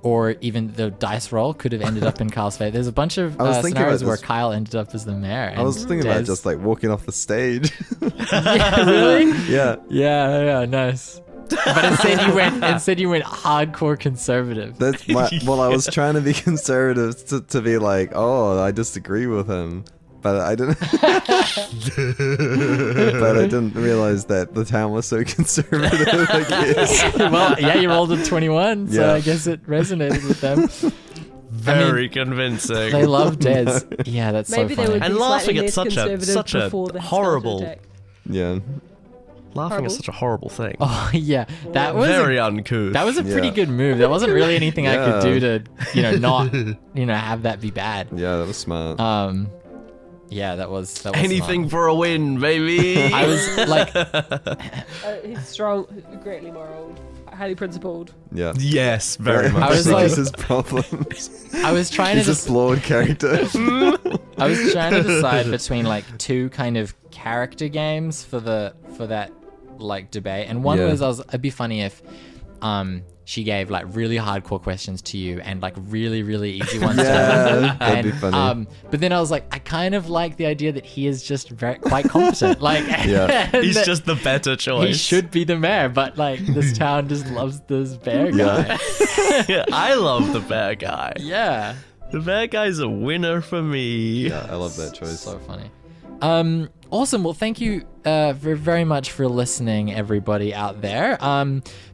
S1: or even the dice roll could have ended up in Kyle's favor. There's a bunch of
S3: I was thinking
S1: scenarios
S3: about
S1: where
S3: this.
S1: Kyle ended up as the mayor.
S3: I was thinking about just like walking off the stage.
S1: yeah, really?
S3: Yeah.
S1: Yeah, nice. But instead you went hardcore conservative.
S3: That's my. Well, I was trying to be conservative to be like, oh, I disagree with him, but I didn't. But I didn't realize that the town was so conservative. I guess.
S1: Well, yeah, you rolled a 21, so
S3: Yeah.
S1: I guess it resonated with them.
S2: Very convincing.
S1: They love Des. Yeah, that's
S6: Maybe
S1: so
S6: they
S1: funny.
S6: would
S2: And
S6: be
S2: laughing
S6: slightly
S2: at
S6: less
S2: such a-
S6: conservative
S2: such a
S6: before the
S2: horrible-
S6: skeleton attack.
S3: Yeah.
S2: Laughing
S6: Horrible.
S2: is such a horrible thing.
S1: Oh yeah, that was
S2: Very uncouth.
S1: that was a pretty
S3: Yeah.
S1: good move. There wasn't really anything I could do
S3: Yeah.
S1: to, not, have that be bad.
S3: Yeah, that was smart.
S1: Yeah, that was
S2: Anything for a win, baby.
S1: smart. I was like,
S6: He's strong, greatly moral, highly principled.
S3: Yeah.
S2: Yes, very much.
S1: I was
S3: This
S1: like-
S3: is his problems.
S1: I was trying to
S3: He's a flawed character.
S1: I was trying to decide between like two kind of character games for that like debate, and one
S3: Yeah.
S1: was it'd be funny if she gave like really hardcore questions to you and like really really easy ones to
S3: Yeah,
S1: him.
S3: that'd be
S1: And,
S3: funny.
S1: but then I was like, I kind of like the idea that he is just quite competent. Like,
S3: Yeah.
S1: and
S2: He's
S1: that
S2: just the better choice.
S1: he should be the mayor, but like this town just loves this bear guy.
S2: Yeah, I love the bear guy.
S1: Yeah.
S2: The bear guy's a winner for me.
S3: Yeah, I love that choice.
S1: So funny. Awesome. Well, thank you very much for listening, everybody out there.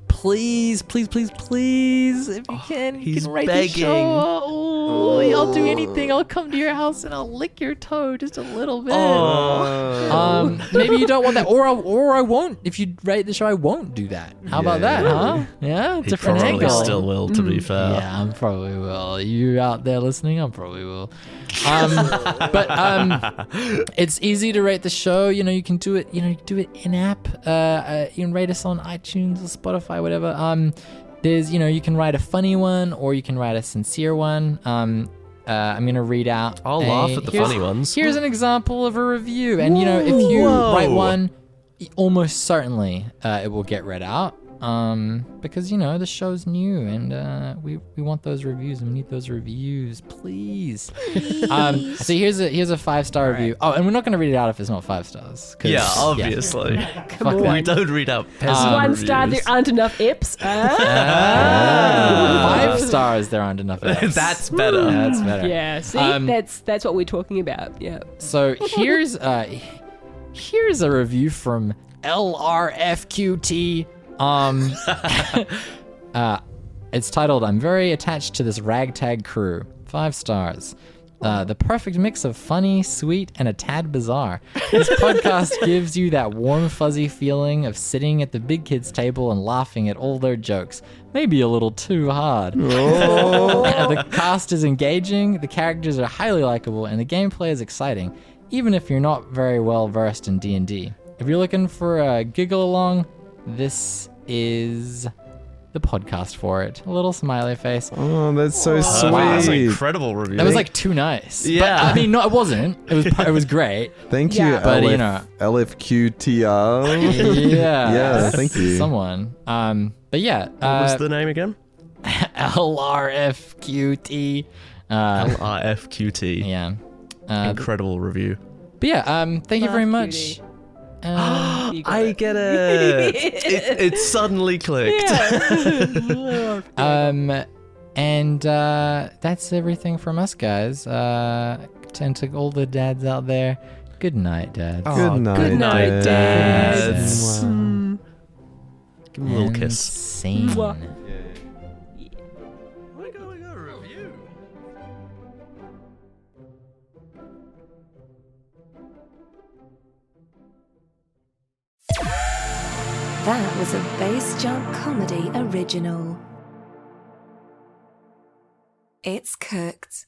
S1: Please, if you can, you
S2: he's
S1: can rate the
S2: begging.
S1: show. Oh, I'll do anything. I'll come to your house and I'll lick your toe just a little bit.
S2: Oh.
S1: Maybe you don't want that, or I won't. If you rate the show, I won't do that. How about that, huh? Yeah,
S2: He
S1: different
S2: probably
S1: angle.
S2: still will, to be fair.
S1: Yeah, I probably will. You out there listening, I probably will. But it's easy to rate the show. You can do it. You can do it in app. You can rate us on iTunes or Spotify, whatever. There's, you can write a funny one or you can write a sincere one. I'm going to read out.
S2: I'll laugh at the funny ones.
S1: Here's an example of a review. And, you know, if you write one, almost certainly it will get read out. Because, you know, the show's new and we want those reviews and we need those reviews, please. So here's a 5-star review. Oh, and we're not going to read it out if it's not 5 stars.
S2: Yeah, obviously.
S6: Come on.
S2: We don't read out peasant
S6: 1 star,
S2: reviews.
S6: there aren't enough ips.
S1: 5 stars, there aren't enough.
S2: That's better.
S1: That's better.
S6: Yeah, see, that's what we're talking about. Yeah.
S1: So here's a review from LRFQT. It's titled, "I'm very attached to this ragtag crew." 5 stars. The perfect mix of funny, sweet, and a tad bizarre. This podcast gives you that warm, fuzzy feeling of sitting at the big kids' table and laughing at all their jokes. Maybe a little too hard. The cast is engaging, the characters are highly likable, and the gameplay is exciting, even if you're not very well versed in D&D. If you're looking for a giggle along, this is the podcast for it. A little smiley face.
S3: Oh, that's so sweet.
S2: Wow, that's an incredible review.
S1: That was like too nice.
S2: Yeah.
S1: But, I mean, no, it wasn't. It was great.
S3: Thank you,
S1: But, you know.
S3: LFQTR.
S1: Yeah.
S3: Yeah, thank you.
S1: Someone. But yeah.
S2: What was the name again?
S1: LRFQT.
S2: LRFQT.
S1: Yeah.
S2: Incredible review.
S1: But yeah, thank you very
S6: Love
S1: much.
S6: Cutie.
S2: I get it. It suddenly clicked.
S1: And that's everything from us, guys. And to all the dads out there, good night, dads.
S3: Good night,
S6: good night,
S2: dads.
S6: Mm.
S2: Give him a little
S1: And
S2: kiss.
S1: scene.
S6: Mwah.
S2: We got a review.
S7: That was a Bass Jump Comedy original. It's cooked.